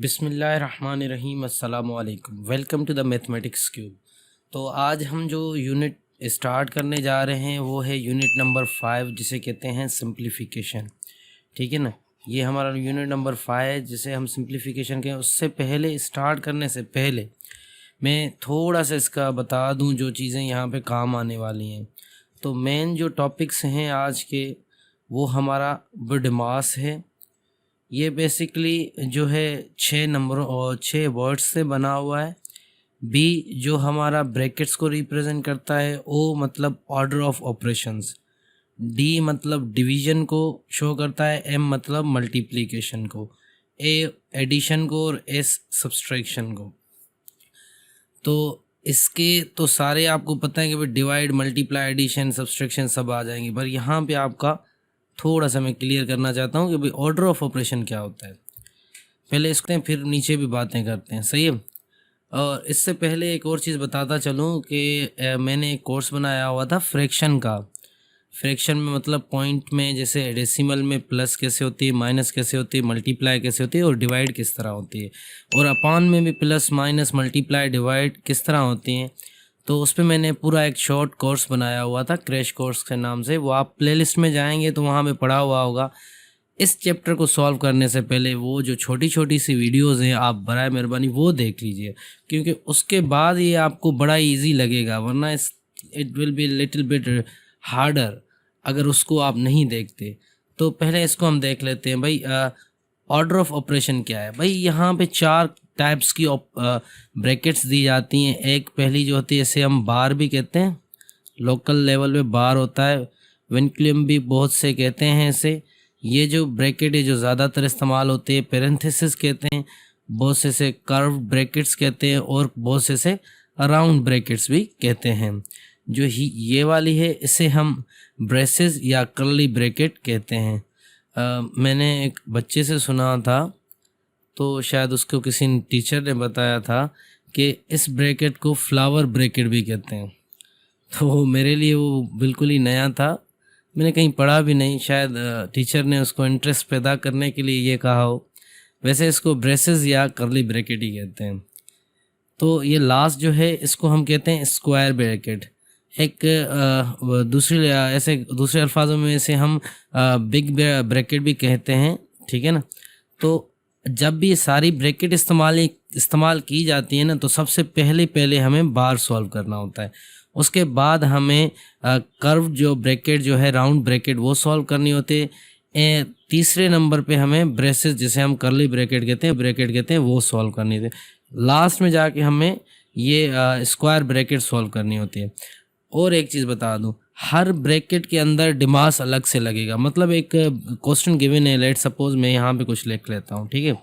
बिस्मिल्लाहिर्रहमानिर्रहीम अस्सलाम वालेकुम। Welcome to the Mathematics Cube. तो आज हम जो यूनिट स्टार्ट करने जा रहे हैं वो है यूनिट नंबर 5, जिसे कहते हैं सिंप्लीफिकेशन। ठीक है ना, ये हमारा यूनिट नंबर 5 है जिसे हम सिंप्लीफिकेशन कहें। उससे पहले, स्टार्ट करने से पहले मैं थोड़ा सा इसका बता दूं जो चीज़ें यहाँ पे काम आने वाली हैं। तो मेन जो टॉपिक्स हैं आज के, वो हमारा BODMAS है। ये बेसिकली जो है 6 नंबरों और 6 वर्ड्स से बना हुआ है। बी जो हमारा ब्रैकेट्स को रिप्रेजेंट करता है। ओ मतलब ऑर्डर ऑफ ऑपरेशंस। डी मतलब डिवीजन को शो करता है। एम मतलब मल्टीप्लिकेशन को। ए एडिशन को और एस सब्सट्रैक्शन को। तो इसके तो सारे आपको पता है कि भाई डिवाइड, मल्टीप्लाई, एडिशन, सब्सट्रैक्शन सब आ जाएंगे, पर यहाँ पे आपका थोड़ा सा मैं क्लियर करना चाहता हूँ कि भाई ऑर्डर ऑफ ऑपरेशन क्या होता है। पहले इसको फिर नीचे भी बातें करते हैं, सही है। और इससे पहले एक और चीज़ बताता चलूँ कि मैंने एक कोर्स बनाया हुआ था फ्रैक्शन का। फ्रैक्शन में मतलब पॉइंट में, जैसे डेसिमल में प्लस कैसे होती है, माइनस कैसे होती है, मल्टीप्लाई कैसे होती है और डिवाइड किस तरह होती है, और अपान में भी प्लस माइनस मल्टीप्लाई डिवाइड किस तरह होती हैं। तो उस पर मैंने पूरा एक शॉर्ट कोर्स बनाया हुआ था, क्रैश कोर्स के नाम से। वो आप प्लेलिस्ट में जाएंगे तो वहाँ पे पढ़ा हुआ होगा। इस चैप्टर को सॉल्व करने से पहले वो जो छोटी छोटी सी वीडियोस हैं, आप बराए मेहरबानी वो देख लीजिए, क्योंकि उसके बाद ये आपको बड़ा इजी लगेगा। वरना it will be little bit harder अगर उसको आप नहीं देखते। तो पहले इसको हम देख लेते हैं। भाई ऑर्डर ऑफ ऑपरेशन क्या है। भाई यहाँ पे 4 टाइप्स की ब्रैकेट्स दी जाती हैं। एक पहली जो होती है, इसे हम बार भी कहते हैं, लोकल लेवल पे बार होता है। विनक्यूलम भी बहुत से कहते हैं इसे। ये जो ब्रैकेट है जो ज़्यादातर इस्तेमाल होते हैं, पेरेंथेसिस कहते हैं, बहुत से कर्व ब्रैकेट्स कहते हैं, और बहुत से राउंड ब्रैकेट्स भी कहते हैं। जो ही ये वाली है इसे हम ब्रेसेस या कर्ली ब्रैकेट कहते हैं। मैंने एक बच्चे से सुना था, तो शायद उसको किसी टीचर ने बताया था कि इस ब्रैकेट को फ्लावर ब्रैकेट भी कहते हैं। तो मेरे लिए वो बिल्कुल ही नया था, मैंने कहीं पढ़ा भी नहीं। शायद टीचर ने उसको इंटरेस्ट पैदा करने के लिए ये कहा हो। वैसे इसको ब्रेसेस या कर्ली ब्रैकेट ही कहते हैं। तो ये लास्ट जो है इसको हम कहते हैं स्क्वायर ब्रैकेट। एक दूसरे अल्फाजों में इसे हम बिग ब्रैकेट भी कहते हैं। ठीक है ना। तो जब भी ये सारी ब्रैकेट इस्तेमाल की जाती है ना, तो सबसे पहले हमें बार सॉल्व करना होता है। उसके बाद हमें कर्व जो ब्रैकेट जो है, राउंड ब्रैकेट, वो सॉल्व करनी होती है। तीसरे नंबर पे हमें ब्रेसेस, जिसे हम कर्ली ब्रैकेट कहते हैं, वो सॉल्व करनी होती है। लास्ट में जाके हमें ये स्क्वायर ब्रैकेट सॉल्व करनी होती है। और एक चीज़ बता दूं, हर ब्रैकेट के अंदर डिमास अलग से लगेगा। मतलब एक क्वेश्चन गिवन है, लेट सपोज मैं यहाँ पे कुछ लिख लेता हूँ। ठीक है,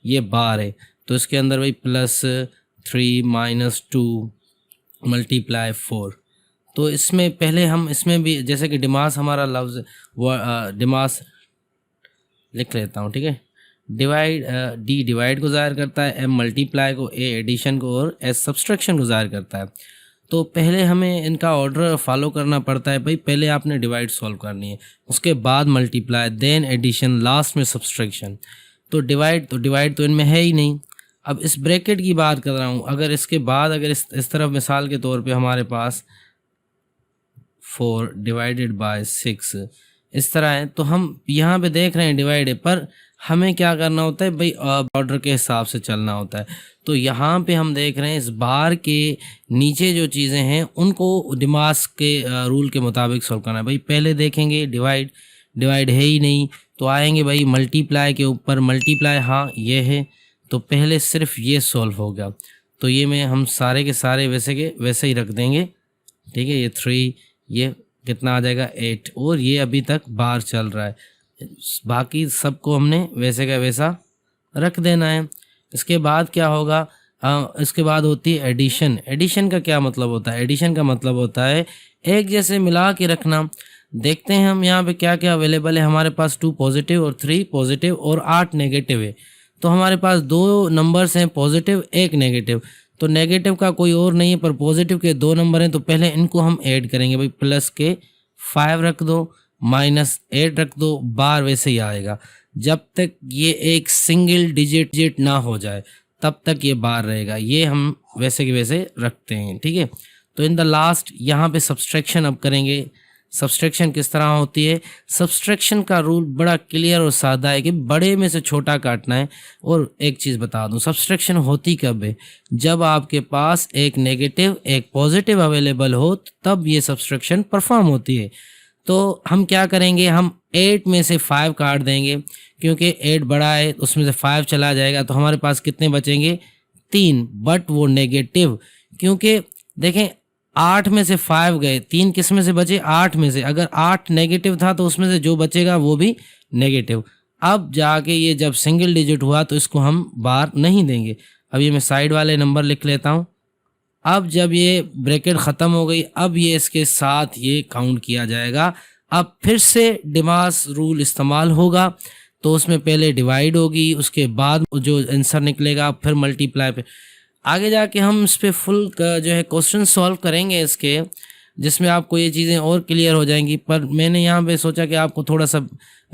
ये बार है तो इसके अंदर भाई +3 -2 मल्टीप्लाई 4। तो इसमें पहले हम इसमें भी जैसे कि डिमास हमारा लफ्ज़ डिमास लिख लेता हूँ। ठीक है, डी डिवाइड को ज़ाहिर करता है, एम मल्टीप्लाई को, ए एडिशन को और एस सब्सट्रैक्शन को ज़ाहिर करता है। तो पहले हमें इनका ऑर्डर फॉलो करना पड़ता है। भाई पहले आपने डिवाइड सॉल्व करनी है, उसके बाद मल्टीप्लाई, देन एडिशन, लास्ट में सब्सट्रैक्शन। तो डिवाइड तो इनमें है ही नहीं। अब इस ब्रैकेट की बात कर रहा हूँ। अगर इसके बाद अगर इस तरफ मिसाल के तौर पे हमारे पास 4 डिवाइडेड बाय 6 इस तरह है, तो हम यहाँ पे देख रहे हैं डिवाइड है, पर हमें क्या करना होता है भाई, ऑर्डर के हिसाब से चलना होता है। तो यहाँ पे हम देख रहे हैं इस बार के नीचे जो चीज़ें हैं उनको डिमास के रूल के मुताबिक सॉल्व करना है। भाई पहले देखेंगे डिवाइड है ही नहीं, तो आएंगे भाई मल्टीप्लाई के ऊपर। मल्टीप्लाई हाँ ये है, तो पहले सिर्फ ये सॉल्व हो गया। तो ये में हम सारे के सारे वैसे के वैसे ही रख देंगे। ठीक है, ये 3, ये कितना आ जाएगा 8, और ये अभी तक बार चल रहा है। बाकी सबको हमने वैसे का वैसा रख देना है। इसके बाद क्या होगा, इसके बाद होती है एडिशन। एडिशन का क्या मतलब होता है? एडिशन का मतलब होता है एक जैसे मिला के रखना। देखते हैं हम यहाँ पे क्या क्या अवेलेबल है। हमारे पास 2 पॉजिटिव और 3 पॉजिटिव और 8 नेगेटिव है। तो हमारे पास 2 नंबर्स हैं पॉजिटिव, 1 नेगेटिव। तो नेगेटिव का कोई और नहीं है, पर पॉजिटिव के 2 नंबर हैं, तो पहले इनको हम ऐड करेंगे। भाई प्लस के 5 रख दो, -8 रख दो, बार वैसे ही आएगा। जब तक ये एक सिंगल डिजिट ना हो जाए तब तक ये बार रहेगा। ये हम वैसे के वैसे रखते हैं, ठीक है। तो इन द लास्ट यहाँ पे सब्सट्रैक्शन अब करेंगे। सब्सट्रैक्शन किस तरह होती है? सब्सट्रैक्शन का रूल बड़ा क्लियर और सादा है कि बड़े में से छोटा काटना है। और एक चीज़ बता दूं, सब्सट्रैक्शन होती कब है? जब आपके पास एक नेगेटिव एक पॉजिटिव अवेलेबल हो तब ये सब्सट्रैक्शन परफॉर्म होती है। तो हम क्या करेंगे, हम 8 में से 5 काट देंगे, क्योंकि 8 बड़ा है, उसमें से 5 चला जाएगा तो हमारे पास कितने बचेंगे? 3। बट वो नेगेटिव, क्योंकि देखें 8 में से 5 गए, 3 किस में से बचे? 8 में से। अगर 8 नेगेटिव था तो उसमें से जो बचेगा वो भी नेगेटिव। अब जाके ये जब सिंगल डिजिट हुआ तो इसको हम बार नहीं देंगे। अब ये मैं साइड वाले नंबर लिख लेता हूँ। अब जब ये ब्रैकेट ख़त्म हो गई, अब ये इसके साथ ये काउंट किया जाएगा। अब फिर से डिमास रूल इस्तेमाल होगा, तो उसमें पहले डिवाइड होगी, उसके बाद जो आंसर निकलेगा फिर मल्टीप्लाई पे। आगे जाके हम इस पर फुल जो है क्वेश्चन सॉल्व करेंगे इसके, जिसमें आपको ये चीज़ें और क्लियर हो जाएंगी। पर मैंने यहाँ पे सोचा कि आपको थोड़ा सा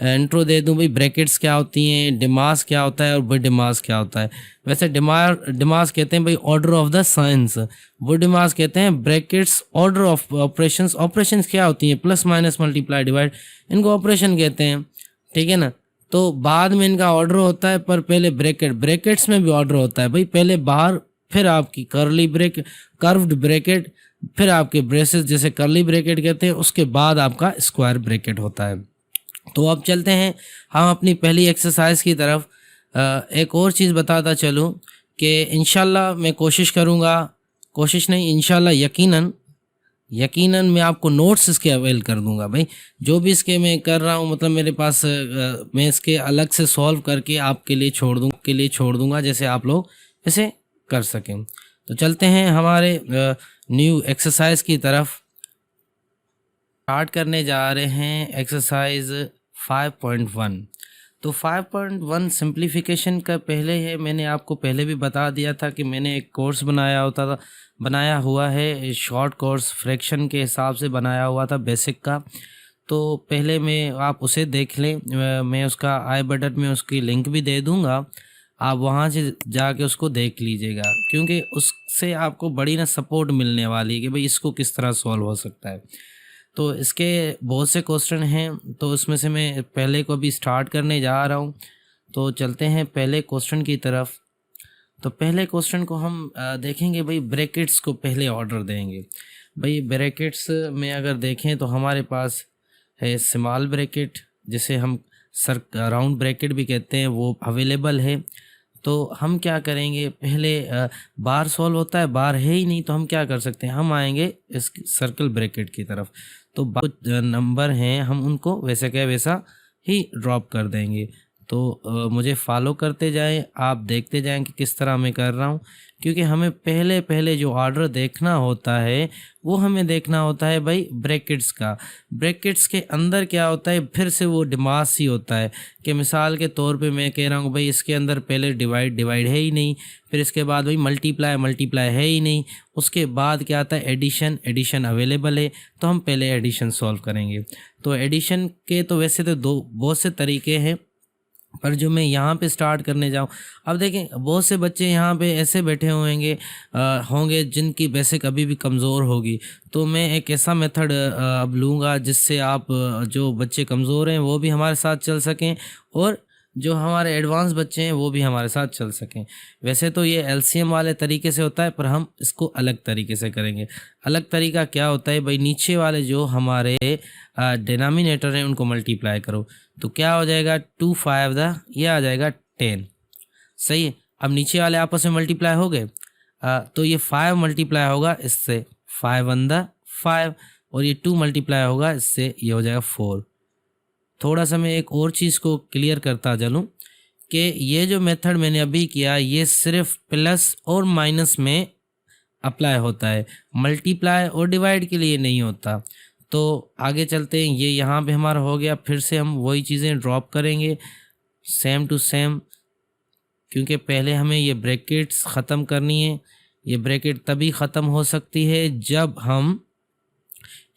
इंट्रो दे दूँ, भाई ब्रैकेट्स क्या होती हैं, डिमास क्या होता है और वो डिमास क्या होता है। वैसे डिमास कहते हैं भाई ऑर्डर ऑफ द साइंस, वो डिमास कहते हैं brackets order of operations. Operations क्या होती हैं? प्लस माइनस मल्टीप्लाई डिवाइड, इनको ऑपरेशन कहते हैं, ठीक है ना। तो बाद में इनका ऑर्डर होता है, पर पहले ब्रैकेट्स में भी ऑर्डर होता है भाई। पहले बाहर, फिर आपकी कर्व्ड ब्रैकेट, फिर आपके ब्रेसेस जैसे कर्ली ब्रैकेट कहते हैं, उसके बाद आपका स्क्वायर ब्रैकेट होता है। तो अब चलते हैं हम अपनी पहली एक्सरसाइज की तरफ। एक और चीज़ बताता चलूँ कि इंशाल्लाह मैं कोशिश करूँगा, कोशिश नहीं इंशाल्लाह यकीनन मैं आपको नोट्स इसके अवेल कर दूंगा भाई। जो भी इसके मैं कर रहा हूँ, मतलब मेरे पास मैं इसके अलग से सॉल्व करके आपके लिए छोड़ दूंगा, जैसे आप लोग इसे कर सकें। तो चलते हैं हमारे न्यू एक्सरसाइज की तरफ। स्टार्ट करने जा रहे हैं एक्सरसाइज 5.1। तो 5.1 सिंप्लीफिकेशन का पहले है, मैंने आपको पहले भी बता दिया था कि मैंने एक कोर्स बनाया हुआ है, शॉर्ट कोर्स फ्रैक्शन के हिसाब से बनाया हुआ था बेसिक का। तो पहले में आप उसे देख लें, मैं उसका आई बटन में उसकी लिंक भी दे दूंगा, आप वहां से जाके उसको देख लीजिएगा, क्योंकि उससे आपको बड़ी ना सपोर्ट मिलने वाली है कि भाई इसको किस तरह सॉल्व हो सकता है। तो इसके बहुत से क्वेश्चन हैं, तो उसमें से मैं पहले को अभी स्टार्ट करने जा रहा हूँ। तो चलते हैं पहले क्वेश्चन की तरफ। तो पहले क्वेश्चन को हम देखेंगे भाई, ब्रैकेट्स को पहले ऑर्डर देंगे। भाई ब्रैकेट्स में अगर देखें तो हमारे पास है स्मॉल ब्रैकेट, जिसे हम राउंड ब्रैकेट भी कहते हैं, वो अवेलेबल है। तो हम क्या करेंगे, पहले बार सॉल्व होता है, बार है ही नहीं, तो हम क्या कर सकते हैं, हम आएंगे इस सर्कल ब्रैकेट की तरफ। तो कुछ नंबर हैं, हम उनको वैसे क्या वैसा ही ड्रॉप कर देंगे। तो मुझे फॉलो करते जाएं, आप देखते जाएं कि किस तरह मैं कर रहा हूं, क्योंकि हमें पहले जो ऑर्डर देखना होता है वो हमें देखना होता है भाई ब्रैकेट्स का। ब्रैकेट्स के अंदर क्या होता है, फिर से वो डिमास ही होता है। कि मिसाल के तौर पे मैं कह रहा हूँ भाई इसके अंदर पहले डिवाइड है ही नहीं, फिर इसके बाद भाई मल्टीप्लाई है ही नहीं, उसके बाद क्या आता है एडिशन अवेलेबल है, तो हम पहले एडिशन सॉल्व करेंगे। तो एडिशन के तो वैसे तो बहुत से तरीके हैं, पर जो मैं यहाँ पे स्टार्ट करने जाऊँ, अब देखें बहुत से बच्चे यहाँ पे ऐसे बैठे होंगे जिनकी बेसिक अभी भी कमज़ोर होगी। तो मैं एक ऐसा मेथड अब लूँगा जिससे आप जो बच्चे कमज़ोर हैं वो भी हमारे साथ चल सकें, और जो हमारे एडवांस बच्चे हैं वो भी हमारे साथ चल सकें। वैसे तो ये एलसीएम वाले तरीके से होता है, पर हम इसको अलग तरीके से करेंगे। अलग तरीका क्या होता है भाई, नीचे वाले जो हमारे डिनोमिनेटर हैं उनको मल्टीप्लाई करो, तो क्या हो जाएगा 2 5 ये आ जाएगा 10। सही है। अब नीचे वाले आपस में मल्टीप्लाई हो गए, तो ये 5 मल्टीप्लाई होगा इससे 5 1 5, और ये 2 मल्टीप्लाई होगा इससे, ये हो जाएगा 4। थोड़ा सा मैं एक और चीज़ को क्लियर करता चलूँ कि ये जो मेथड मैंने अभी किया ये सिर्फ प्लस और माइनस में अप्लाई होता है, मल्टीप्लाई और डिवाइड के लिए नहीं होता। तो आगे चलते हैं, ये यहाँ पे हमारा हो गया, फिर से हम वही चीज़ें ड्रॉप करेंगे सेम टू सेम, क्योंकि पहले हमें ये ब्रैकेट्स ख़त्म करनी है। ये ब्रैकेट तभी ख़त्म हो सकती है जब हम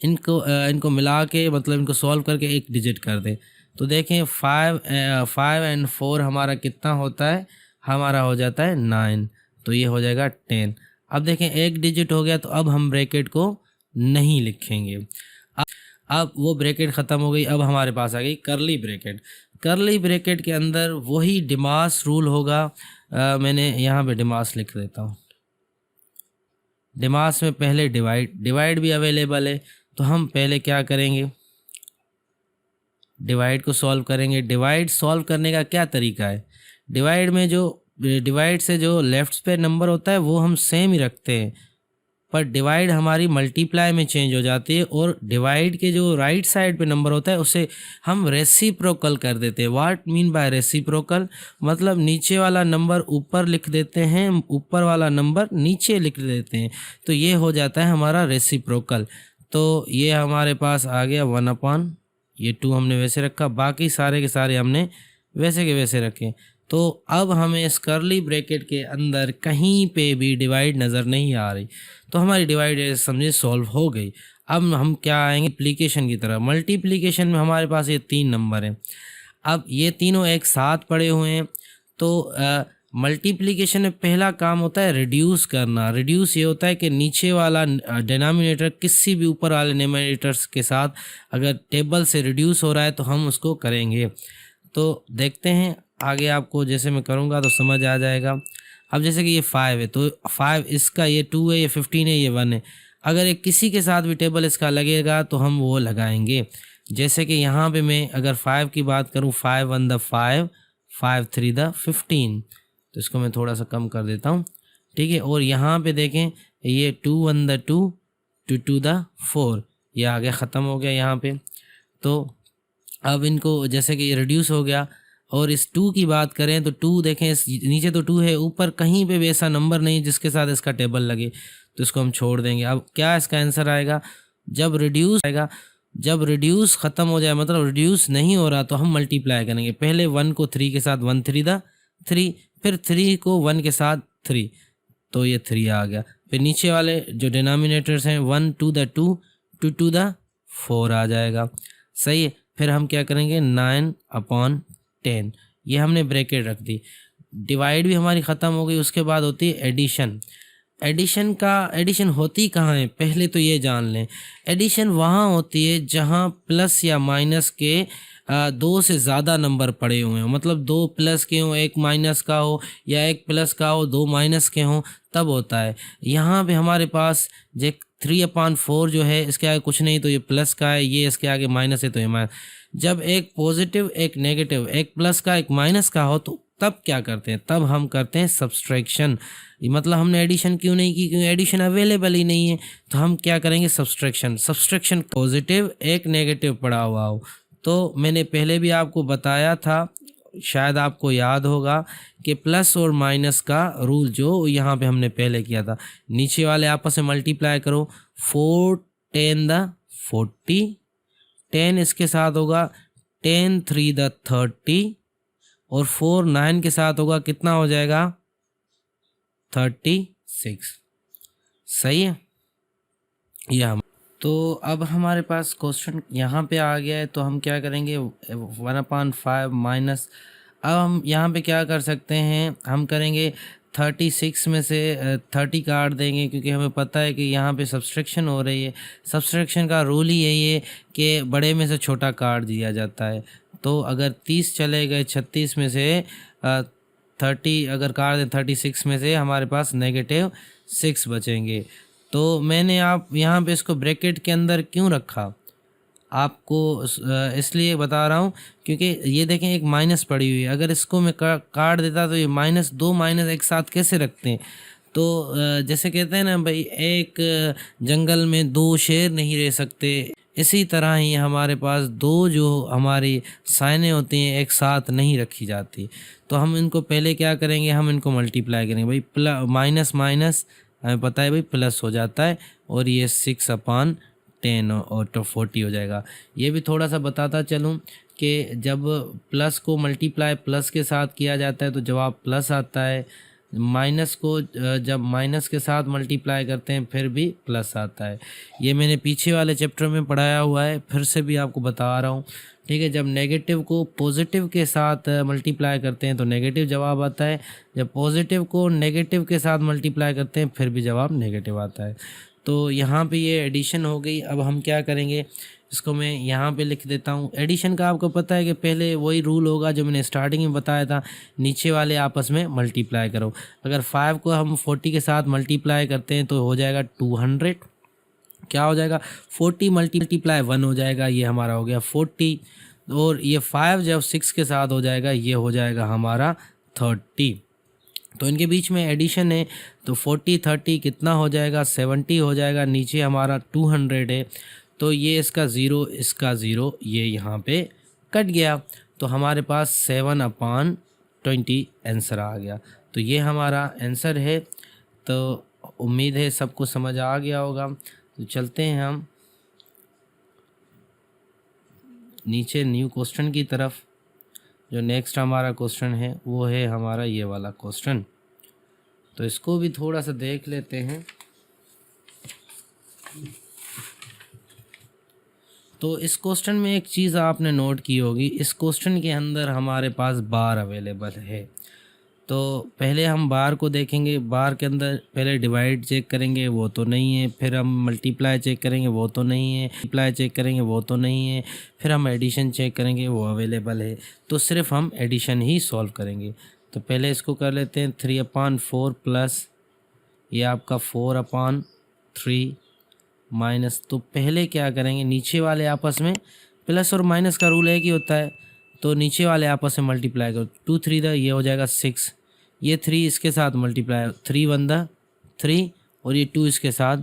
इनको मिला के मतलब इनको सॉल्व करके एक डिजिट कर दें। तो देखें 5 एंड 4 हमारा कितना होता है, हमारा हो जाता है 9, तो ये हो जाएगा 10। अब देखें एक डिजिट हो गया, तो अब हम ब्रैकेट को नहीं लिखेंगे। अब वो ब्रैकेट ख़त्म हो गई, अब हमारे पास आ गई करली ब्रैकेट। करली ब्रैकेट के अंदर वही डिमास रूल होगा। मैंने यहाँ पे डिमास लिख देता हूँ। डिमास में पहले डिवाइड भी अवेलेबल है, तो हम पहले क्या करेंगे, डिवाइड को सॉल्व करेंगे। डिवाइड सॉल्व करने का क्या तरीका है, डिवाइड से जो लेफ्ट पे नंबर होता है वो हम सेम ही रखते हैं, पर डिवाइड हमारी मल्टीप्लाई में चेंज हो जाती है, और डिवाइड के जो राइट साइड पे नंबर होता है उसे हम रेसिप्रोकल कर देते हैं। व्हाट मीन बाय रेसिप्रोकल, मतलब नीचे वाला नंबर ऊपर लिख देते हैं, ऊपर वाला नंबर नीचे लिख देते हैं, तो ये हो जाता है हमारा रेसिप्रोकल। तो ये हमारे पास आ गया 1/, ये 2 हमने वैसे रखा, बाकी सारे के सारे हमने वैसे के वैसे रखे। तो अब हमें इस करली ब्रैकेट के अंदर कहीं पे भी डिवाइड नज़र नहीं आ रही, तो हमारी डिवाइड समझे सॉल्व हो गई। अब हम क्या आएंगे मल्टीप्लिकेशन की तरफ। मल्टीप्लिकेशन में हमारे पास ये 3 नंबर हैं, अब ये तीनों एक साथ पड़े हुए हैं, तो मल्टीप्लिकेशन में पहला काम होता है रिड्यूस करना। रिड्यूस ये होता है कि नीचे वाला डिनोमिनेटर किसी भी ऊपर वाले न्यूमरेटर्स के साथ अगर टेबल से रिड्यूस हो रहा है तो हम उसको करेंगे। तो देखते हैं आगे, आपको जैसे मैं करूँगा तो समझ आ जाएगा। अब जैसे कि ये 5 है, तो 5 इसका, ये 2 है, ये 15 है, ये 1 है। अगर एक किसी के साथ भी टेबल इसका लगेगा तो हम वो लगाएंगे। जैसे कि यहाँ पे मैं अगर 5 की बात करूँ, 5 1 द 5, 5 3 द 15, तो इसको मैं थोड़ा सा कम कर देता हूँ, ठीक है। और यहाँ पे देखें, ये 2 1 द 2, 2 2 द 4, ये आगे ख़त्म हो गया यहाँ पे। तो अब इनको जैसे कि ये रिड्यूस हो गया, और इस 2 की बात करें तो 2 देखें, इस नीचे तो 2 है, ऊपर कहीं पे भी ऐसा नंबर नहीं जिसके साथ इसका टेबल लगे, तो इसको हम छोड़ देंगे। अब क्या इसका आंसर आएगा, जब रिड्यूस आएगा, जब रिड्यूस ख़त्म हो जाए, मतलब रिड्यूस नहीं हो रहा, तो हम मल्टीप्लाई करेंगे। पहले 1 को 3 के साथ, 1 3 द 3, फिर 3 को 1 के साथ 3, तो ये 3 आ गया। फिर नीचे वाले जो डिनोमिनेटर्स हैं 1 2 द 2, 2 2 द 4 आ जाएगा, सही है। फिर हम क्या करेंगे 9/10, ये हमने ब्रैकेट रख दी। डिवाइड भी हमारी ख़त्म हो गई। उसके बाद होती है एडिशन। एडिशन होती कहाँ है, पहले तो ये जान लें। एडिशन वहाँ होती है जहाँ प्लस या माइनस के 2 से ज़्यादा नंबर पड़े हुए हों, मतलब 2 प्लस के हों, 1 माइनस का हो, या 1 प्लस का हो, 2 माइनस के हों, तब होता है। यहाँ पे हमारे पास जो 3/4 जो है, इसके आगे कुछ नहीं, तो ये प्लस का है, ये इसके आगे माइनस है, तो ये माइनस। जब एक पॉजिटिव, एक नेगेटिव, एक प्लस का, एक माइनस का हो, तो तब क्या करते हैं, तब हम करते हैं सब्सट्रैक्शन। मतलब हमने एडिशन क्यों नहीं की, क्योंकि एडिशन अवेलेबल ही नहीं है, तो हम क्या करेंगे सब्सट्रैक्शन। सब्सट्रैक्शन पॉजिटिव, एक नेगेटिव पड़ा हुआ हो, तो मैंने पहले भी आपको बताया था, शायद आपको याद होगा, कि प्लस और माइनस का रूल जो यहाँ पे हमने पहले किया था, नीचे वाले आपस में मल्टीप्लाई करो, 4 10 द 40, 10 इसके साथ होगा 10 3 द 30, और 4 9 के साथ होगा, कितना हो जाएगा 36, सही है। यह तो अब हमारे पास क्वेश्चन यहाँ पे आ गया है, तो हम क्या करेंगे 1/5 माइनस। अब हम यहाँ पे क्या कर सकते हैं, हम करेंगे 36 में से 30 काट देंगे, क्योंकि हमें पता है कि यहाँ पे सब्सट्रैक्शन हो रही है। सब्सट्रैक्शन का रूल ही यही है कि बड़े में से छोटा काट दिया जाता है। तो अगर 30 चले गए, 36 में से 30 अगर काट दें, 36 में से हमारे पास -6 बचेंगे। तो मैंने आप यहाँ पे इसको ब्रैकेट के अंदर क्यों रखा, आपको इसलिए बता रहा हूँ, क्योंकि ये देखें एक माइनस पड़ी हुई है। अगर इसको मैं काट देता तो ये दो माइनस एक साथ कैसे रखते हैं। तो जैसे कहते हैं ना भाई, एक जंगल में 2 शेर नहीं रह सकते, इसी तरह ही हमारे पास 2 जो हमारी साइनें होती हैं एक साथ नहीं रखी जाती। तो हम इनको पहले क्या करेंगे, हम इनको मल्टीप्लाई करेंगे। भाई माइनस माइनस हमें पता है भाई प्लस हो जाता है, और ये 6/10 और तो 40 हो जाएगा। ये भी थोड़ा सा बताता चलूँ कि जब प्लस को मल्टीप्लाई प्लस के साथ किया जाता है तो जवाब प्लस आता है, माइनस को जब माइनस के साथ मल्टीप्लाई करते हैं फिर भी प्लस आता है। ये मैंने पीछे वाले चैप्टर में पढ़ाया हुआ है, फिर से भी आपको बता रहा हूँ, ठीक है। जब नेगेटिव को पॉजिटिव के साथ मल्टीप्लाई करते हैं तो नेगेटिव जवाब आता है, जब पॉजिटिव को नेगेटिव के साथ मल्टीप्लाई करते हैं फिर भी जवाब नेगेटिव आता है। तो यहाँ पे ये एडिशन हो गई। अब हम क्या करेंगे, इसको मैं यहाँ पे लिख देता हूँ। एडिशन का आपको पता है कि पहले वही रूल होगा जो मैंने स्टार्टिंग में बताया था, नीचे वाले आपस में मल्टीप्लाई करो। अगर 5 को हम 40 के साथ मल्टीप्लाई करते हैं तो हो जाएगा 200। क्या हो जाएगा, 40 मल्टीप्लाई 1 हो जाएगा, ये हमारा हो गया 40। और ये 5 जब 6 के साथ हो जाएगा ये हो जाएगा हमारा 30। तो इनके बीच में एडिशन है, तो 40 30 कितना हो जाएगा, 70 हो जाएगा। नीचे हमारा 200 है, तो ये इसका ज़ीरो इसका ज़ीरो ये यहाँ पे कट गया, तो हमारे पास 7/20 आंसर आ गया। तो ये हमारा आंसर है। तो उम्मीद है सबको समझ आ गया होगा। तो चलते हैं हम नीचे न्यू क्वेश्चन की तरफ। जो नेक्स्ट हमारा क्वेश्चन है वो है हमारा ये वाला क्वेश्चन, तो इसको भी थोड़ा सा देख लेते हैं। तो इस क्वेश्चन में एक चीज़ आपने नोट की होगी, इस क्वेश्चन के अंदर हमारे पास बार अवेलेबल है। तो पहले हम बार को देखेंगे, बार के अंदर पहले डिवाइड चेक करेंगे, वो तो नहीं है। फिर हम मल्टीप्लाई चेक करेंगे, वो तो नहीं है। मल्टीप्लाई चेक करेंगे, वो तो नहीं है। फिर हम एडिशन चेक करेंगे, वो अवेलेबल है। तो सिर्फ हम एडिशन ही सॉल्व करेंगे। तो पहले इसको कर लेते हैं। 3/4 प्लस ये आपका 4/3 माइनस। तो पहले क्या करेंगे, नीचे वाले आपस में, प्लस और माइनस का रूल एक ही होता है, तो नीचे वाले आपस में मल्टीप्लाई करो। 2 3 ये हो जाएगा 6, ये 3 इसके साथ मल्टीप्लाई, 3 1 3 और ये 2 इसके साथ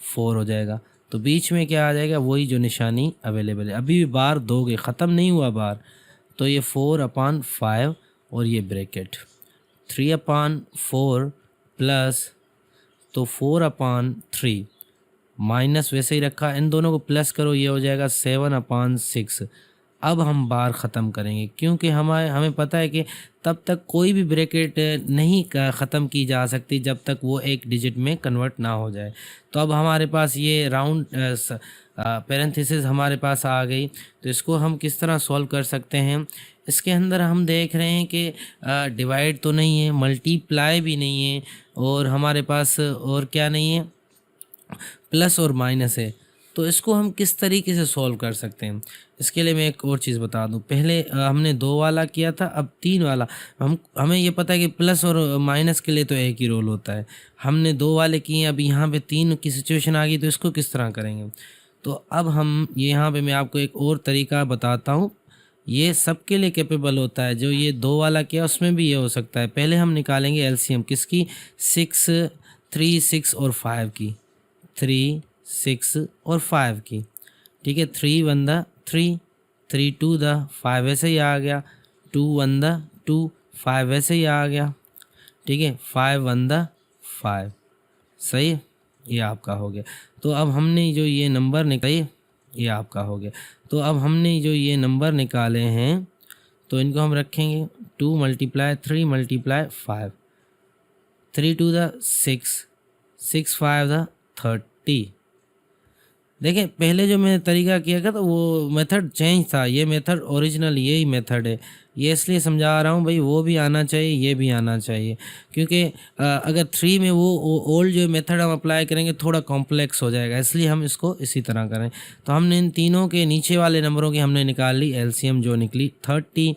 4 हो जाएगा। तो बीच में क्या आ जाएगा, वही जो निशानी अवेलेबल है। अभी भी बार दोगे, ख़त्म नहीं हुआ बार। तो ये 4/5 और ये ब्रैकेट 3/4 प्लस, तो 4/3 माइनस वैसे ही रखा, इन दोनों को प्लस करो, ये हो जाएगा 7/6। अब हम बार ख़त्म करेंगे, क्योंकि हमें पता है कि तब तक कोई भी ब्रैकेट नहीं ख़त्म की जा सकती जब तक वो एक डिजिट में कन्वर्ट ना हो जाए। तो अब हमारे पास ये राउंड पैरेंथेसिस हमारे पास आ गई। तो इसको हम किस तरह सॉल्व कर सकते हैं, इसके अंदर हम देख रहे हैं कि डिवाइड तो नहीं है, मल्टीप्लाई भी नहीं है, और हमारे पास और क्या नहीं है, प्लस और माइनस है। तो इसको हम किस तरीके से सॉल्व कर सकते हैं, इसके लिए मैं एक और चीज़ बता दूं। पहले हमने 2 वाला किया था, अब 3 वाला। हमें ये पता है कि प्लस और माइनस के लिए तो एक ही रोल होता है। हमने 2 वाले किए, अब यहाँ पे 3 की सिचुएशन आ गई, तो इसको किस तरह करेंगे। तो अब हम यहाँ पे मैं आपको एक और तरीका बताता हूँ, ये सबके लिए कैपेबल होता है। जो ये 2 वाला किया उसमें भी ये हो सकता है। पहले हम निकालेंगे एलसीएम किसकी, 6 3 6 और 5 की, 3 6 और 5 की, ठीक है। 3 1 3 3 2 5 ऐसे ही आ गया, 2 1 2 5 ऐसे ही आ गया, ठीक है। 5 1 5 सही है, ये आपका हो गया। तो अब हमने जो ये नंबर निकाले, ये आपका हो गया। तो अब हमने जो ये नंबर निकाले हैं तो इनको हम रखेंगे 2 × 3 × 5, 3 2 6 6 5 30। देखें पहले जो मैंने तरीका किया था तो वो मेथड चेंज था, ये मेथड ओरिजिनल यही मेथड है। ये इसलिए समझा रहा हूँ भाई, वो भी आना चाहिए, ये भी आना चाहिए, क्योंकि अगर 3 में वो ओल्ड जो मेथड हम अप्लाई करेंगे थोड़ा कॉम्प्लेक्स हो जाएगा, इसलिए हम इसको इसी तरह करें। तो हमने इन तीनों के नीचे वाले नंबरों की हमने निकाल ली एलसीएम, जो निकली 30।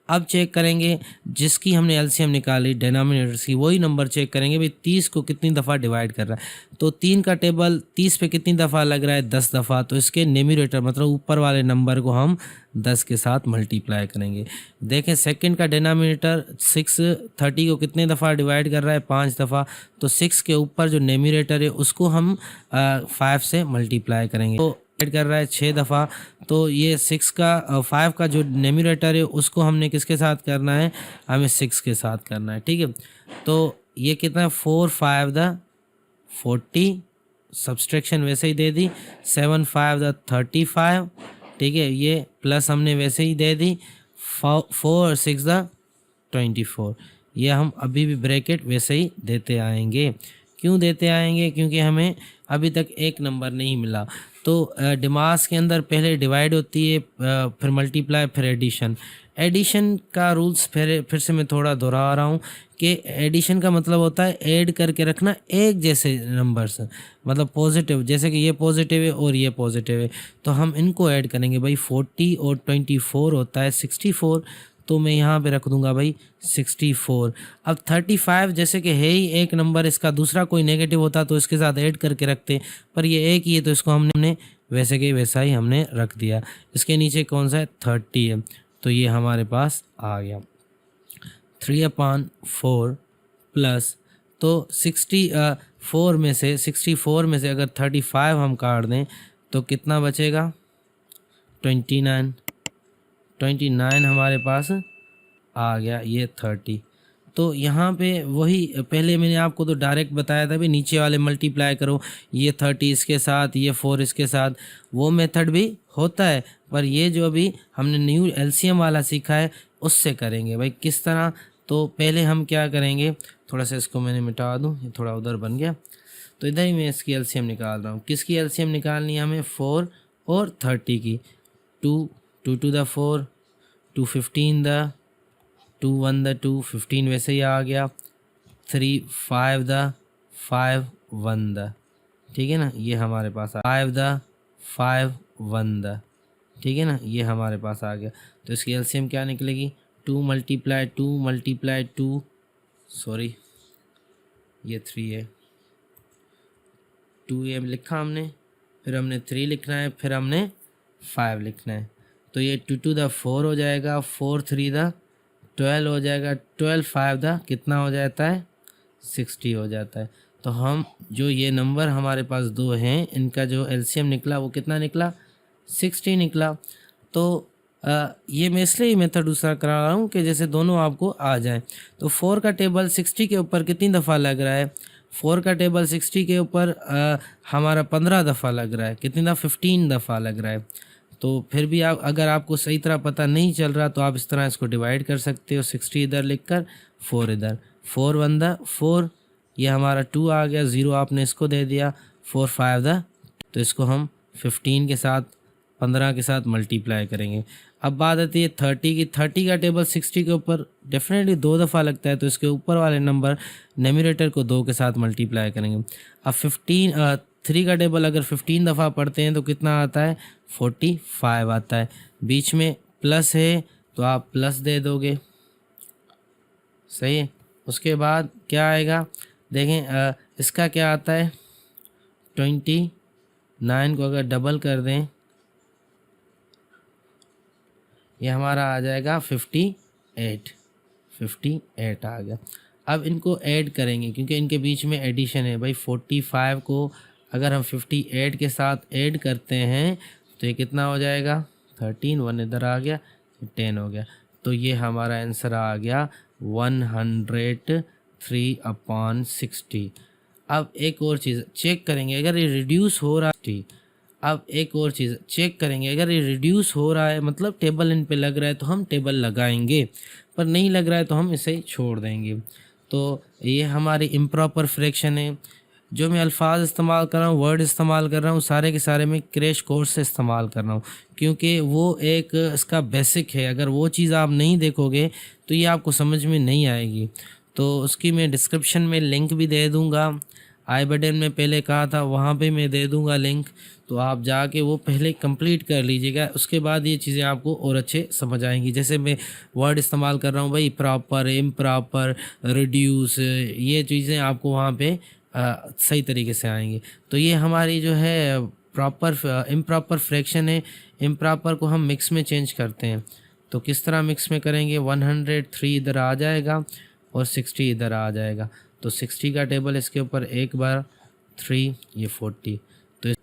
अब चेक करेंगे जिसकी हमने एलसीएम निकाली डिनोमिनेटर्स की, वही नंबर चेक करेंगे भाई 30 को कितनी दफ़ा डिवाइड कर रहा है। तो 3 का टेबल 30 पे कितनी दफ़ा लग रहा है, 10 दफ़ा। तो इसके न्यूमरेटर मतलब ऊपर वाले नंबर को हम 10 के साथ मल्टीप्लाई करेंगे। देखें सेकंड का डिनोमिनेटर 6 30 को कितने दफ़ा डिवाइड कर रहा है, 5 दफ़ा। तो 6 के ऊपर जो न्यूमरेटर है उसको हम 5 से मल्टीप्लाई करेंगे, तो कर रहा है 6 दफ़ा। तो ये 5 का जो न्यूमरेटर है उसको हमने किसके साथ करना है, हमें 6 के साथ करना है, ठीक है। तो ये कितना है, 4 5 40, सब्सट्रैक्शन वैसे ही दे दी, 7 5 35, ठीक है। ये प्लस हमने वैसे ही दे दी, 4 6 24, ये हम अभी भी ब्रैकेट वैसे ही देते आएंगे। क्यों देते आएंगे? क्योंकि हमें अभी तक एक नंबर नहीं मिला। तो डिमास के अंदर पहले डिवाइड होती है, फिर मल्टीप्लाई, फिर एडिशन। एडिशन का रूल्स फिर से मैं थोड़ा दोहरा रहा हूँ कि एडिशन का मतलब होता है ऐड करके रखना एक जैसे नंबर्स, मतलब पॉजिटिव, जैसे कि ये पॉजिटिव है और ये पॉजिटिव है, तो हम इनको ऐड करेंगे भाई। 40 और 24 होता है 64, तो मैं यहाँ पे रख दूंगा भाई 64। अब 35 जैसे कि है ही एक नंबर, इसका दूसरा कोई नेगेटिव होता तो इसके साथ ऐड करके रखते, पर ये एक ही है तो इसको हमने वैसे के वैसा ही हमने रख दिया। इसके नीचे कौन सा है? 30 है, तो ये हमारे पास आ गया 3/4 प्लस, तो 64 में से अगर 35 हम काट दें तो कितना बचेगा? 29। 29 हमारे पास आ गया, ये 30। तो यहाँ पे वही पहले मैंने आपको तो डायरेक्ट बताया था भी नीचे वाले मल्टीप्लाई करो, ये 30 इसके साथ, ये 4 इसके साथ, वो मेथड भी होता है, पर ये जो अभी हमने न्यू एलसीएम वाला सीखा है उससे करेंगे भाई। किस तरह? तो पहले हम क्या करेंगे, थोड़ा सा इसको मैंने मिटा दूँ, ये थोड़ा उधर बन गया, तो इधर ही मैं इसकी एलसीएम निकाल रहा हूँ। किसकी एलसीएम निकालनी है हमें? 4 और 30 की। 2 2 टू द 4, 2 15 द 2 1 द 2, 15 वैसे ही आ गया, 3 5 द 5 1 द, ठीक है ना, ये हमारे पास 5 द 5 1 द, ठीक है ना, ये हमारे पास आ गया। तो इसकी एलसीएम क्या निकलेगी? 2 मल्टीप्लाई 2 मल्टीप्लाई 2, सॉरी ये 3 है, 2 ये लिखा हमने, फिर हमने 3 लिखना है, फिर हमने 5 लिखना है, तो ये 2 टू द 4 हो जाएगा, 4 3 द 12 हो जाएगा, 12 5 द कितना हो जाता है? 60 हो जाता है। तो हम जो ये नंबर हमारे पास दो हैं, इनका जो एलसीएम निकला वो कितना निकला? 60 निकला। तो ये मैं इसलिए मेथड दूसरा करा रहा हूँ कि जैसे दोनों आपको आ जाए। तो 4 का टेबल 60 के ऊपर कितनी दफ़ा लग रहा है? 4 का टेबल 60 के ऊपर हमारा 15 दफ़ा लग रहा है। कितनी दफ़ा? 15 दफ़ा लग रहा है। तो फिर भी आप अगर आपको सही तरह पता नहीं चल रहा तो आप इस तरह इसको डिवाइड कर सकते हो, 60 इधर लिख कर 4 इधर, 4 1 द 4, ये हमारा 2 आ गया, 0 आपने इसको दे दिया, 4 5 द, तो इसको हम 15 के साथ 15 के साथ मल्टीप्लाई करेंगे। अब बात आती है 30 की। 30 का टेबल 60 के ऊपर डेफिनेटली 2 दफ़ा लगता है, तो इसके ऊपर वाले नंबर न्यूमरेटर को 2 के साथ मल्टीप्लाई करेंगे। अब 3 का टेबल अगर 15 दफ़ा पढ़ते हैं तो कितना आता है? 45 आता है। बीच में प्लस है तो आप प्लस दे दोगे, सही है। उसके बाद क्या आएगा? देखें इसका क्या आता है? 29 को अगर डबल कर दें, ये हमारा आ जाएगा 58 आ गया। अब इनको ऐड करेंगे क्योंकि इनके बीच में एडिशन है भाई। 45 को अगर हम 58 के साथ ऐड करते हैं तो ये कितना हो जाएगा? 13, 1 इधर आ गया, 10 हो गया। तो ये हमारा आंसर आ गया 103/60। अब एक और चीज़ चेक करेंगे, अगर ये रिड्यूस हो रहा है, अब एक और चीज़ चेक करेंगे, अगर ये रिड्यूस हो रहा है मतलब टेबल इन पे लग रहा है तो हम टेबल लगाएंगे, पर नहीं लग रहा है तो हम इसे छोड़ देंगे। तो ये हमारी इम्प्रॉपर फ्रैक्शन है। जो मैं अल्फाज इस्तेमाल कर रहा हूँ, वर्ड इस्तेमाल कर रहा हूँ, सारे के सारे मैं क्रैश कोर्स से इस्तेमाल कर रहा हूँ, क्योंकि वो एक इसका बेसिक है। अगर वो चीज़ आप नहीं देखोगे तो ये आपको समझ में नहीं आएगी। तो उसकी मैं डिस्क्रिप्शन में लिंक भी दे दूँगा, आई बटन में पहले कहा था वहाँ पे मैं दे दूँगा लिंक, तो आप जाके वो पहले कंप्लीट कर लीजिएगा। उसके बाद ये चीज़ें आपको और अच्छे समझ आएंगी। जैसे मैं वर्ड इस्तेमाल कर रहा हूँ भाई, प्रॉपर, इम्प्रॉपर, रिड्यूस, ये चीज़ें आपको वहाँ पे सही तरीके से आएंगी। तो ये हमारी जो है प्रॉपर इम्प्रॉपर फ्रैक्शन है। इम्प्रॉपर को हम मिक्स में चेंज करते हैं, तो किस तरह मिक्स में करेंगे? 103 इधर आ जाएगा और 60 इधर आ जाएगा, तो 60 का टेबल इसके ऊपर एक बार 3, ये 40, तो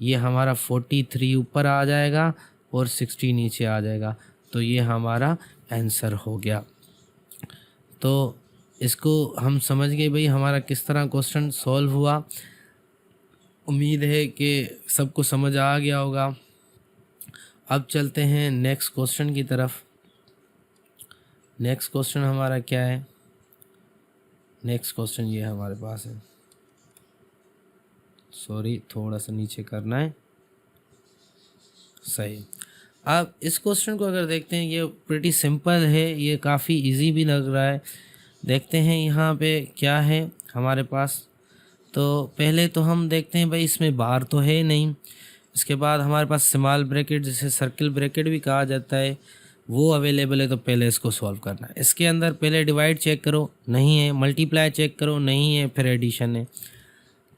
ये हमारा 43 ऊपर आ जाएगा और 60 नीचे आ जाएगा। तो ये हमारा आंसर हो गया। तो इसको हम समझ गए भाई हमारा किस तरह क्वेश्चन सॉल्व हुआ। उम्मीद है कि सबको समझ आ गया होगा। अब चलते हैं नेक्स्ट क्वेश्चन की तरफ। नेक्स्ट क्वेश्चन हमारा क्या है? नेक्स्ट क्वेश्चन ये हमारे पास है, सॉरी थोड़ा सा नीचे करना है, सही। अब इस क्वेश्चन को अगर देखते हैं, ये प्रीटी सिंपल है, ये काफ़ी इजी भी लग रहा है। देखते हैं यहाँ पे क्या है हमारे पास। तो पहले तो हम देखते हैं भाई इसमें बार तो है नहीं। इसके बाद हमारे पास स्मॉल ब्रैकेट, जिसे सर्किल ब्रैकेट भी कहा जाता है, वो अवेलेबल है। तो पहले इसको सॉल्व करना है। इसके अंदर पहले डिवाइड चेक करो, नहीं है। मल्टीप्लाई चेक करो, नहीं है। फिर एडिशन है।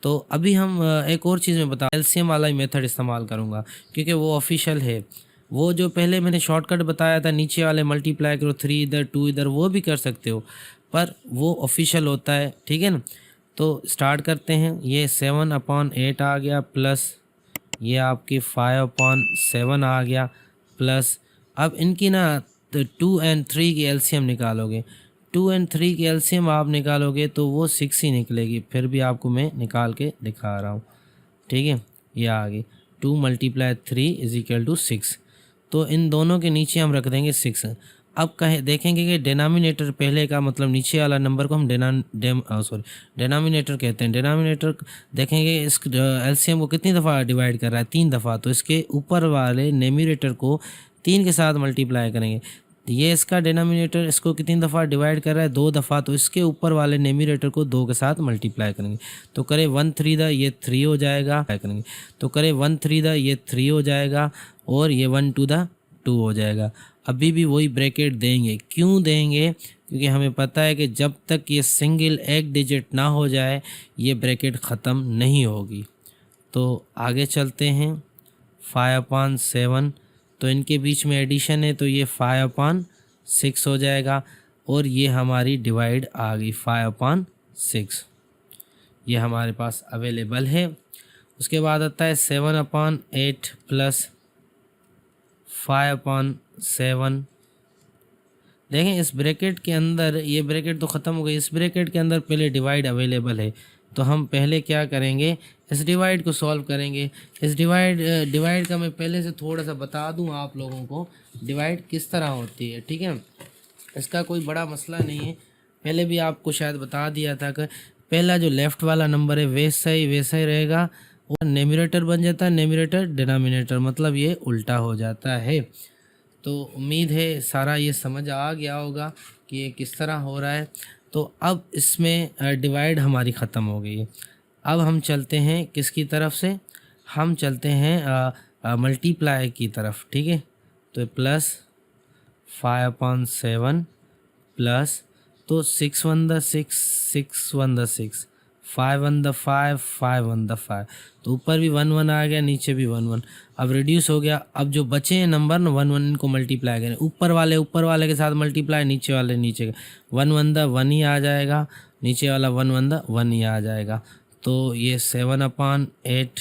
तो अभी हम एक और चीज़ में बता, एलसीएम वाला ही मेथड इस्तेमाल करूँगा क्योंकि वो ऑफिशियल है। वो जो पहले मैंने शॉर्टकट बताया था, नीचे वाले मल्टीप्लाई करो, 3 इधर 2 इधर, वो भी कर सकते हो, पर वो ऑफिशियल होता है, ठीक है ना। तो स्टार्ट करते हैं। ये 7/8 आ गया, प्लस ये आपकी 5/7 आ गया, प्लस अब इनकी ना तो 2 और 3 की एलसीएम निकालोगे। 2 और 3 की एलसीएम आप निकालोगे तो वो 6 ही निकलेगी। फिर भी आपको मैं निकाल के दिखा रहा हूँ, ठीक है। ये आ गई 2 × 3 = 6। तो इन दोनों के नीचे हम रख देंगे 6। अब कहें देखेंगे कि डिनोमिनेटर पहले का मतलब नीचे वाला नंबर को हम डिनोमिनेटर कहते हैं। डिनोमिनेटर देखेंगे इस एलसीएम को कितनी दफ़ा डिवाइड कर रहा है, 3 दफ़ा। तो इसके ऊपर वाले न्यूमरेटर को 3 के साथ मल्टीप्लाई करेंगे। ये इसका डिनोमिनेटर इसको कितनी दफ़ा डिवाइड कर रहा है, 2 दफ़ा। तो इसके ऊपर वाले न्यूमरेटर को 2 के साथ मल्टीप्लाई करेंगे। तो करें 1 3 द, ये 3 हो जाएगा, करेंगे तो करें 1 3 द, ये 3 हो जाएगा, और ये 1 2 द 2 हो जाएगा। अभी भी वही ब्रैकेट देंगे। क्यों देंगे? क्योंकि हमें पता है कि जब तक ये सिंगल एक डिजिट ना हो जाए ये ब्रैकेट ख़त्म नहीं होगी। तो आगे चलते हैं। 5/7, तो इनके बीच में एडिशन है, तो ये 5/6 हो जाएगा, और ये हमारी डिवाइड आ गई 5/6। ये हमारे पास अवेलेबल है। उसके बाद आता है 7/8 प्लस 5/7। देखें इस ब्रैकेट के अंदर, ये ब्रैकेट तो ख़त्म हो गई, इस ब्रैकेट के अंदर पहले डिवाइड अवेलेबल है। तो हम पहले क्या करेंगे, इस डिवाइड को सॉल्व करेंगे। इस डिवाइड का मैं पहले से थोड़ा सा बता दूं आप लोगों को, डिवाइड किस तरह होती है, ठीक है। इसका कोई बड़ा मसला नहीं है, पहले भी आपको शायद बता दिया था कि पहला जो लेफ़्ट वाला नंबर है वैसा ही रहेगा, और न्यूमरेटर बन जाता है न्यूमरेटर डिनोमिनेटर, मतलब ये उल्टा हो जाता है। तो उम्मीद है सारा ये समझ आ गया होगा कि ये किस तरह हो रहा है। तो अब इसमें डिवाइड हमारी ख़त्म हो गई है। अब हम चलते हैं किसकी तरफ से, हम चलते हैं मल्टीप्लाई की तरफ, ठीक है। तो प्लस 5/7 प्लस, तो 6 1 द 6, 6 1 द 6, 5 1 द 5, 5 1 द 5। तो ऊपर भी 1 1 आ गया, नीचे भी 1 1। अब रिड्यूस हो गया। अब जो बचे हैं नंबर ना 1 1 इनको मल्टीप्लाई करें, ऊपर वाले के साथ मल्टीप्लाई, नीचे वाले नीचे का 1 1 द 1 ही आ जाएगा, नीचे वाला 1 1 द 1 ही आ जाएगा। तो ये 7/8।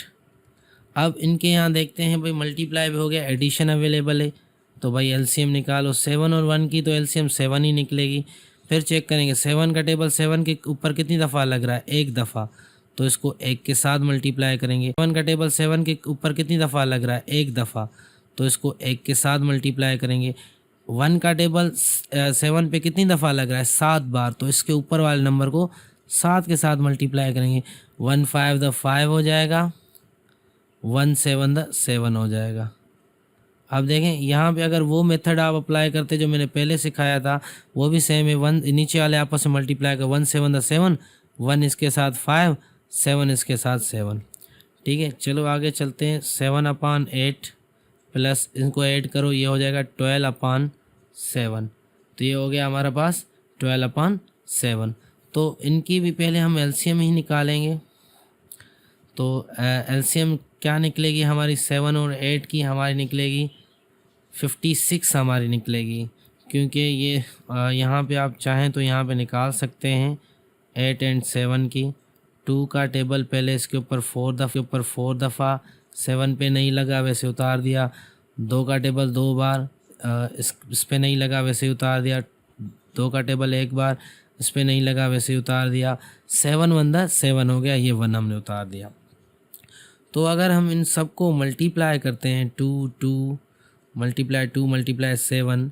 अब इनके यहाँ देखते हैं भाई मल्टीप्लाई भी हो गया, एडिशन अवेलेबल है। तो भाई एलसीएम निकालो 7 और 1 की, तो एलसीएम 7 ही निकलेगी। फिर चेक करेंगे 7 का टेबल 7 के ऊपर कितनी दफ़ा लग रहा है, 1 दफ़ा। तो इसको 1 के साथ मल्टीप्लाई करेंगे। 7 का टेबल 7 के ऊपर कितनी दफ़ा लग रहा है, 1 दफ़ा। तो इसको 1 के साथ मल्टीप्लाई करेंगे। 1 का टेबल 7 पे कितनी दफ़ा लग रहा है, 7 बार। तो इसके ऊपर वाले नंबर को 7 के साथ मल्टीप्लाई करेंगे। 1 5 द 5 हो जाएगा, 1 7 द 7 हो जाएगा। अब देखें यहाँ पे अगर वो मेथड आप अप्लाई करते जो मैंने पहले सिखाया था, वो भी सेम है। 1 नीचे वाले आपस में मल्टीप्लाई कर, 1 7 द 7, 1 इसके साथ 5, 7 इसके साथ 7, ठीक है। चलो आगे चलते हैं। 7/8 प्लस इनको ऐड करो, ये हो जाएगा 12/7। तो ये हो गया हमारे पास 12/7। तो इनकी भी पहले हम एलसीएम ही निकालेंगे। तो एलसीएम क्या निकलेगी हमारी, 7 और 8 की हमारी निकलेगी 56 हमारी निकलेगी। क्योंकि ये यहाँ पे आप चाहें तो यहाँ पे निकाल सकते हैं 8 और 7 की। 2 का टेबल पहले इसके ऊपर 4 दफ़ा, 7 पे नहीं लगा वैसे उतार दिया। 2 का टेबल 2 बार, इस पे नहीं लगा वैसे उतार दिया। 2 का टेबल 1 बार, इस पे नहीं लगा वैसे उतार दिया। 7 1 द 7 हो गया, ये 1 हमने उतार दिया। तो अगर हम इन सब को मल्टीप्लाई करते हैं, 2 2 मल्टीप्लाई 7,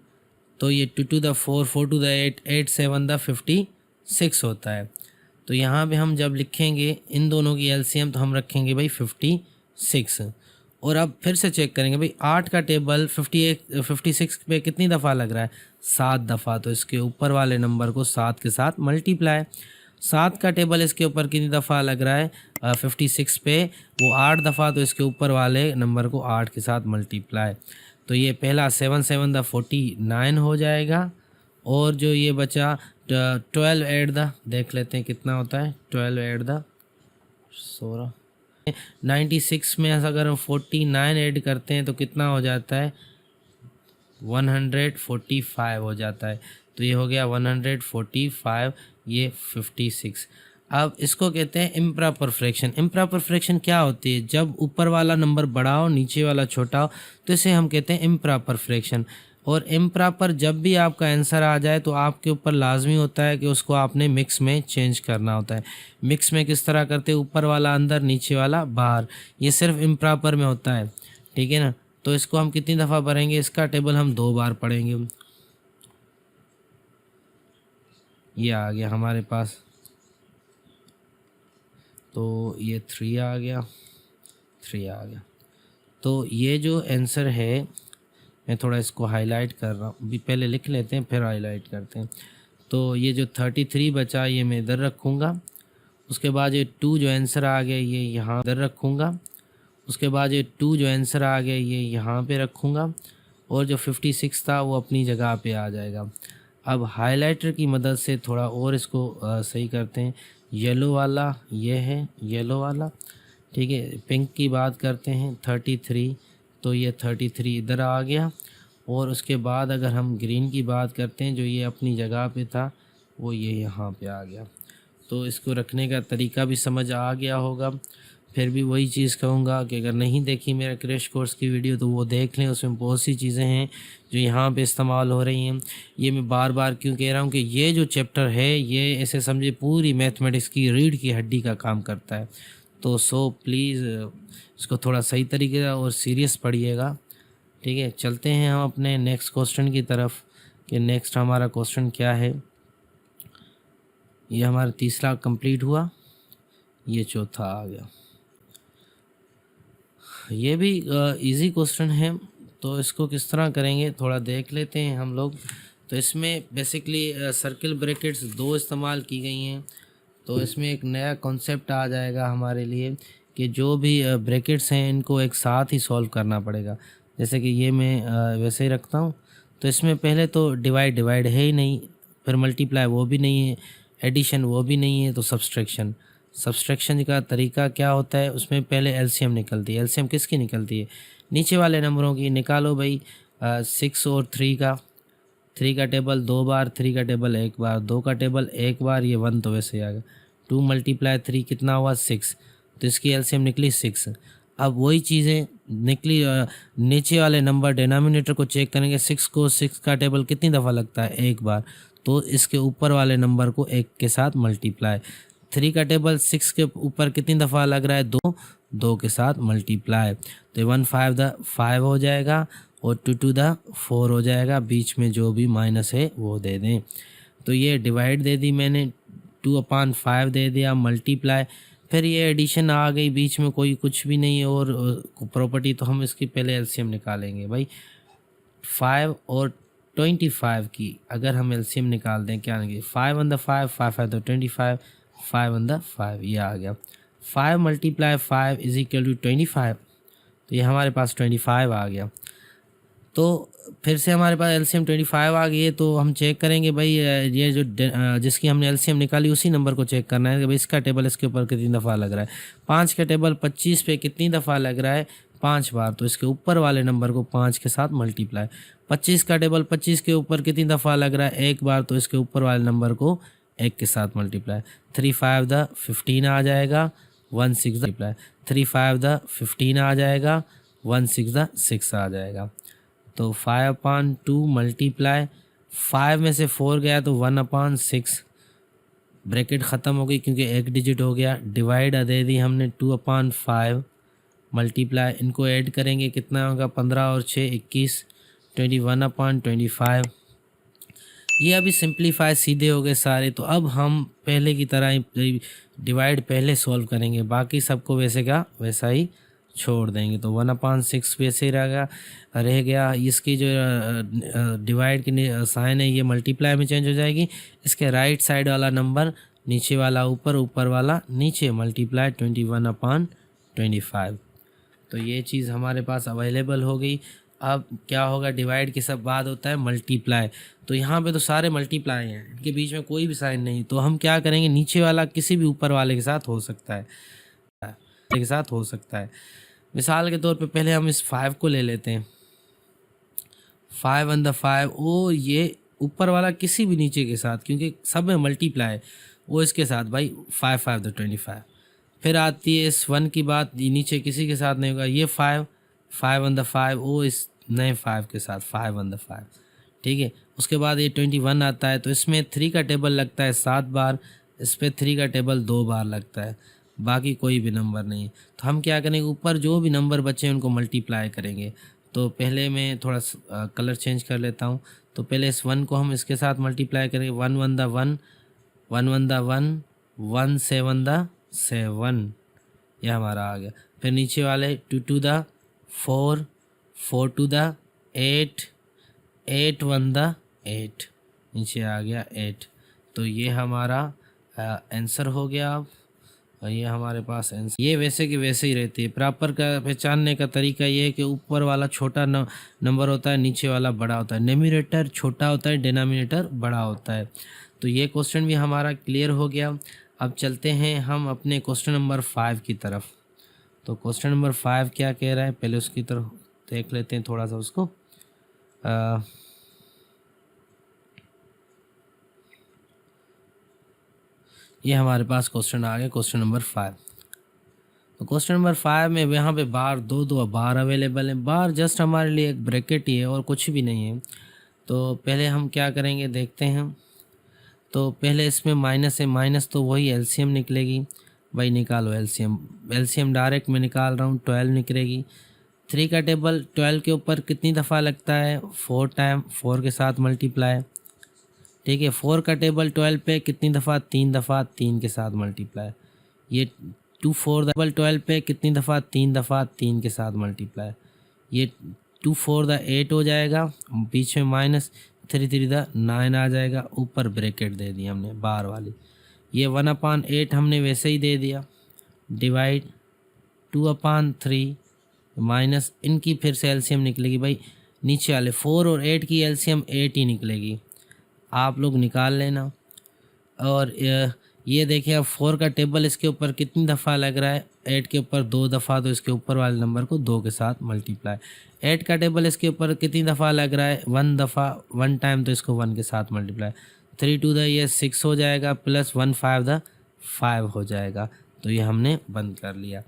तो ये 2 2 द 4, 4 2 द 8, 8 7 द 56 होता है। तो यहाँ पे हम जब लिखेंगे इन दोनों की एलसीएम तो हम रखेंगे भाई 56। और अब फिर से चेक करेंगे भाई 8 का टेबल 56 पे कितनी दफ़ा लग रहा है, 7 दफ़ा। तो इसके ऊपर वाले नंबर को 7 के साथ मल्टीप्लाई। 7 का टेबल इसके ऊपर कितनी दफ़ा लग रहा है 56 पे, वो 8 दफ़ा। तो इसके ऊपर वाले नंबर को 8 के साथ मल्टीप्लाई। तो ये पहला 7 7 द 49 हो जाएगा। और जो ये बचा 12 ऐड द, देख लेते हैं कितना होता है 12 ऐड द 16। 96 में अगर हम 49 ऐड करते हैं तो कितना हो जाता है 145 हो जाता है। तो ये हो गया 145, ये 56। अब इसको कहते हैं इम्प्रॉपर फ्रैक्शन। इम्प्रॉपर फ्रैक्शन क्या होती है, जब ऊपर वाला नंबर बड़ा हो नीचे वाला छोटा हो तो इसे हम कहते हैं इम्प्रॉपर फ्रैक्शन। और इम्प्रॉपर जब भी आपका आंसर आ जाए तो आपके ऊपर लाजमी होता है कि उसको आपने मिक्स में चेंज करना होता है। मिक्स में किस तरह करते हैं, ऊपर वाला अंदर नीचे वाला बाहर, ये सिर्फ इम्प्रॉपर में होता है, ठीक है ना। तो इसको हम कितनी दफ़ा पढ़ेंगे, इसका टेबल हम 2 बार पढ़ेंगे। ये आ गया हमारे पास, तो ये 3 आ गया, 3 आ गया। तो ये जो आंसर है, मैं थोड़ा इसको हाईलाइट कर रहा हूँ, अभी पहले लिख लेते हैं फिर हाईलाइट करते हैं। तो ये जो 33 बचा ये मैं इधर रखूँगा। उसके बाद ये 2 जो आंसर आ गया ये यहाँ इधर रखूँगा। उसके बाद ये 2 जो आंसर आ गया ये यहाँ पे रखूँगा। और जो 56 था वो अपनी जगह पे आ जाएगा। अब हाइलाइटर की मदद से थोड़ा और इसको सही करते हैं। येलो वाला ये है, येलो वाला, ठीक है। पिंक की बात करते हैं 33, तो ये 33 इधर आ गया। और उसके बाद अगर हम ग्रीन की बात करते हैं, जो ये अपनी जगह पे था वो ये यहाँ पे आ गया। तो इसको रखने का तरीका भी समझ आ गया होगा। फिर भी वही चीज़ कहूँगा कि अगर नहीं देखी मेरा क्रैश कोर्स की वीडियो तो वो देख लें, उसमें बहुत सी चीज़ें हैं जो यहाँ पे इस्तेमाल हो रही हैं। ये मैं बार बार क्यों कह रहा हूँ कि ये जो चैप्टर है ये ऐसे समझे पूरी मैथमेटिक्स की रीढ़ की हड्डी का काम करता है। तो सो प्लीज़ इसको थोड़ा सही तरीके से और सीरियस पढ़िएगा, ठीक है। चलते हैं हम अपने नेक्स्ट क्वेश्चन की तरफ कि नेक्स्ट हमारा क्वेश्चन क्या है। ये हमारा तीसरा कंप्लीट हुआ, ये चौथा आ गया। ये भी इजी क्वेश्चन है, तो इसको किस तरह करेंगे थोड़ा देख लेते हैं हम लोग। तो इसमें बेसिकली सर्किल ब्रैकेट्स 2 इस्तेमाल की गई हैं। तो इसमें एक नया कॉन्सेप्ट आ जाएगा हमारे लिए कि जो भी ब्रैकेट्स हैं इनको एक साथ ही सॉल्व करना पड़ेगा। जैसे कि ये मैं वैसे ही रखता हूँ। तो इसमें पहले तो डिवाइड है ही नहीं, फिर मल्टीप्लाई वो भी नहीं है, एडिशन वो भी नहीं है, तो सब्सट्रैक्शन का तरीका क्या होता है, उसमें पहले एलसीएम निकलती है। एलसीएम किसकी निकलती है, नीचे वाले नंबरों की। निकालो भाई 6 और 3 का, 3 का टेबल 2 बार, 3 का टेबल 1 बार, 2 का टेबल 1 बार, ये 1 तो वैसे ही आ गया। 2 × 3 कितना हुआ 6, तो इसकी एलसीएम निकली 6। अब वही चीज़ें निकली नीचे वाले नंबर डिनोमिनेटर को चेक करेंगे। 6 को 6 का टेबल कितनी दफ़ा लगता है 1 बार, तो इसके ऊपर वाले नंबर को 1 के साथ मल्टीप्लाई। 3 का टेबल 6 के ऊपर कितनी दफ़ा लग रहा है 2, 2 के साथ मल्टीप्लाई। तो 1 5 द 5 हो जाएगा और 2 2 द 4 हो जाएगा। बीच में जो भी माइनस है वो दे दें। तो ये डिवाइड दे दी मैंने, 2/5 दे दिया, मल्टीप्लाई। फिर ये एडिशन आ गई, बीच में कोई कुछ भी नहीं है और प्रॉपर्टी। तो हम इसकी पहले एलसीएम निकालेंगे भाई। 5 और 25 की अगर हम एलसीएम निकाल दें, क्या आएंगे 5 on the 5, 5 5 तो 25, 5 on the 5 ये आ गया। 5 × 5 = 25, तो ये हमारे पास 25 आ गया। तो फिर से हमारे पास एलसीएम 25 आ गई है। तो हम चेक करेंगे भाई ये जो जिसकी हमने एलसीएम निकाली उसी नंबर को चेक करना है कि भाई इसका टेबल इसके ऊपर कितनी दफ़ा लग रहा है। 5 का टेबल 25 पे कितनी दफ़ा लग रहा है 5 बार, तो इसके ऊपर वाले नंबर को 5 के साथ मल्टीप्लाई। 25 का टेबल 25 के ऊपर कितनी दफ़ा लग रहा है 1 बार, तो इसके ऊपर वाले नंबर को 1 के साथ मल्टीप्लाई। 3 5 द 15 आ जाएगा, 1 6 द मल्टीप्लाई। 3 5 द 15 आ जाएगा, 1 6 द 6 आ जाएगा। तो 5/2 मल्टीप्लाई, 5 में से 4 गया तो 1/6, ब्रैकेट ख़त्म हो गई क्योंकि एक डिजिट हो गया। डिवाइड दे दी हमने 2/5 मल्टीप्लाई। इनको ऐड करेंगे कितना होगा 15 और 6 21, 21/25। ये अभी सिंप्लीफाई सीधे हो गए सारे। तो अब हम पहले की तरह ही डिवाइड पहले सॉल्व करेंगे, बाकी सबको वैसे का वैसा ही छोड़ देंगे। तो 1/6 वैसे ही रह गया। इसकी जो डिवाइड की साइन है ये मल्टीप्लाई में चेंज हो जाएगी। इसके राइट साइड वाला नंबर नीचे वाला ऊपर, ऊपर वाला नीचे, मल्टीप्लाई 21/25। तो ये चीज़ हमारे पास अवेलेबल हो गई। अब क्या होगा, डिवाइड के सब बाद होता है मल्टीप्लाई। तो यहाँ पे तो सारे मल्टीप्लाई हैं, इनके बीच में कोई भी साइन नहीं। तो हम क्या करेंगे, नीचे वाला किसी भी ऊपर वाले के साथ हो सकता है। मिसाल के तौर पे पहले हम इस 5 को ले लेते हैं। 5 ओ ये ऊपर वाला किसी भी नीचे के साथ, क्योंकि सब में मल्टीप्लाई, वो इसके साथ भाई 5 × 25। फिर आती है इस 1 की बात, नीचे किसी के साथ नहीं होगा। ये 5 वो इस नए 5 के साथ 5 ठीक है। उसके बाद ये 21 आता है। तो इसमें 3 का टेबल लगता है 7 बार, इस पर 3 का टेबल 2 बार लगता है, बाकी कोई भी नंबर नहीं। तो हम क्या करेंगे, ऊपर जो भी नंबर बचे हैं उनको मल्टीप्लाई करेंगे। तो पहले मैं थोड़ा कलर चेंज कर लेता हूँ। तो पहले इस 1 को हम इसके साथ मल्टीप्लाई करेंगे। 1 1 द 1, 1 1 द 1, 1 7 द 7, यह हमारा आ गया। फिर नीचे वाले 2 2 द 4, 4 2 द 8, 8 1 द 8, नीचे आ गया 8। तो ये हमारा आंसर हो गया। अब और ये हमारे पास आंसर, ये वैसे की वैसे ही रहती है। प्रॉपर का पहचानने का तरीका ये है कि ऊपर वाला छोटा नंबर होता है, नीचे वाला बड़ा होता है। न्यूमरेटर छोटा होता है, डिनोमिनेटर बड़ा होता है। तो ये क्वेश्चन भी हमारा क्लियर हो गया। अब चलते हैं हम अपने क्वेश्चन नंबर 5 की तरफ। तो क्वेश्चन नंबर 5 क्या कह रहा है, पहले उसकी तरफ देख लेते हैं थोड़ा सा उसको। ये हमारे पास क्वेश्चन आ गया, क्वेश्चन नंबर 5। तो क्वेश्चन नंबर 5 में यहाँ पे बार दो बार अवेलेबल है। बार जस्ट हमारे लिए एक ब्रैकेट ही है और कुछ भी नहीं है। तो पहले हम क्या करेंगे देखते हैं। तो पहले इसमें माइनस है, माइनस तो वही एलसीएम निकलेगी भाई, निकालो एलसीएम। एलसीएम डायरेक्ट मैं निकाल रहा हूँ, 12 निकलेगी। 3 का टेबल 12 के ऊपर कितनी दफ़ा लगता है, 4 टाइम, 4 के साथ मल्टीप्लाई, ठीक है। 4 का टेबल 12 पे कितनी दफ़ा, 3 दफ़ा, 3 के साथ मल्टीप्लाई। ये 2 4 टेबल 12 पे कितनी दफ़ा, 3 दफ़ा, 3 के साथ मल्टीप्लाई। ये 2 4 द 8 हो जाएगा, बीच में माइनस, 3 3 द 9 आ जाएगा, ऊपर ब्रैकेट दे दी हमने बार वाली। ये 1/8 हमने वैसे ही दे दिया, डिवाइड 2/3 माइनस, इनकी फिर से एलसीएम निकलेगी भाई, नीचे वाले 4 और 8 की एलसीएम 8 ही निकलेगी, आप लोग निकाल लेना। और ये देखिए अब 4 का टेबल इसके ऊपर कितनी दफ़ा लग रहा है, 8 के ऊपर 2 दफ़ा, तो इसके ऊपर वाले नंबर को 2 के साथ मल्टीप्लाई। 8 का टेबल इसके ऊपर कितनी दफ़ा लग रहा है, 1 दफ़ा, 1 टाइम, तो इसको 1 के साथ मल्टीप्लाई। 3 2 द ये 6 हो जाएगा, प्लस 1 5 द 5 हो जाएगा। तो ये हमने बंद कर लिया।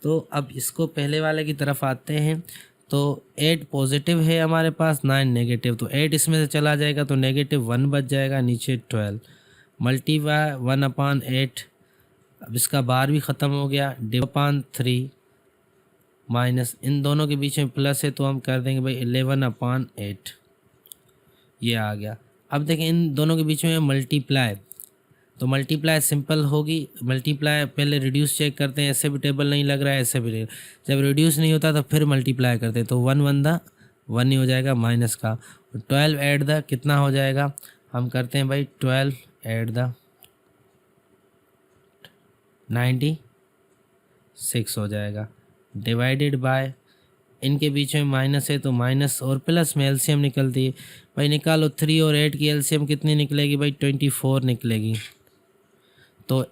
तो अब इसको पहले वाले की तरफ आते हैं। तो 8 पॉजिटिव है हमारे पास, 9 नेगेटिव, तो 8 इसमें से चला जाएगा तो -1 बच जाएगा, नीचे 12 मल्टीप्लाई 1/8। अब इसका बार भी ख़त्म हो गया, डिवाइड 3 इन दोनों के बीच में प्लस है तो हम कर देंगे भाई 11/8, ये आ गया। अब देखें इन दोनों के बीच में मल्टीप्लाई, तो मल्टीप्लाई सिंपल होगी। मल्टीप्लाई पहले रिड्यूस चेक करते हैं, ऐसे भी टेबल नहीं लग रहा है, ऐसे भी जब रिड्यूस नहीं होता तो फिर मल्टीप्लाई करते हैं। तो 1 1 द 1 ही हो जाएगा माइनस का, 12 ऐड द कितना हो जाएगा, हम करते हैं भाई 12 ऐड द 96 हो जाएगा, डिवाइडेड बाय, इनके बीच में माइनस है तो माइनस और प्लस में एलसीएम निकलती है भाई, निकालो 3 और 8 की एलसीएम कितनी निकलेगी भाई, 24 निकलेगी। तो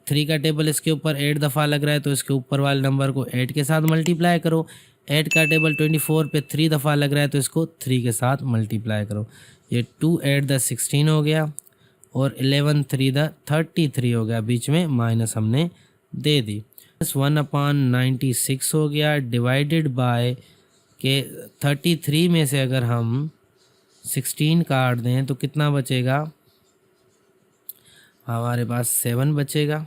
3 का टेबल इसके ऊपर 8 दफ़ा लग रहा है तो इसके ऊपर वाले नंबर को 8 के साथ मल्टीप्लाई करो। 8 का टेबल 24 पे 3 दफ़ा लग रहा है तो इसको 3 के साथ मल्टीप्लाई करो। ये 2 8 द 16 हो गया और 11 3 द 33 हो गया, बीच में माइनस हमने दे दी। 1/96 हो गया, डिवाइडेड बाय के 33 में से अगर हम 16 काट दें तो कितना बचेगा, हमारे पास 7 बचेगा।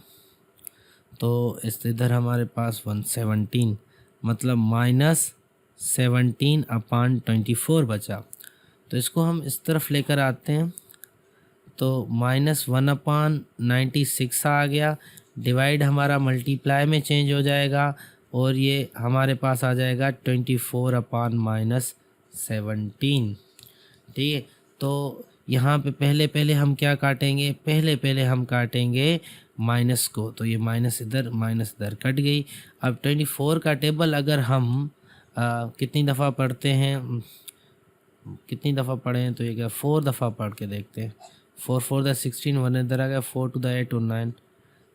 तो इस इधर हमारे पास 117, मतलब -17/24 बचा। तो इसको हम इस तरफ लेकर आते हैं। तो -1/96 आ गया। डिवाइड हमारा मल्टीप्लाई में चेंज हो जाएगा और ये हमारे पास आ जाएगा 24/-17। ठीक है, तो यहाँ पे पहले हम क्या काटेंगे, पहले हम काटेंगे माइनस को, तो ये माइनस इधर कट गई। अब 24 का टेबल अगर हम कितनी दफ़ा पढ़ते हैं, कितनी दफ़ा पढ़े हैं, तो ये क्या 4 दफ़ा पढ़ के देखते हैं। 4 4 द 16, 1 इधर आ गया, 4 2 द 8 और 9।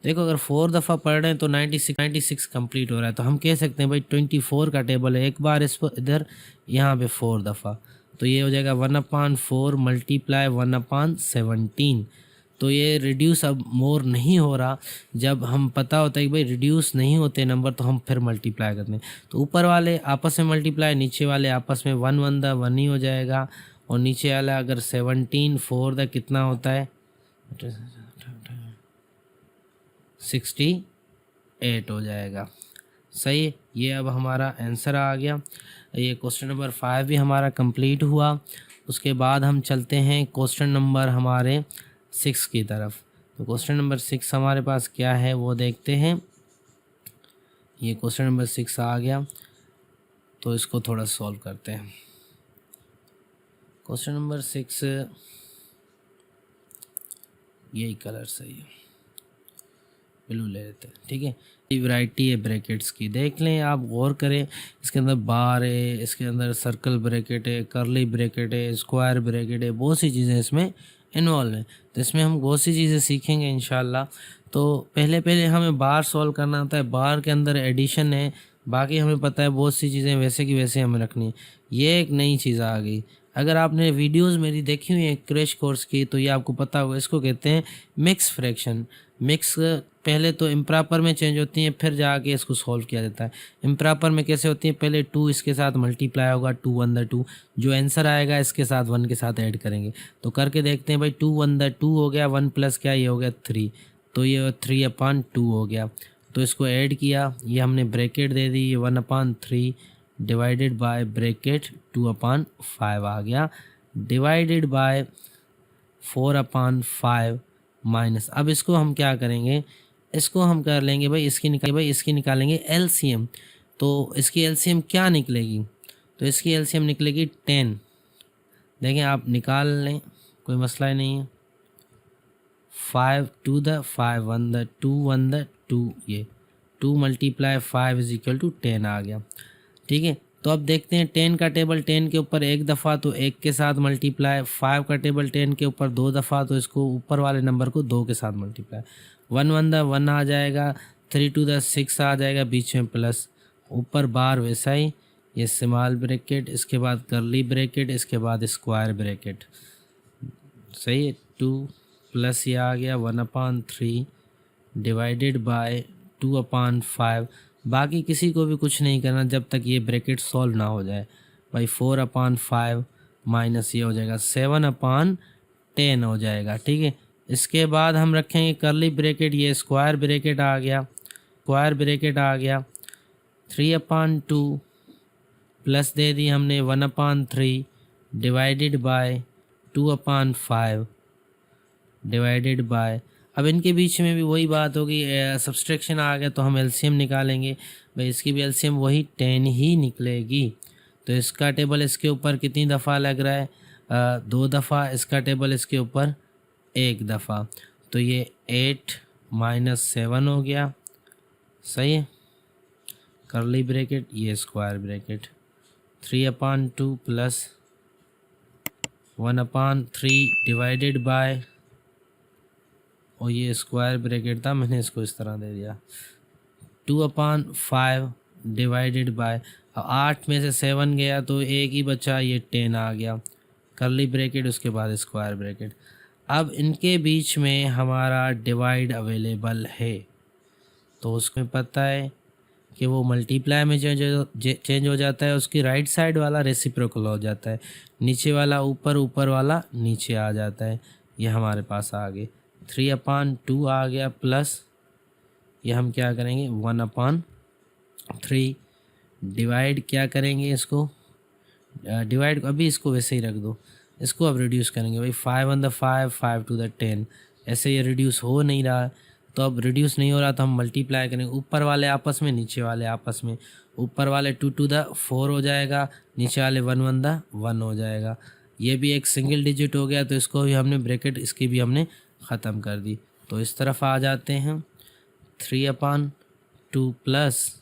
देखो अगर 4 दफ़ा पढ़ रहे हैं तो 96 कंप्लीट हो रहा है। तो हम कह सकते हैं भाई 24 का टेबल है, एक बार इस पर इधर यहाँ पे 4 दफ़ा, तो ये हो जाएगा 1/4 मल्टीप्लाई 1/17। तो ये रिड्यूस अब मोर नहीं हो रहा। जब हम पता होता है कि भाई रिड्यूस नहीं होते नंबर तो हम फिर मल्टीप्लाई करते हैं। तो ऊपर वाले आपस में मल्टीप्लाई, नीचे वाले आपस में 1 1 द 1 ही हो जाएगा। और नीचे वाला अगर 17 4 द कितना होता है, 68 हो जाएगा। सही है, ये अब हमारा आंसर आ गया। ये क्वेश्चन नंबर 5 भी हमारा कंप्लीट हुआ। उसके बाद हम चलते हैं क्वेश्चन नंबर हमारे 6 की तरफ। तो क्वेश्चन नंबर 6 हमारे पास क्या है वो देखते हैं। ये क्वेश्चन नंबर 6 आ गया, तो इसको थोड़ा सॉल्व करते हैं। क्वेश्चन नंबर 6 यही कलर सही है, ब्लू ले लेते हैं। ठीक है, ये वैरायटी है ब्रैकेट्स की, देख लें आप, गौर करें। इसके अंदर बार है, इसके अंदर सर्कल ब्रैकेट है, करली ब्रैकेट है, स्क्वायर ब्रैकेट है, बहुत सी चीज़ें इसमें इन्वॉल्व हैं। तो इसमें हम बहुत सी चीज़ें सीखेंगे इंशाल्लाह। तो पहले हमें बार सॉल्व करना होता है, बार के अंदर एडिशन है, बाकी हमें पता है बहुत सी चीज़ें वैसे की वैसे हमें रखनी है। ये एक नई चीज़ आ गई। अगर आपने वीडियोस मेरी देखी हुई है क्रैश कोर्स की तो ये आपको पता होगा, इसको कहते हैं मिक्स फ्रैक्शन। मिक्स पहले तो इम्प्रॉपर में चेंज होती हैं, फिर जाके इसको सॉल्व किया जाता है। इम्प्रॉपर में कैसे होती है, पहले 2 इसके साथ मल्टीप्लाई होगा, 2 1 द 2, जो आंसर आएगा इसके साथ 1 के साथ ऐड करेंगे। तो करके देखते हैं भाई, 2 1 द 2 हो गया, 1 प्लस क्या, ये हो गया 3, तो ये 3/2 हो गया। तो इसको ऐड किया, ये हमने ब्रैकेट दे दी, ये 1/3 डिवाइडेड बाय ब्रैकेट 2/5 आ गया, डिवाइडेड बाय 4/5 माइनस। अब इसको हम क्या करेंगे, इसको हम कर लेंगे भाई, इसकी निकालेंगे एलसीएम। तो इसकी एलसीएम क्या निकलेगी, तो इसकी एलसीएम निकलेगी 10। देखें आप निकाल लें, कोई मसला ही नहीं है। 5 2 द 5 1 द 2 1 द 2, ये 2 मल्टीप्लाई 5 इज इक्वल टू 10 आ गया। ठीक है, तो अब देखते हैं 10 का टेबल 10 के ऊपर एक दफ़ा, तो 1 के साथ मल्टीप्लाई। 5 का टेबल 10 के ऊपर 2 दफ़ा, तो इसको ऊपर वाले नंबर को 2 के साथ मल्टीप्लाई। 1 1 द 1 आ जाएगा, 3 2 द 6 आ जाएगा, बीच में प्लस, ऊपर बार वैसा ही, ये स्मॉल ब्रैकेट, इसके बाद करली ब्रैकेट, इसके बाद स्क्वायर ब्रैकेट। सही है, 2 प्लस ये आ गया 1/3 डिवाइडेड बाय 2/5। बाकी किसी को भी कुछ नहीं करना जब तक ये ब्रैकेट सॉल्व ना हो जाए भाई। 4/5 माइनस ये हो जाएगा 7/10 हो जाएगा। ठीक है, इसके बाद हम रखेंगे करली ब्रैकेट, ये स्क्वायर ब्रैकेट आ गया, 3/2 प्लस दे दी हमने 1/3 डिवाइडेड बाय 2/5 डिवाइडेड बाय। अब इनके बीच में भी वही बात होगी, सब्सट्रैक्शन आ गया तो हम एलसीएम निकालेंगे भाई, इसकी भी एलसीएम वही 10 ही निकलेगी। तो इसका टेबल इसके ऊपर कितनी दफ़ा लग रहा है, 2 दफ़ा, इसका टेबल इसके ऊपर 1 दफ़ा, तो ये 8 माइनस 7 हो गया। सही है, करली ब्रैकेट, ये square bracket, 3/2 plus 1/3 divided by, और ये स्क्वायर ब्रैकेट था, मैंने इसको इस तरह दे दिया, 2/5 डिवाइडेड बाय। 8 में से 7 गया तो एक ही बचा, ये 10 आ गया, करली ब्रैकेट, उसके बाद स्क्वायर ब्रैकेट। अब इनके बीच में हमारा डिवाइड अवेलेबल है, तो उसमें पता है कि वो मल्टीप्लाई में चेंज हो जाता है, उसकी राइट साइड वाला रेसिप्रोकल हो जाता है, नीचे वाला ऊपर, ऊपर वाला नीचे आ जाता है। ये हमारे पास आ गए 3/2 आ गया, प्लस ये हम क्या करेंगे 1/3 डिवाइड, क्या करेंगे इसको डिवाइड, अभी इसको वैसे ही रख दो, इसको अब रिड्यूस करेंगे भाई, 5 1 5, 5 2 10, ऐसे ये रिड्यूस हो नहीं रहा। तो अब रिड्यूस नहीं हो रहा तो हम मल्टीप्लाई करेंगे, ऊपर वाले आपस में नीचे वाले आपस में, ऊपर वाले 2 2 4 हो जाएगा, नीचे वाले 1 1 1 हो जाएगा। ये भी एक सिंगल डिजिट हो गया, तो इसको भी हमने ब्रैकेट इसकी भी हमने ख़त्म कर दी। तो इस तरफ आ जाते हैं 3/2 प्लस,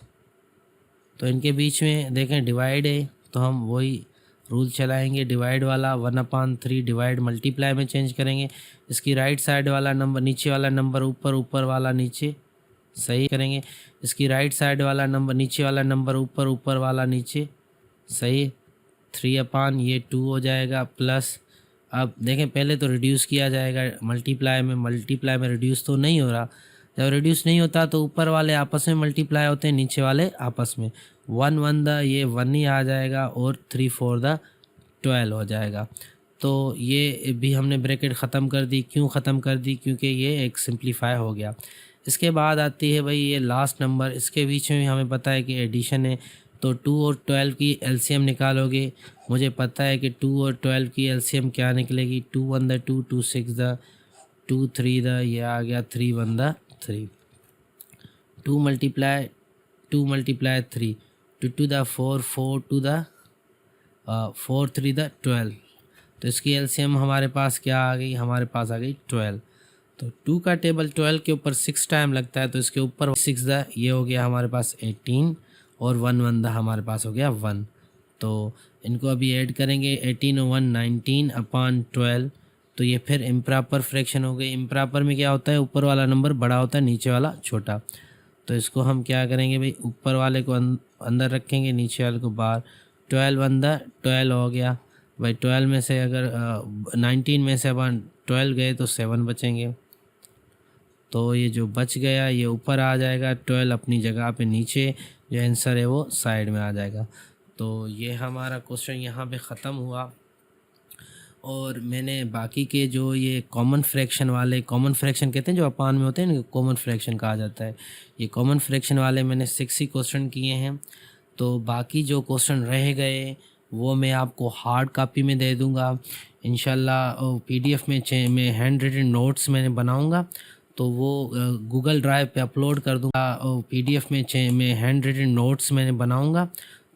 तो इनके बीच में देखें डिवाइड है, तो हम वही रूल चलाएंगे डिवाइड वाला, 1/3 डिवाइड मल्टीप्लाई में चेंज करेंगे। इसकी राइट साइड वाला नंबर नीचे वाला नंबर ऊपर, ऊपर वाला नीचे, सही करेंगे। इसकी राइट साइड वाला नंबर नीचे वाला नंबर ऊपर, ऊपर वाला नीचे, सही। 3 ये 2 हो जाएगा प्लस, अब देखें पहले तो रिड्यूस किया जाएगा मल्टीप्लाई में रिड्यूस तो नहीं हो रहा। जब रिड्यूस नहीं होता तो ऊपर वाले आपस में मल्टीप्लाई होते हैं, नीचे वाले आपस में। 1 1 ये 1 ही आ जाएगा और 3 4 12 हो जाएगा। तो ये भी हमने ब्रैकेट ख़त्म कर दी। क्यों ख़त्म कर दी? क्योंकि ये एक सिंप्लीफाई हो गया। इसके बाद आती है भाई ये लास्ट नंबर, इसके बीच में भी हमें पता है कि एडिशन है, तो 2 और 12 की एलसीएम निकालोगे। मुझे पता है कि 2 और 12 की एलसीएम क्या निकलेगी, 2 1 2, 2 6 2 3 ये आ गया 3 1 3, 2 मल्टीप्लाई 3, 2 2 4, 4 2 4 3 12। तो इसकी एलसीएम हमारे पास क्या आ गई, हमारे पास आ गई 12। तो 2 का टेबल 12 के ऊपर 6 टाइम लगता है, तो इसके ऊपर 6 ये हो गया हमारे पास 18, और 1 1 हमारे पास हो गया 1। तो इनको अभी ऐड करेंगे, 18 और 1 19/12। तो ये फिर इम्प्रॉपर फ्रैक्शन हो गई। इम्प्रॉपर में क्या होता है, ऊपर वाला नंबर बड़ा होता है, नीचे वाला छोटा। तो इसको हम क्या करेंगे भाई, ऊपर वाले को अंदर रखेंगे, नीचे वाले को बाहर। 12 1 12 हो गया भाई। 12 में से अगर 19 में से अपन 12 गए तो 7 बचेंगे। तो ये जो बच गया ये ऊपर आ जाएगा, 12 अपनी जगह पे नीचे, जो आंसर है वो साइड में आ जाएगा। तो ये हमारा क्वेश्चन यहाँ पे ख़त्म हुआ। और मैंने बाकी के जो ये कॉमन फ्रैक्शन वाले, कॉमन फ्रैक्शन कहते हैं जो अपान में होते हैं ना, कॉमन फ्रैक्शन कहा जाता है, ये कॉमन फ्रैक्शन वाले मैंने 6 ही क्वेश्चन किए हैं। तो बाकी जो क्वेश्चन रह गए वो मैं आपको हार्ड कॉपी में दे दूँगा इंशाल्लाह। पीडीएफ में मैं हैंड रिटन नोट्स मैंने बनाऊँगा, तो वो गूगल ड्राइव पे अपलोड कर दूँगा। पीडीएफ में मैं हैंड रिटन नोट्स मैंने बनाऊँगा,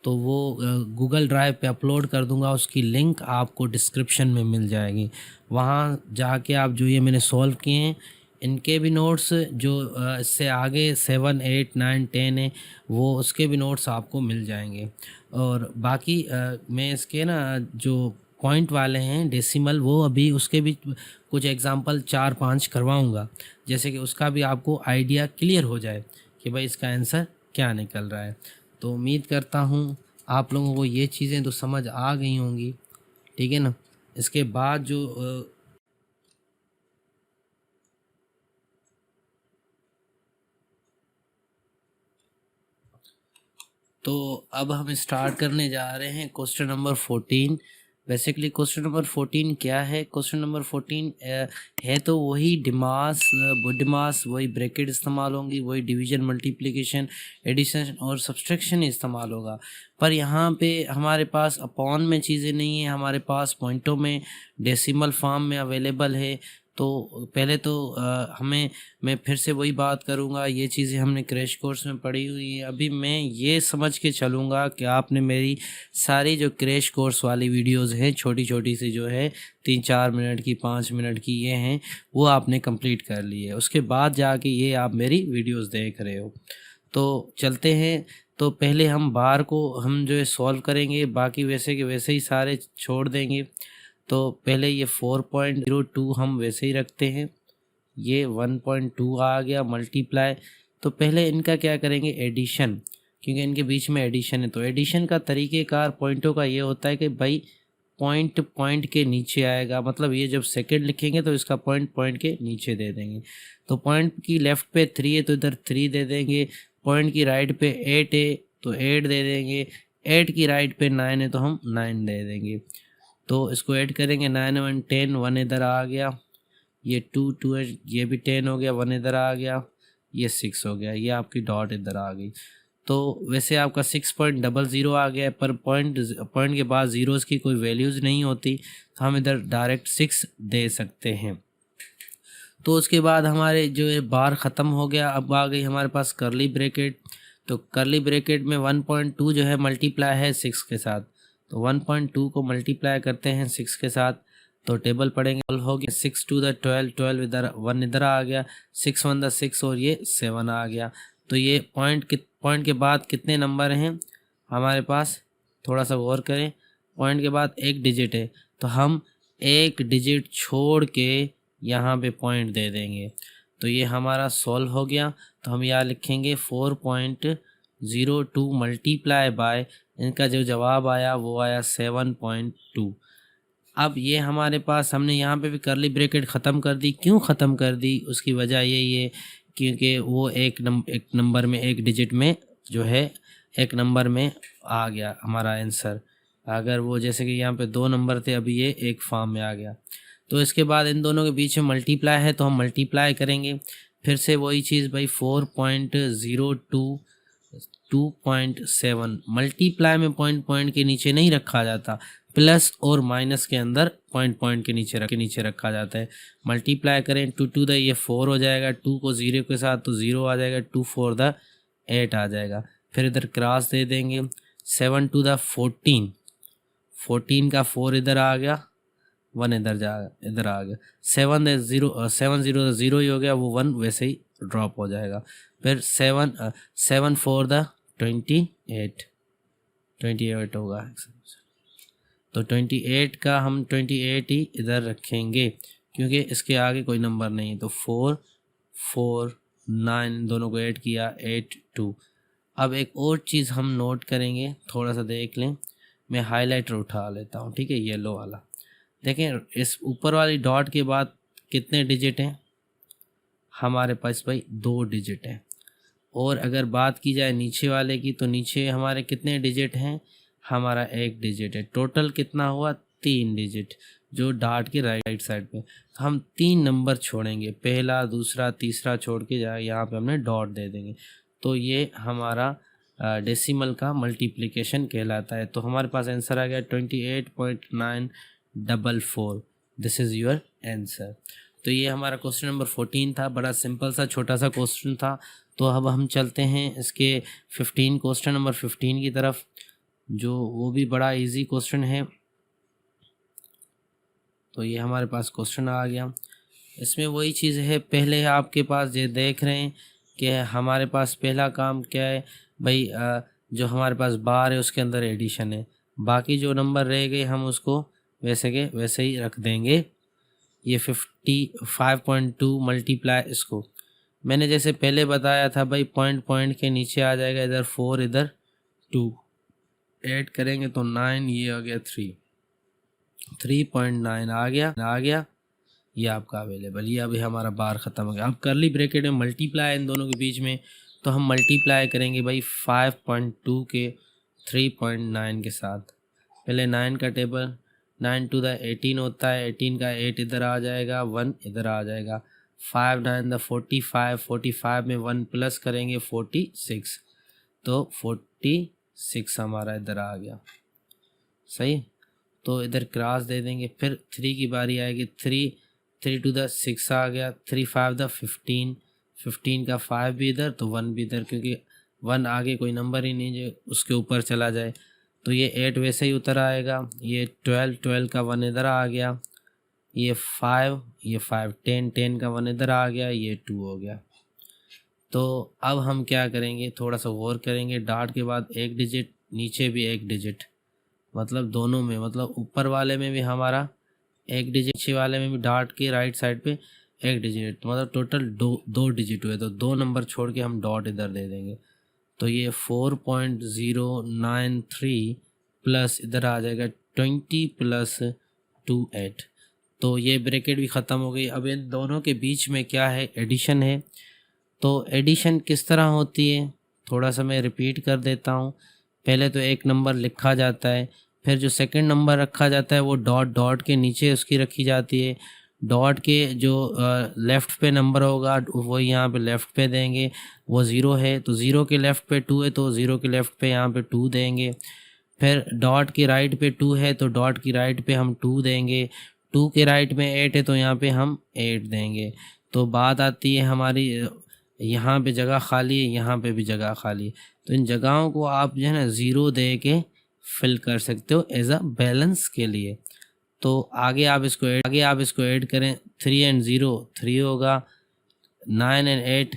तो वो गूगल ड्राइव पे अपलोड कर दूंगा। उसकी लिंक आपको डिस्क्रिप्शन में मिल जाएगी। वहाँ जाके आप जो ये मैंने सॉल्व किए हैं इनके भी नोट्स, जो इससे आगे 7 8 9 10 है, वो उसके भी नोट्स आपको मिल जाएंगे। और बाकी मैं इसके ना जो पॉइंट वाले हैं डेसिमल, वो अभी उसके भी कुछ एग्जांपल 4 5 करवाऊँगा, जैसे कि उसका भी आपको आइडिया क्लियर हो जाए कि भाई इसका आंसर क्या निकल रहा है। तो उम्मीद करता हूँ आप लोगों को ये चीज़ें तो समझ आ गई होंगी, ठीक है ना। इसके बाद जो तो अब हम स्टार्ट करने जा रहे हैं question number 14। Basically question number 14 क्या है? क्वेश्चन नंबर 14 है तो वही डिमास बुडिमास, वही ब्रैकेट इस्तेमाल होंगी, वही डिवीजन मल्टीप्लिकेशन एडिशन और सब्सट्रैक्शन इस्तेमाल होगा। पर यहाँ पे हमारे पास अपॉन में चीज़ें नहीं है, हमारे पास पॉइंटों में डेसिमल फॉर्म में अवेलेबल है। तो पहले तो मैं फिर से वही बात करूँगा, ये चीज़ें हमने क्रैश कोर्स में पढ़ी हुई है। अभी मैं ये समझ के चलूँगा कि आपने मेरी सारी जो क्रैश कोर्स वाली वीडियोस हैं, छोटी छोटी सी जो है 3 4 मिनट की, 5 मिनट की ये हैं, वो आपने कंप्लीट कर ली है। उसके बाद जाके ये आप मेरी वीडियोस देख रहे हो। तो चलते हैं। तो पहले हम बार को हम जो है सॉल्व करेंगे, बाकी वैसे के वैसे ही सारे छोड़ देंगे। तो पहले ये 4.02 हम वैसे ही रखते हैं, ये 1.2 आ गया मल्टीप्लाई। तो पहले इनका क्या करेंगे, एडिशन, क्योंकि इनके बीच में एडिशन है। तो एडिशन का तरीक़ेकार पॉइंटों का ये होता है कि भाई पॉइंट पॉइंट के नीचे आएगा, मतलब ये जब सेकंड लिखेंगे तो इसका पॉइंट पॉइंट के नीचे दे देंगे। तो पॉइंट की लेफ़्ट पे 3 है तो इधर 3 दे देंगे, पॉइंट की राइट पे 8 है तो 8 दे देंगे, 8 की राइट पे 9 है तो हम 9 दे देंगे। तो इसको ऐड करेंगे, 9 1 10, 1 इधर आ गया, ये 2 2 है, ये भी 10 हो गया, 1 इधर आ गया, ये 6 हो गया, ये आपकी डॉट इधर आ गई। तो वैसे आपका 6.00 आ गया है, पर पॉइंट के बाद ज़ीरोज़ की कोई वैल्यूज़ नहीं होती, तो हम इधर डायरेक्ट 6 दे सकते हैं। तो उसके बाद हमारे जो ये बार ख़त्म हो गया, अब आ गई हमारे पास करली ब्रैकेट। तो करली ब्रैकेट में 1.2 जो है मल्टीप्लाई है 6 के साथ, तो 1.2 को मल्टीप्लाई करते हैं 6 के साथ, तो टेबल पढ़ेंगे, हो गया 6 टू द 12, 12 इधर 1 इधर आ गया, 6 1 द 6 और ये 7 आ गया। तो ये पॉइंट के बाद कितने नंबर हैं हमारे पास, थोड़ा सा गौर करें, पॉइंट के बाद एक डिजिट है, तो हम एक डिजिट छोड़ के यहाँ पे पॉइंट दे देंगे, तो ये हमारा सॉल्व हो गया। तो हम यहाँ लिखेंगे 4.02 मल्टीप्लाई बाय, इनका जो जवाब आया वो आया 7.2। अब ये हमारे पास, हमने यहाँ पे भी करली ब्रैकेट ख़त्म कर दी। क्यों ख़त्म कर दी, उसकी वजह यही है क्योंकि वो एक नंबर में, एक डिजिट में जो है एक नंबर में आ गया हमारा आंसर। अगर वो जैसे कि यहाँ पे 2 नंबर थे, अभी ये एक फॉर्म में आ गया। तो इसके बाद इन दोनों के बीच में मल्टीप्लाई है, तो हम मल्टीप्लाई करेंगे फिर से वही चीज़ भाई, 4.02 2.7। मल्टीप्लाई में पॉइंट के नीचे नहीं रखा जाता, प्लस और माइनस के अंदर पॉइंट के नीचे रखा जाता है। मल्टीप्लाई करें 2 टू द ये 4 हो जाएगा, 2 को 0 के साथ तो 0 आ जाएगा, 2 4 द 8 आ जाएगा। फिर इधर क्रॉस दे देंगे, 7 टू द 14, 14 का 4 इधर आ गया, 1 इधर आ गया, 7 0 0 ही हो गया, वो 1 वैसे ही ड्रॉप हो जाएगा। फिर 7 4 द 28 होगा, तो 28 का हम 28 ही इधर रखेंगे क्योंकि इसके आगे कोई नंबर नहीं है। तो 4 4 9 दोनों को ऐड किया 8 2। अब एक और चीज़ हम नोट करेंगे, थोड़ा सा देख लें, मैं हाइलाइटर उठा लेता हूँ, ठीक है, येलो वाला। देखें इस ऊपर वाली डॉट के बाद कितने डिजिट हैं हमारे पास भाई, 2 डिजिट हैं। और अगर बात की जाए नीचे वाले की, तो नीचे हमारे कितने डिजिट हैं, हमारा 1 डिजिट है। टोटल कितना हुआ, 3 डिजिट, जो डॉट के राइट साइड पे। तो हम 3 नंबर छोड़ेंगे, पहला दूसरा तीसरा छोड़ के यहाँ पे हमने डॉट दे देंगे, तो ये हमारा डेसिमल का मल्टीप्लिकेशन कहलाता है। तो हमारे पास आंसर आ गया 28.944। This is your answer. तो ये हमारा क्वेश्चन नंबर 14 था, बड़ा सिंपल सा छोटा सा क्वेश्चन था। तो अब हम चलते हैं इसके क्वेश्चन नंबर 15 की तरफ, जो वो भी बड़ा इजी क्वेश्चन है। तो ये हमारे पास क्वेश्चन आ गया, इसमें वही चीज़ है, पहले आपके पास ये देख रहे हैं कि हमारे पास पहला काम क्या है भाई, जो हमारे पास बार है उसके अंदर एडिशन है, बाकी जो नंबर रह गए हम उसको वैसे के वैसे ही रख देंगे। ये 55.2 मल्टीप्लाई, इसको मैंने जैसे पहले बताया था भाई, पॉइंट के नीचे आ जाएगा, इधर 4 इधर 2, ऐड करेंगे तो 9, ये आ गया 3.9 आ गया, ये आपका अवेलेबल। ये अभी हमारा बार ख़त्म हो गया। अब करली ब्रैकेट में मल्टीप्लाई इन दोनों के बीच में, तो हम मल्टीप्लाई करेंगे भाई 5.2 के 3.9 के साथ। पहले 9 का टेबल, 9 टू द 18 होता है, 18 का 8 इधर आ जाएगा, 1 इधर आ जाएगा, 5 9 द 45, 45 में 1 प्लस करेंगे 46, तो 46 हमारा इधर आ गया, सही। तो इधर क्रॉस दे देंगे, फिर 3 की बारी आएगी, 3 टू द 6 आ गया, 3 5 द 15, 15 का 5 भी इधर तो 1 भी इधर, क्योंकि 1 आगे कोई नंबर ही नहीं जो उसके ऊपर चला जाए, तो ये 8 वैसे ही उतर आएगा। ये 12 का 1 इधर आ गया, ये 5 10 का 1 इधर आ गया, ये 2 हो गया। तो अब हम क्या करेंगे, थोड़ा सा गौर करेंगे, डॉट के बाद एक डिजिट, नीचे भी एक डिजिट, मतलब दोनों में, मतलब ऊपर वाले में भी हमारा एक डिजिट, नीचे वाले में भी डॉट के राइट साइड पे एक डिजिट, मतलब टोटल दो डिजिट हुए, तो 2 नंबर छोड़ के हम डॉट इधर दे देंगे। तो ये 4.093 प्लस इधर आ जाएगा 20 प्लस 28, तो ये ब्रैकेट भी ख़त्म हो गई। अब इन दोनों के बीच में क्या है, एडिशन है। तो एडिशन किस तरह होती है, थोड़ा सा मैं रिपीट कर देता हूँ। पहले तो एक नंबर लिखा जाता है, फिर जो सेकंड नंबर रखा जाता है वो डॉट के नीचे उसकी रखी जाती है, डॉट के जो लेफ़्ट पे नंबर होगा वो यहाँ पे लेफ़्ट पे देंगे, वो ज़ीरो है तो ज़ीरो के लेफ़्ट पे टू है तो ज़ीरो के लेफ़्ट पे यहाँ पे टू देंगे। फिर डॉट की राइट पे टू है तो डॉट की राइट पे हम टू देंगे। टू के राइट में एट है तो यहाँ पे हम एट देंगे। तो बात आती है हमारी यहाँ पे जगह खाली है, यहाँ पे भी जगह खाली है, तो इन जगहों को आप जो है ना ज़ीरो दे के फिल कर सकते हो एज अ बैलेंस के लिए। तो आगे आप इसको ऐड करें, 3 एंड 0 3 होगा, 9 एंड 8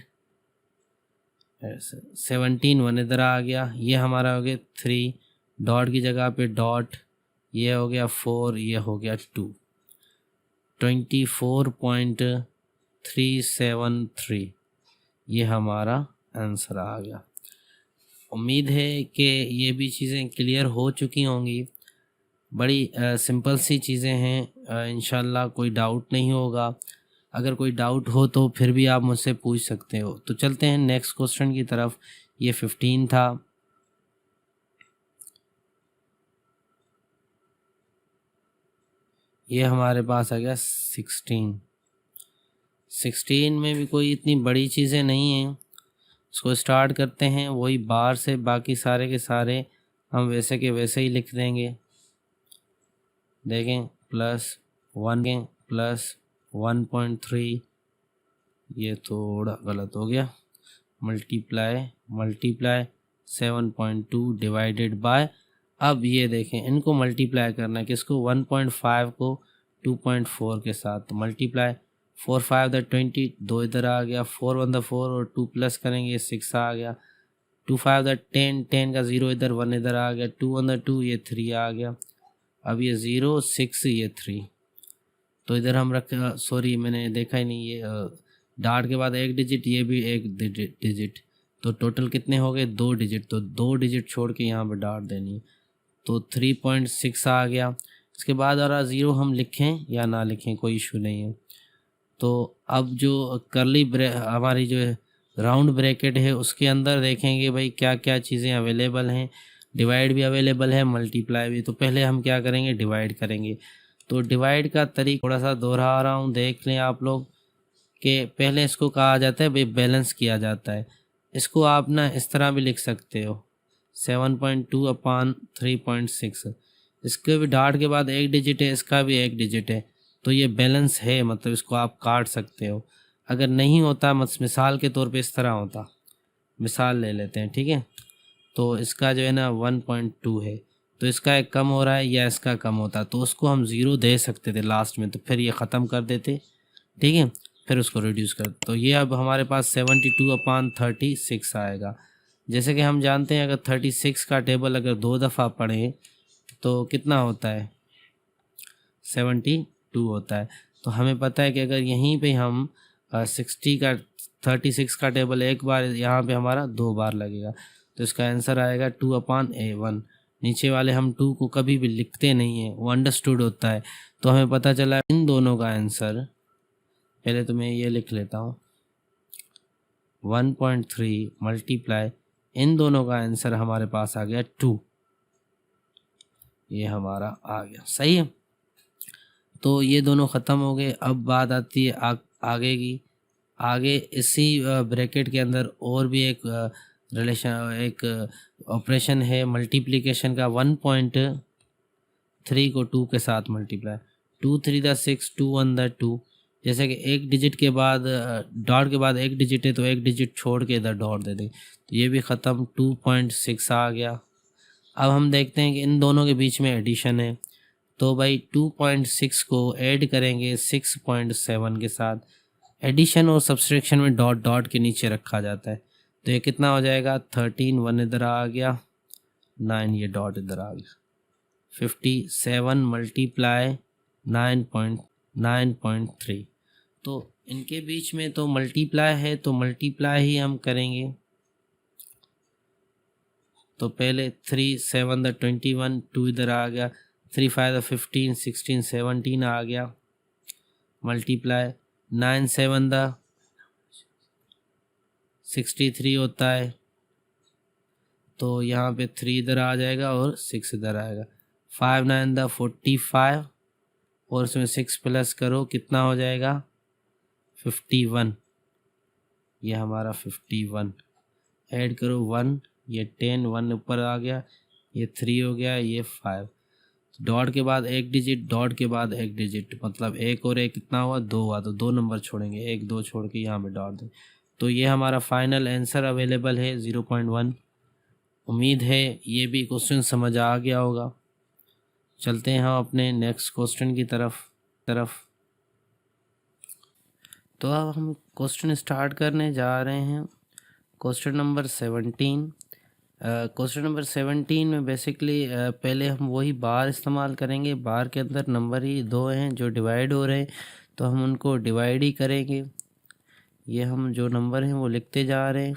17 1 इधर आ गया, ये हमारा हो गया 3, डॉट की जगह पे डॉट, ये हो गया 4, ये हो गया 2, 24.373 ये हमारा आंसर आ गया। उम्मीद है कि ये भी चीज़ें क्लियर हो चुकी होंगी। बड़ी सिंपल सी चीज़ें हैं, इंशाल्लाह कोई डाउट नहीं होगा। अगर कोई डाउट हो तो फिर भी आप मुझसे पूछ सकते हो। तो चलते हैं नेक्स्ट क्वेश्चन की तरफ। ये 15 था। ये हमारे पास आ गया 16। 16 में भी कोई इतनी बड़ी चीज़ें नहीं हैं। इसको स्टार्ट करते हैं वही बार से, बाकी सारे के सारे हम वैसे के वैसे ही लिख देंगे। देखें प्लस 1.3, ये थोड़ा गलत हो गया, मल्टीप्लाई 7.2 डिवाइडेड बाय, अब ये देखें इनको मल्टीप्लाई करना है किसको, 1.5 को 2.4 के साथ, तो मल्टीप्लाई 4 5 द 20, 2 इधर आ गया, 4 1 द 4 और 2 प्लस करेंगे 6 आ गया, 2 5 द 10, 10 का 0 इधर, 1 इधर आ गया, 2 1 द 2, ये 3 आ गया, अब ये 0 6 ये 3, तो इधर हम रख, सॉरी मैंने देखा ही नहीं, ये डार्ट के बाद एक डिजिट, ये भी एक डिजिट, तो टोटल कितने हो गए 2 डिजिट, तो 2 डिजिट छोड़ के यहाँ पे डार्ट देनी है, तो 3.6 आ गया। इसके बाद और 0 हम लिखें या ना लिखें कोई इशू नहीं है। तो अब जो करली हमारी जो राउंड ब्रैकेट है उसके अंदर देखेंगे भाई क्या क्या चीज़ें अवेलेबल हैं। डिवाइड भी अवेलेबल है, मल्टीप्लाई भी। तो पहले हम क्या करेंगे, डिवाइड करेंगे। तो डिवाइड का तरीका थोड़ा सा दोहरा रहा हूँ, देख लें आप लोग कि पहले इसको कहा जाता है भाई बैलेंस किया जाता है। इसको आप ना इस तरह भी लिख सकते हो, 7.2 अपान 3.6। इसके भी डार्ट के बाद एक डिजिट है, इसका भी एक डिजिट है, तो ये बैलेंस है, मतलब इसको आप काट सकते हो। अगर नहीं होता, मिसाल के तौर पे इस तरह होता, मिसाल ले लेते हैं, ठीक है। तो इसका जो है ना 1.2 है, तो इसका एक कम हो रहा है या इसका कम होता, तो उसको हम 0 दे सकते थे लास्ट में, तो फिर ये ख़त्म कर देते, ठीक है, फिर उसको रिड्यूस कर। तो ये अब हमारे पास 72 अपान 36 आएगा। जैसे कि हम जानते हैं अगर 36 का टेबल अगर 2 दफ़ा पढ़ें तो कितना होता है, 72 होता है। तो हमें पता है कि अगर यहीं पे हम 36 का टेबल एक बार, यहाँ पे हमारा 2 बार लगेगा, तो इसका आंसर आएगा 2 अपान A1। नीचे वाले हम 2 को कभी भी लिखते नहीं हैं, वो अंडरस्टूड होता है। तो हमें पता चला इन दोनों का आंसर, पहले तो मैं ये लिख लेता हूँ, 1.3 मल्टीप्लाई, इन दोनों का आंसर हमारे पास आ गया 2, ये हमारा आ गया, सही है। तो ये दोनों ख़त्म हो गए। अब बात आती है आगे की। आगे इसी ब्रैकेट के अंदर और भी एक एक ऑपरेशन है मल्टीप्लिकेशन का, 1.3 को 2 के साथ मल्टीप्लाई, 2 3 द 6, 2 1 द 2। जैसे कि एक डिजिट के बाद डॉट के बाद एक डिजिट है, तो एक डिजिट छोड़ के इधर डॉट दे दें, तो ये भी ख़त्म, 2.6 आ गया। अब हम देखते हैं कि इन दोनों के बीच में एडिशन है, तो भाई 2.6 को ऐड करेंगे 6.7 के साथ। एडिशन और सब्सट्रैक्शन में डॉट डॉट के नीचे रखा जाता है, तो ये कितना हो जाएगा, 13, 1 इधर आ गया, 9 ये डॉट इधर आ गया, 57 मल्टीप्लाई 9.3। तो इनके बीच में तो मल्टीप्लाई है, तो मल्टीप्लाई ही हम करेंगे। तो पहले 3 7 द 21, 2 इधर आ गया, 3 5 द 15, 16 17 आ गया, मल्टीप्लाई 9 7 द 63 होता है, तो यहाँ पे 3 इधर आ जाएगा और 6 इधर आएगा, 5 9 द 45 और उसमें 6 प्लस करो, कितना हो जाएगा 51। ये हमारा 51 ऐड करो 1, ये 10, 1 ऊपर आ गया, ये 3 हो गया, ये 5। डॉट के बाद एक डिजिट, डॉट के बाद एक डिजिट, मतलब एक और एक कितना हुआ 2 हुआ, तो 2 नंबर छोड़ेंगे, 1 2 छोड़ के यहाँ पे डॉट दें। तो ये हमारा फाइनल आंसर अवेलेबल है 0.1। उम्मीद है ये भी क्वेश्चन समझ आ गया होगा। चलते हैं हम अपने नेक्स्ट क्वेश्चन की तरफ। तो अब हम क्वेश्चन स्टार्ट करने जा रहे हैं। Question number 17। क्वेश्चन नंबर 17 में बेसिकली पहले हम वही बार इस्तेमाल करेंगे। बार के अंदर नंबर ही 2 हैं जो डिवाइड हो रहे हैं, तो हम उनको डिवाइड ही करेंगे। ये हम जो नंबर हैं वो लिखते जा रहे हैं।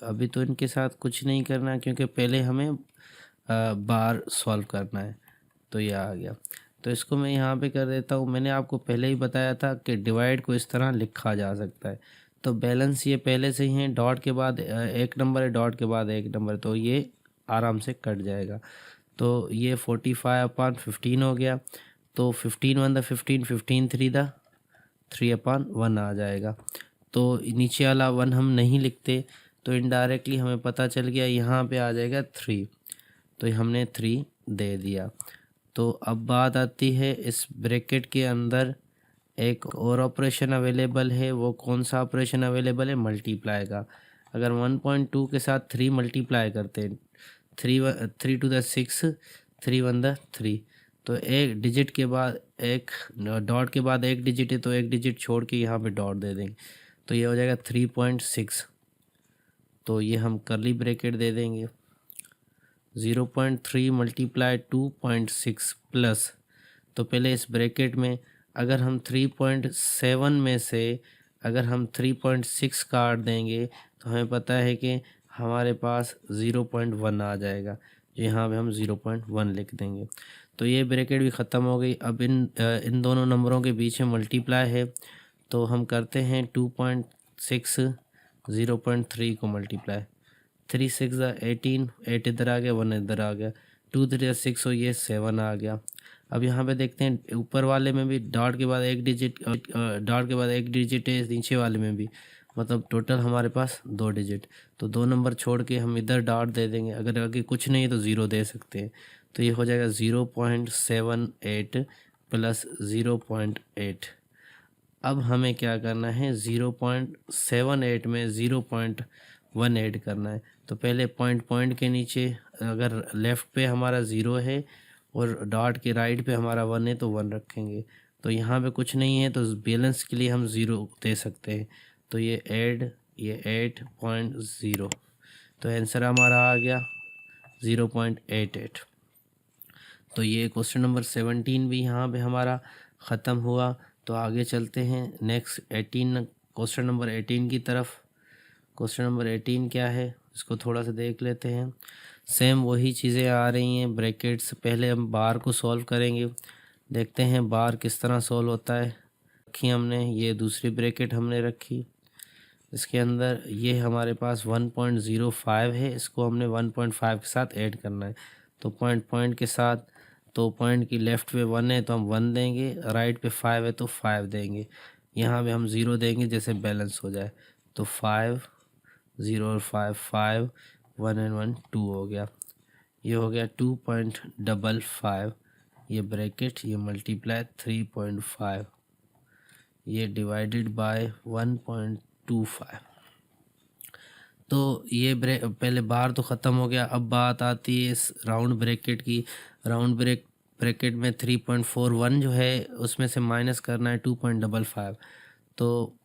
अभी तो इनके साथ कुछ नहीं करना क्योंकि पहले हमें बार सॉल्व करना है। तो ये आ गया, तो इसको मैं यहाँ पे कर देता हूँ। मैंने आपको पहले ही बताया था कि डिवाइड को इस तरह लिखा जा सकता है। तो बैलेंस ये पहले से ही है, डॉट के बाद एक नंबर है, डॉट के बाद एक नंबर, तो ये आराम से कट जाएगा। तो ये 45/15 हो गया। तो 15 1 द 15, 15 3 द 3/1 आ जाएगा। तो नीचे वाला 1 हम नहीं लिखते, तो इनडायरेक्टली हमें पता चल गया यहाँ पे आ जाएगा 3, तो हमने 3 दे दिया। तो अब बात आती है इस ब्रैकेट के अंदर एक और ऑपरेशन अवेलेबल है। वो कौन सा ऑपरेशन अवेलेबल है? मल्टीप्लाई का। अगर 1.2 के साथ 3 मल्टीप्लाई करते हैं, 3 2 द 6, 3 1 द 3, तो एक डिजिट के बाद एक डॉट के बाद एक डिजिट है, तो एक डिजिट छोड़ के यहाँ पे डॉट दे देंगे, तो ये हो जाएगा 3.6। तो ये हम कर्ली ब्रैकेट दे देंगे। 0.3 मल्टीप्लाई 2.6 प्लस, तो पहले इस ब्रैकेट में अगर हम 3.7 में से अगर हम 3.6 काट देंगे तो हमें पता है कि हमारे पास 0.1 आ जाएगा, जो यहाँ पे हम 0.1 लिख देंगे। तो ये ब्रैकेट भी ख़त्म हो गई। अब इन दोनों नंबरों के बीच में मल्टीप्लाई है, तो हम करते हैं 2.6 0.3 को मल्टीप्लाई। 3 6 18, 8 इधर आ गया, 1 इधर आ गया, 2 3 6 हो, ये 7 आ गया। अब यहाँ पे देखते हैं ऊपर वाले में भी डॉट के बाद एक डिजिट, डॉट के बाद एक डिजिट है, नीचे वाले में भी, मतलब टोटल हमारे पास 2 डिजिट। तो 2 नंबर छोड़ के हम इधर डॉट दे देंगे, अगर आगे कुछ नहीं है तो 0 दे सकते हैं। तो ये हो जाएगा 0.78 प्लस 0.8। अब हमें क्या करना है, 0.78 में 0.1 ऐड करना है। तो पहले पॉइंट के नीचे अगर लेफ़्ट पे हमारा 0 है और डॉट के राइट पे हमारा 1 है, तो 1 रखेंगे। तो यहाँ पे कुछ नहीं है, तो बैलेंस के लिए हम 0 दे सकते हैं। तो ये ऐड, ये 8.0, तो आंसर हमारा आ गया 0.88। तो ये क्वेश्चन नंबर 17 भी यहाँ पे हमारा ख़त्म हुआ। तो आगे चलते हैं नेक्स्ट 18, क्वेश्चन नंबर 18 की तरफ। क्वेश्चन नंबर 18 क्या है, इसको थोड़ा सा देख लेते हैं। सेम वही चीज़ें आ रही हैं, ब्रैकेट्स। पहले हम बार को सॉल्व करेंगे, देखते हैं बार किस तरह सॉल्व होता है। रखी हमने, ये दूसरी ब्रैकेट हमने रखी, इसके अंदर ये हमारे पास 1.05 है, इसको हमने 1.5 के साथ ऐड करना है। तो पॉइंट के साथ, तो पॉइंट की लेफ़्ट पे 1 है तो हम 1 देंगे, राइट पे 5 है तो 5 देंगे, यहाँ पे हम 0 देंगे जैसे बैलेंस हो जाए। तो 5 0 और 5 5, 1 और 1 2 हो गया। ये हो गया 2.55, ये ब्रैकेट, ये मल्टीप्लाई 3.5, ये डिवाइडेड बाय 1.25। तो ये पहले बार तो ख़त्म हो गया। अब बात आती है इस राउंड ब्रैकेट की। राउंड ब्रैकेट में 3.41 जो है उसमें से माइनस करना है 2.55। तो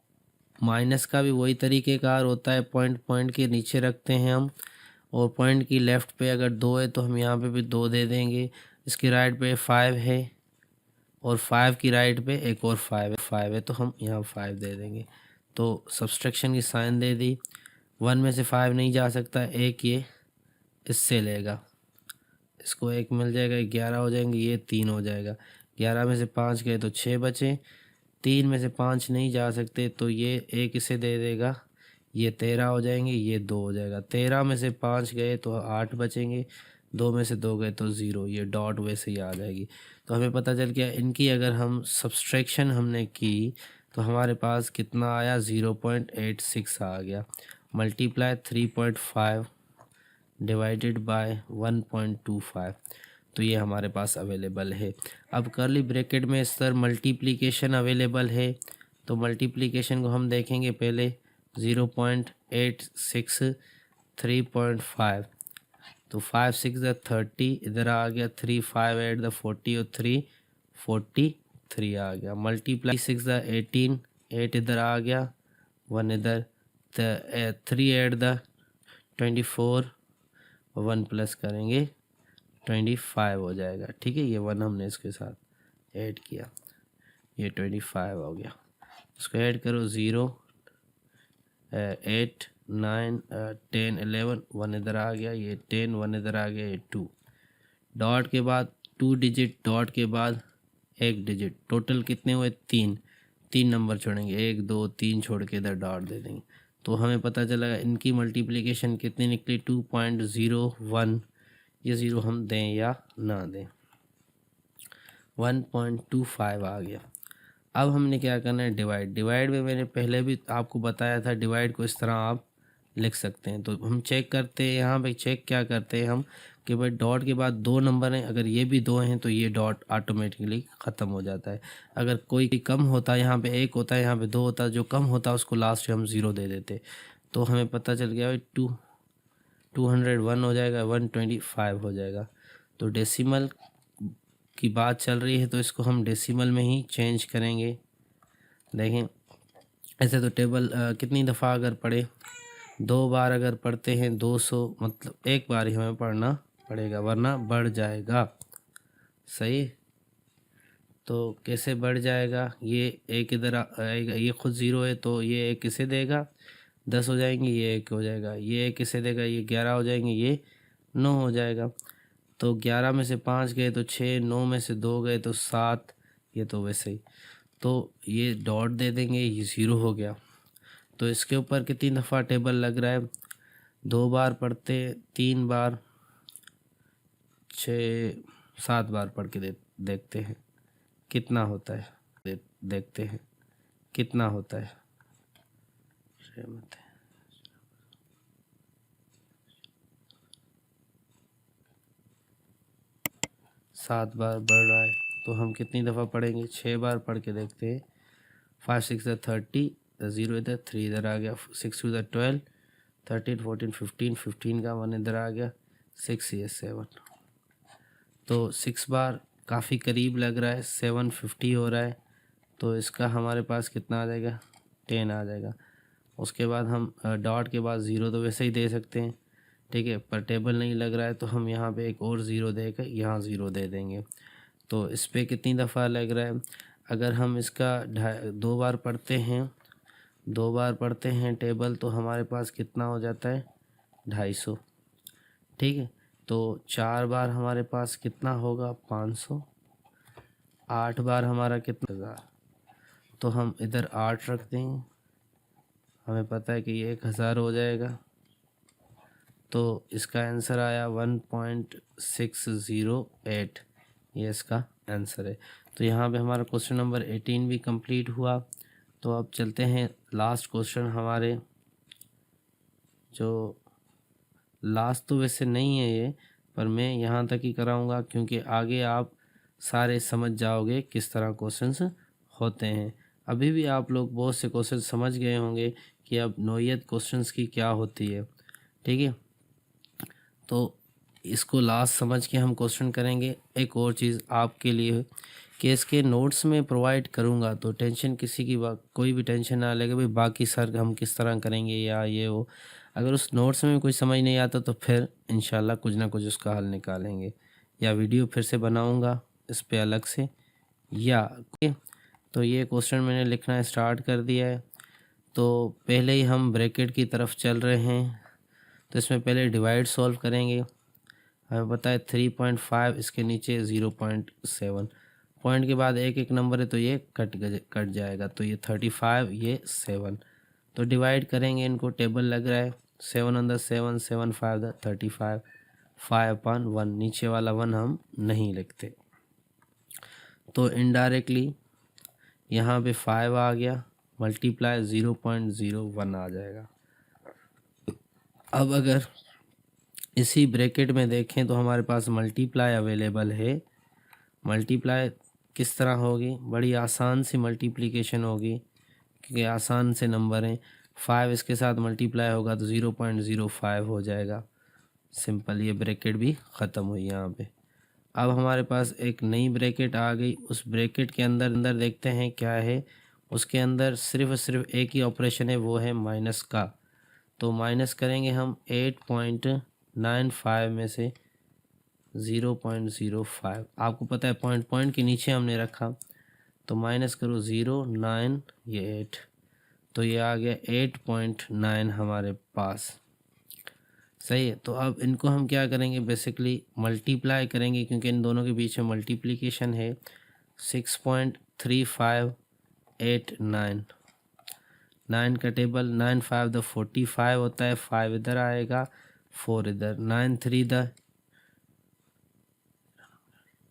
माइनस का भी वही तरीक़ेकार होता है, पॉइंट के नीचे रखते हैं हम, और पॉइंट की लेफ़्ट पे अगर 2 है तो हम यहाँ पे भी 2 दे देंगे। इसकी राइट पे 5 है और 5 की राइट पे एक और 5 है, तो हम यहाँ 5 दे देंगे। तो सब्सट्रैक्शन की साइन दे दी। 1 में से 5 नहीं जा सकता, एक ये इससे लेगा, इसको 1 मिल जाएगा, 11 हो जाएंगे, ये 3 हो जाएगा। 11 में से 5 गए तो 6 बचे, 3 में से 5 नहीं जा सकते तो ये एक इसे दे देगा, ये 13 हो जाएंगे, ये 2 हो जाएगा। 13 में से 5 गए तो 8 बचेंगे, 2 में से 2 गए तो 0, ये डॉट वैसे ही आ जाएगी। तो हमें पता चल गया इनकी अगर हम सब्सट्रैक्शन हमने की तो हमारे पास कितना आया, 0.86 आ गया। मल्टीप्लाई 3.5 डिवाइडेड बाय 1.25, तो ये हमारे पास अवेलेबल है। अब कर्ली ब्रैकेट में सर मल्टीप्लिकेशन अवेलेबल है, तो मल्टीप्लिकेशन को हम देखेंगे पहले। 0.86 3.5, तो 5 6 30, इधर आ गया 3 5 8 40 और 3 43 आ गया। मल्टीप्लाई 6 18, 8 इधर आ गया, 1 इधर, 3 8 24, 1 प्लस करेंगे 25 हो जाएगा। ठीक है, ये 1 हमने इसके साथ ऐड किया, ये 25 हो गया। इसको ऐड करो, 0 8 9 10 11, 1 इधर आ गया, ये 10, 1 इधर आ गया, ये 2। डॉट के बाद 2 डिजिट, डॉट के बाद 1 डिजिट, टोटल कितने हुए, 3 नंबर छोड़ेंगे, 1 2 3 छोड़ के इधर डॉट दे देंगे। तो हमें पता चला इनकी मल्टीप्लिकेशन कितनी निकली, 2.01। ये 0 हम दें या ना दें, 1.25 आ गया। अब हमने क्या करना है, डिवाइड में मैंने पहले भी आपको बताया था, डिवाइड को इस तरह आप लिख सकते हैं। तो हम चेक करते हैं, यहाँ पे चेक क्या करते हैं हम कि भाई डॉट के बाद 2 नंबर हैं, अगर ये भी 2 हैं तो ये डॉट ऑटोमेटिकली ख़त्म हो जाता है। अगर कोई कम होता है, यहाँ पे 1 होता है, यहाँ पे 2 होता है, जो कम होता है उसको लास्ट में हम 0 दे देते। तो हमें पता चल गया भाई 201 हो जाएगा, 125 हो जाएगा। तो डेसिमल की बात चल रही है तो इसको हम डेसिमल में ही चेंज करेंगे। देखें, ऐसे तो टेबल कितनी दफ़ा अगर पढ़े, 2 बार अगर पढ़ते हैं 200, मतलब 1 बार ही हमें पढ़ना पड़ेगा वरना बढ़ जाएगा। सही, तो कैसे बढ़ जाएगा, ये 1 इधर आएगा, ये खुद 0 है तो ये 1 किसे देगा, 10 हो जाएंगे, ये 1 हो जाएगा, ये 1 किसे देगा, ये 11 हो जाएंगे, ये 9 हो जाएगा। तो 11 में से 5 गए तो 6, 9 में से 2 गए तो 7, ये तो वैसे ही। तो ये डॉट दे देंगे, ये 0 हो गया। तो इसके ऊपर कितनी दफ़ा टेबल लग रहा है, 2 बार पढ़ते, 3 बार, 6 7 बार पढ़ के देखते हैं कितना होता है, देखते हैं कितना होता है। 7 बार बढ़ रहा है, तो हम कितनी दफ़ा पढ़ेंगे, 6 बार पढ़ के देखते हैं। 5 6 30, 0 इधर, 3 इधर आ गया, 6 इधर 12, 13 14 15, 15 का 1 इधर आ गया, 6 ये 7। तो 6 बार काफ़ी करीब लग रहा है, 750 हो रहा है। तो इसका हमारे पास कितना आ जाएगा, 10 आ जाएगा। उसके बाद हम डॉट के बाद 0 तो वैसे ही दे सकते हैं, ठीक है, पर टेबल नहीं लग रहा है तो हम यहाँ पे एक और 0 देकर यहाँ 0 दे देंगे। तो इस पर कितनी दफ़ा लग रहा है, अगर हम इसका 2 बार पढ़ते हैं, 2 बार पढ़ते हैं टेबल, तो हमारे पास कितना हो जाता है, 250। ठीक है, तो 4 बार हमारे पास कितना होगा, 500। 8 बार हमारा कितना, 1000। तो हम इधर 8 रख देंगे, हमें पता है कि ये 1000 हो जाएगा। तो इसका आंसर आया 1.608, ये इसका आंसर है। तो यहाँ पे हमारा क्वेश्चन नंबर 18 भी कंप्लीट हुआ। तो अब चलते हैं लास्ट क्वेश्चन हमारे, जो लास्ट तो वैसे नहीं है ये, पर मैं यहाँ तक ही कराऊंगा क्योंकि आगे आप सारे समझ जाओगे किस तरह क्वेश्चंस होते हैं। अभी भी आप लोग बहुत से क्वेश्चन समझ गए होंगे कि अब नौइयत क्वेश्चंस की क्या होती है। ठीक है, तो इसको लास्ट समझ के हम क्वेश्चन करेंगे। एक और चीज़ आपके लिए कि इसके नोट्स में प्रोवाइड करूँगा, तो टेंशन किसी की कोई भी टेंशन ना लगे भाई बाकी सर हम किस तरह करेंगे या ये वो। अगर उस नोट्स में कुछ समझ नहीं आता तो फिर इंशाल्लाह कुछ ना कुछ उसका हल निकालेंगे, या वीडियो फिर से बनाऊँगा इस पर अलग से या। तो ये क्वेश्चन मैंने लिखना स्टार्ट कर दिया है। तो पहले ही हम ब्रैकेट की तरफ चल रहे हैं, तो इसमें पहले डिवाइड सॉल्व करेंगे। हमें पता है 3.5, इसके नीचे 0.7, पॉइंट के बाद एक एक नंबर है तो ये कट जाएगा। तो ये 35, ये 7। तो डिवाइड करेंगे इनको, टेबल लग रहा है 7 on the 7, 7 5 the 35, 5/1, नीचे वाला 1 हम नहीं लिखते। तो इनडायरेक्टली यहाँ पे 5 आ गया, मल्टीप्लाई 0.01 आ जाएगा। अब अगर इसी ब्रैकेट में देखें तो हमारे पास मल्टीप्लाई अवेलेबल है। मल्टीप्लाई किस तरह होगी? बड़ी आसान सी मल्टीप्लिकेशन होगी, क्योंकि आसान से नंबर हैं। 5 इसके साथ मल्टीप्लाई होगा तो 0.05 हो जाएगा। सिंपल, ये ब्रैकेट भी ख़त्म हुई यहाँ पे। अब हमारे पास एक नई ब्रैकेट आ गई। उस ब्रैकेट के अंदर देखते हैं क्या है। उसके अंदर सिर्फ एक ही ऑपरेशन है, वो है माइनस का। तो माइनस करेंगे हम 8.95 में से 0.05। आपको पता है पॉइंट के नीचे हमने रखा, तो माइनस करो 0, 9, ये 8, तो ये आ गया 8.9 हमारे पास। सही है। तो अब इनको हम क्या करेंगे, बेसिकली मल्टीप्लाई करेंगे, क्योंकि इन दोनों के बीच में मल्टीप्लिकेशन है। 6.3589, 9 का टेबल, 9 5 द 45 होता है, 5 इधर आएगा, 4 इधर, 9 3 द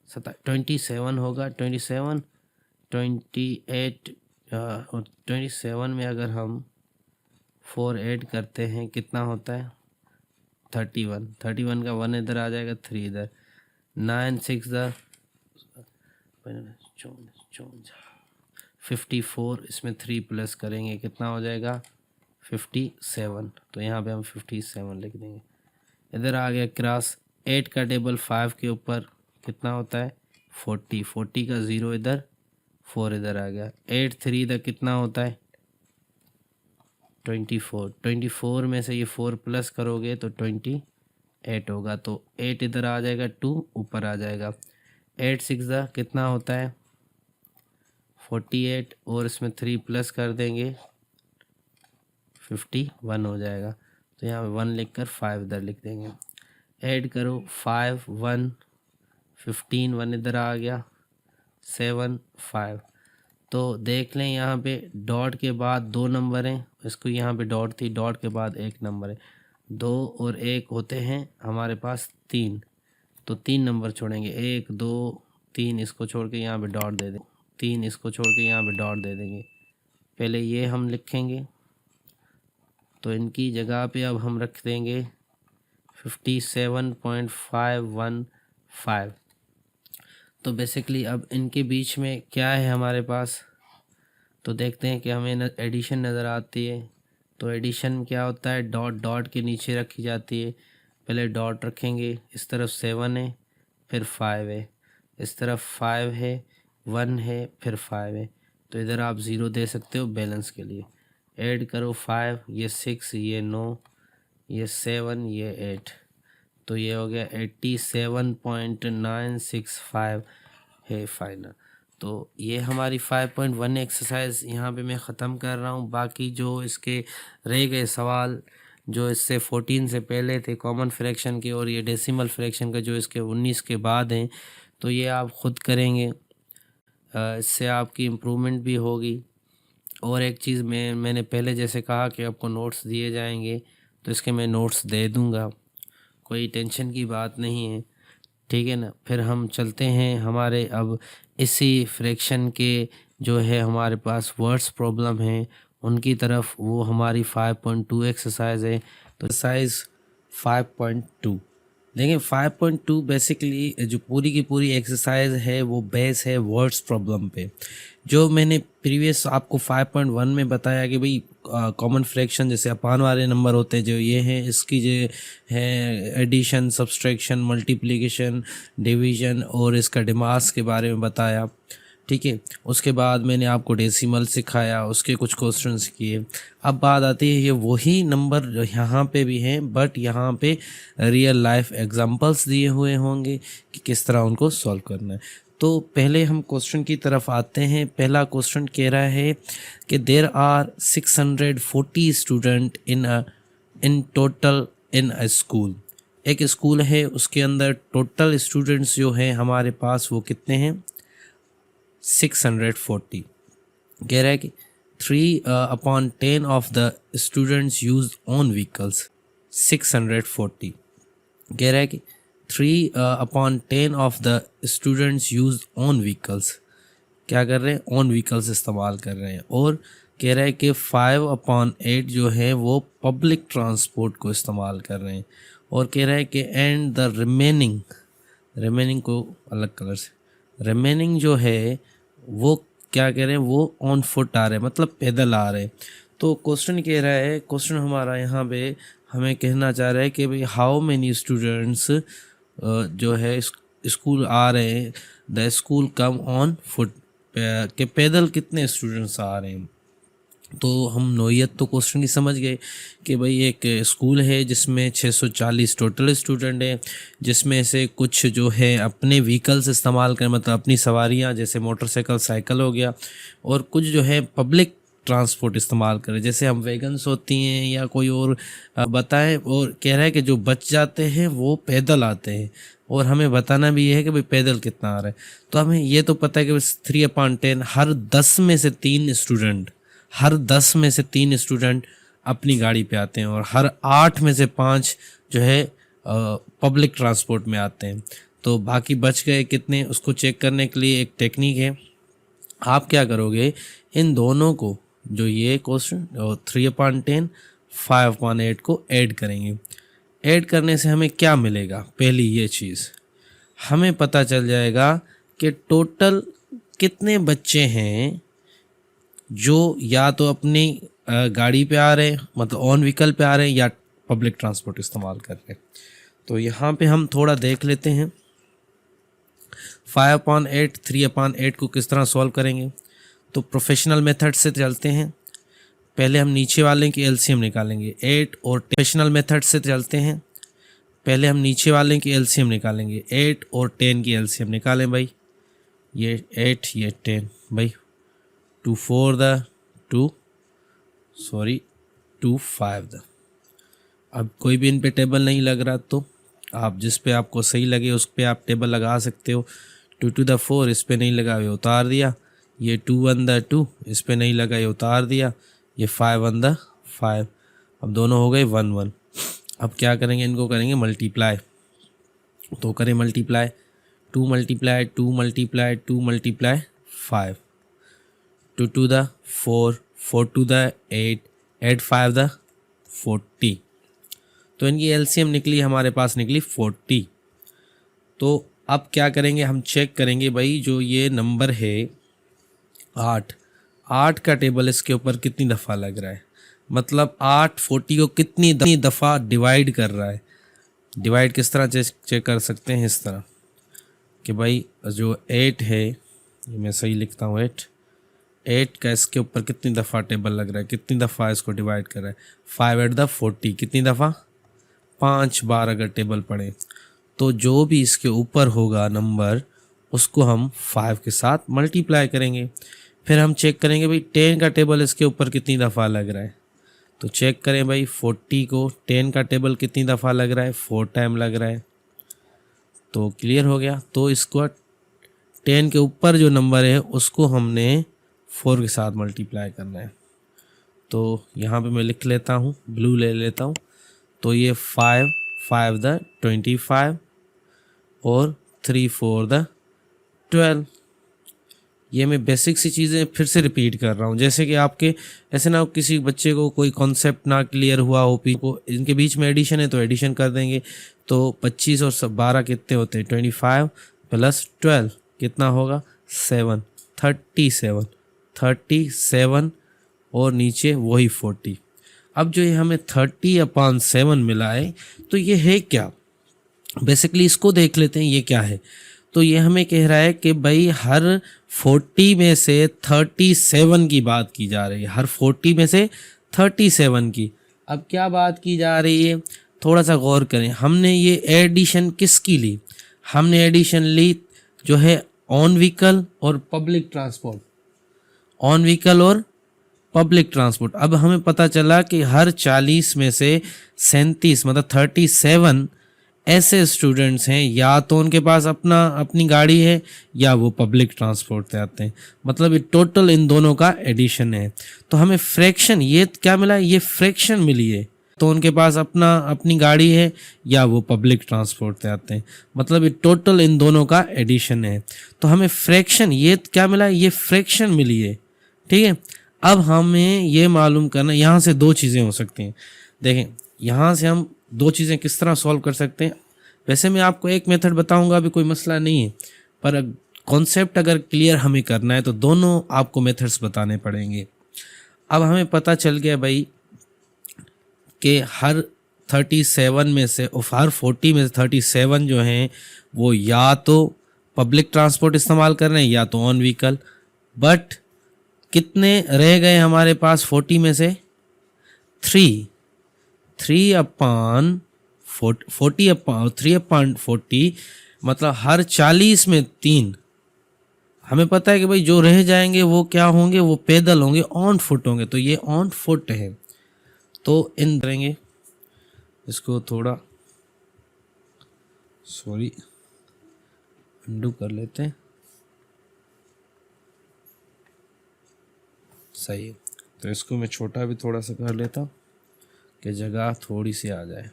27 होगा, 27, 28, 27 में अगर हम 4 ऐड करते हैं कितना होता है? 31, 31 का 1 इधर आ जाएगा, 3 इधर, 9 6 द 54, इसमें 3 प्लस करेंगे कितना हो जाएगा? 57। तो यहाँ पे हम 57 लिख देंगे। इधर आ गया क्रॉस, 8 का टेबल 5 के ऊपर कितना होता है? 40, 40 का 0 इधर, 4 इधर आ गया, 8 3 इधर कितना होता है? 24, 24 में से ये 4 प्लस करोगे तो 28 होगा, तो 8 इधर आ जाएगा, 2 ऊपर आ जाएगा, 8 6 दा कितना होता है? 48, और इसमें 3 प्लस कर देंगे 51 हो जाएगा। तो यहाँ पे 1 लिख कर 5 इधर लिख देंगे। ऐड करो 5 1 15, 1 इधर आ गया, 7 5। तो देख लें यहाँ पे डॉट के बाद 2 नंबर हैं, इसको यहाँ पे डॉट थी, डॉट के बाद 1 नंबर है, 2 और 1 होते हैं हमारे पास 3। तो 3 नंबर छोड़ेंगे, 1 2 3, इसको छोड़ के यहाँ पे डॉट दे देंगे, 3 इसको छोड़ के यहाँ पे डॉट दे देंगे। पहले ये हम लिखेंगे, तो इनकी जगह पे अब हम रख देंगे 57.515। तो बेसिकली अब इनके बीच में क्या है हमारे पास, तो देखते हैं कि हमें एडिशन नज़र आती है। तो एडिशन क्या होता है? डॉट डॉट के नीचे रखी जाती है। पहले डॉट रखेंगे, इस तरफ 7 है, फिर 5 है, इस तरफ 5 है, 1 है, फिर 5 है। तो इधर आप 0 दे सकते हो बैलेंस के लिए। ऐड करो 5, ये 6, ये 9, ये 7, ये 8, तो ये हो गया 87.965 है फाइनल। तो ये हमारी 5.1 एक्सरसाइज यहाँ पे मैं ख़त्म कर रहा हूँ। बाकी जो इसके रह गए सवाल जो इससे 14 से पहले थे कॉमन फ्रैक्शन के, और ये डेसिमल फ्रैक्शन का जो इसके 19 के बाद हैं, तो ये आप ख़ुद करेंगे, इससे आपकी इम्प्रूवमेंट भी होगी। और एक चीज़ मैंने पहले जैसे कहा कि आपको नोट्स दिए जाएंगे, तो इसके मैं नोट्स दे दूँगा, कोई टेंशन की बात नहीं है, ठीक है ना। फिर हम चलते हैं हमारे अब इसी फ्रैक्शन के जो है हमारे पास वर्ड्स प्रॉब्लम है उनकी तरफ। वो हमारी 5.2 एक्सरसाइज है। तो एक्सरसाइज 5.2 देखें। 5.2 बेसिकली जो पूरी की पूरी एक्सरसाइज है वो बेस है वर्ड्स प्रॉब्लम पे। जो मैंने प्रीवियस आपको 5.1 में बताया कि भाई कॉमन फ्रैक्शन जैसे अपान वाले नंबर होते हैं जो ये हैं, इसकी जो है एडिशन, सब्सट्रैक्शन, मल्टीप्लिकेशन, डिवीज़न और इसका डिमास के बारे में बताया, ठीक है। उसके बाद मैंने आपको डेसिमल सिखाया, उसके कुछ क्वेश्चंस किए। अब बात आती है ये वही नंबर यहाँ पे भी हैं, बट यहाँ पे रियल लाइफ एग्जांपल्स दिए हुए होंगे कि किस तरह उनको सॉल्व करना है। तो पहले हम क्वेश्चन की तरफ आते हैं। पहला क्वेश्चन कह रहा है कि there are 640 student in total in a school. एक स्कूल है, उसके अंदर टोटल स्टूडेंट्स जो हैं हमारे पास वो कितने हैं? 640। कह रहा है कि 3/10 of the students use own vehicles. 640 कह रहा है कि 3/10 of the students use on vehicles, क्या कर रहे हैं, ऑन व्हीकल्स इस्तेमाल कर रहे हैं। और कह रहा है कि 5/8 जो है वो पब्लिक ट्रांसपोर्ट को इस्तेमाल कर रहे हैं। और कह रहा है कि एंड द रिमेनिंग को अलग कलर से, रिमेनिंग जो है वो क्या कह रहे हैं, वो ऑन फुट आ रहे हैं, मतलब पैदल आ रहे हैं। तो क्वेश्चन कह रहा है, क्वेश्चन हमारा यहाँ पे हमें कहना चाह रहा है कि भाई हाउ मेनी स्टूडेंट्स जो है स्कूल आ रहे हैं, the school come on foot, के पैदल कितने स्टूडेंट्स आ रहे हैं। तो हम नोयत तो क्वेश्चन की समझ गए कि भाई एक स्कूल है जिसमें 640 टोटल स्टूडेंट हैं, जिसमें से कुछ जो है अपने व्हीकल्स इस्तेमाल करें, मतलब अपनी सवारियां जैसे मोटरसाइकिल, साइकिल हो गया, और कुछ जो है पब्लिक ट्रांसपोर्ट इस्तेमाल करें, जैसे हम वैगन्स होती हैं या कोई और बताएं। और कह रहा है कि जो बच जाते हैं वो पैदल आते हैं, और हमें बताना भी ये है कि भाई पैदल कितना आ रहा है। तो हमें ये तो पता है कि 3/10 हर 10 में से 3 स्टूडेंट अपनी गाड़ी पे आते हैं, और हर 8 में से 5 जो है पब्लिक ट्रांसपोर्ट में आते हैं। तो बाकी बच गए कितने, उसको चेक करने के लिए एक टेक्निक है। आप क्या करोगे, इन दोनों को, जो ये क्वेश्चन और 3/10 5/8 को ऐड करेंगे। ऐड करने से हमें क्या मिलेगा, पहली ये चीज़ हमें पता चल जाएगा कि टोटल कितने बच्चे हैं जो या तो अपनी गाड़ी पे आ रहे हैं, मतलब ऑन व्हीकल पे आ रहे हैं, या पब्लिक ट्रांसपोर्ट इस्तेमाल कर रहे हैं। तो यहाँ पे हम थोड़ा देख लेते हैं 5/8 3/8 को किस तरह सॉल्व करेंगे। तो प्रोफेशनल मेथड से चलते हैं। पहले हम नीचे वाले की एलसीएम निकालेंगे 8 और प्रोफेशनल मेथड से चलते हैं। पहले हम नीचे वाले की एलसीएम निकालेंगे 8 और 10 की एलसीएम निकालें भाई। ये 8 ये 10 भाई, 2 4 2 5 अब कोई भी इन पे टेबल नहीं लग रहा, तो आप जिस पे आपको सही लगे उस पे आप टेबल लगा सकते हो। 2 to the 4 इस पे नहीं लगा, ये उतार दिया। ये 2 1 the 2 इस पे नहीं लगा, ये उतार दिया। ये 5 1 the 5, अब दोनों हो गए 1 1। अब क्या करेंगे, इनको करेंगे मल्टीप्लाई। तो करें multiply, 2 multiply 2 multiply 2 multiply 5, 2 to the 4 4 to the 8 8 5 the 40। तो इनकी एलसीएम निकली, हमारे पास निकली 40। तो अब क्या करेंगे, हम चेक करेंगे भाई जो ये नंबर है 8 का टेबल इसके ऊपर कितनी दफ़ा लग रहा है, मतलब 8 40 को कितनी दफ़ा डिवाइड कर रहा है। डिवाइड किस तरह चेक कर सकते हैं, इस तरह कि भाई जो 8 है, ये मैं सही लिखता हूँ, 8 का इसके ऊपर कितनी दफ़ा टेबल लग रहा है, कितनी दफ़ा इसको डिवाइड कर रहा है। 5 8 the 40 कितनी दफ़ा, 5 बार अगर टेबल पढ़े तो जो भी इसके ऊपर होगा नंबर उसको हम 5 के साथ मल्टीप्लाई करेंगे। फिर हम चेक करेंगे भाई 10 का टेबल इसके ऊपर कितनी दफ़ा लग रहा है। तो चेक करें भाई 40 को 10 का टेबल कितनी दफ़ा लग रहा है, 4 टाइम लग रहा है। तो क्लियर हो गया। तो इसको 10 के ऊपर जो नंबर है उसको हमने 4 के साथ मल्टीप्लाई करना है। तो यहाँ पे मैं लिख लेता हूँ, ब्लू ले लेता हूँ। तो ये 5 5 the 25 और 3 4 the 12। ये मैं बेसिक सी चीज़ें फिर से रिपीट कर रहा हूँ, जैसे कि आपके ऐसे ना किसी बच्चे को कोई कॉन्सेप्ट ना क्लियर हुआ हो, को इनके बीच में एडिशन है तो एडिशन कर देंगे। तो 25 और 12 कितने होते हैं, 25 + 12 कितना होगा, 7 37 और नीचे वही 40। अब जो ये हमें 30/7 मिला है, तो ये है क्या, बेसिकली इसको देख लेते हैं ये क्या है। तो ये हमें कह रहा है कि भाई हर 40 में से 37 की बात की जा रही है, हर 40 में से 37 की। अब क्या बात की जा रही है, थोड़ा सा गौर करें। हमने ये एडिशन किसकी ली, हमने एडिशन ली जो है ऑन व्हीकल और पब्लिक ट्रांसपोर्ट, ऑन व्हीकल और पब्लिक ट्रांसपोर्ट। अब हमें पता चला कि हर 40 में से 37 मतलब 37 ऐसे स्टूडेंट्स हैं या तो उनके पास अपनी गाड़ी है या वो पब्लिक ट्रांसपोर्ट से आते हैं, मतलब ये टोटल इन दोनों का एडिशन है। तो हमें फ्रैक्शन ये क्या मिला, ये फ्रैक्शन मिली है। तो उनके पास अपनी गाड़ी है या वो पब्लिक ट्रांसपोर्ट से आते हैं। मतलब ये टोटल इन दोनों का एडिशन है। तो हमें फ्रैक्शन ये क्या मिला, ये फ्रैक्शन मिली है, ठीक है। अब हमें ये मालूम करना, यहाँ से दो चीज़ें हो सकती हैं। देखें यहाँ से हम दो चीज़ें किस तरह सॉल्व कर सकते हैं। वैसे मैं आपको एक मेथड बताऊंगा, अभी कोई मसला नहीं है, पर कॉन्सेप्ट अगर क्लियर हमें करना है तो दोनों आपको मेथड्स बताने पड़ेंगे। अब हमें पता चल गया भाई कि हर 37 में से हर 40 में से 37 जो हैं वो या तो पब्लिक ट्रांसपोर्ट इस्तेमाल कर रहे हैं या तो ऑन व्हीकल। बट कितने रह गए हमारे पास 40 में से? 3/40, मतलब हर 40 में 3। हमें पता है कि भाई जो रह जाएंगे वो क्या होंगे, वो पैदल होंगे, ऑन फुट होंगे। तो ये ऑन फुट है। तो इन करेंगे इसको थोड़ा, सॉरी अंडू कर लेते हैं, सही है। तो इसको मैं छोटा भी थोड़ा सा कर लेता हूँ कि जगह थोड़ी सी आ जाए,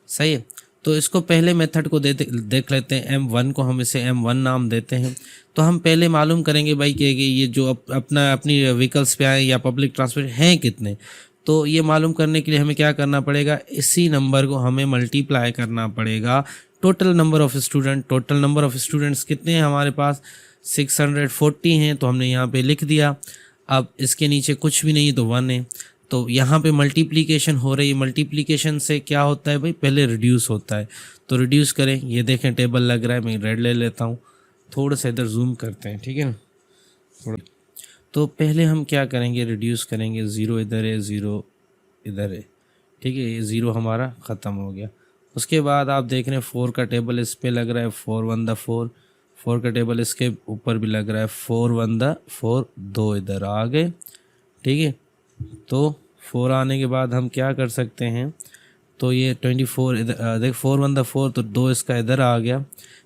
सही है। तो इसको पहले मेथड को देख लेते हैं। M1 को हम इसे M1 नाम देते हैं। तो हम पहले मालूम करेंगे भाई कि ये जो अपनी व्हीकल्स पे आए या पब्लिक ट्रांसपोर्ट हैं कितने। तो ये मालूम करने के लिए हमें क्या करना पड़ेगा, इसी नंबर को हमें मल्टीप्लाई करना पड़ेगा total number of student. Total number of students कितने हैं हमारे पास? 640 हैं। तो हमने यहाँ पे लिख दिया। अब इसके नीचे कुछ भी नहीं है तो 1 है। तो यहाँ पे मल्टीप्लिकेशन हो रही है। मल्टीप्लिकेशन से क्या होता है भाई, पहले रिड्यूस होता है। तो रिड्यूस करें, ये देखें टेबल लग रहा है, मैं रेड ले लेता हूँ, थोड़ा सा इधर जूम करते हैं, ठीक है ना थोड़ा। तो पहले हम क्या करेंगे, रिड्यूस करेंगे। 0 इधर है, 0 इधर है, ठीक है, ये 0 हमारा ख़त्म हो गया। उसके बाद आप देख रहे हैं 4 का टेबल इस पे लग रहा है, 4 1 द 4। 4 का टेबल इसके ऊपर भी लग रहा है, 4 1 द 4। 2 इधर आ गए, ठीक है। तो 4 आने के बाद हम क्या कर सकते हैं, तो ये 24 इधर देख, 4 1 द 4, तो 2 इसका इधर आ गया,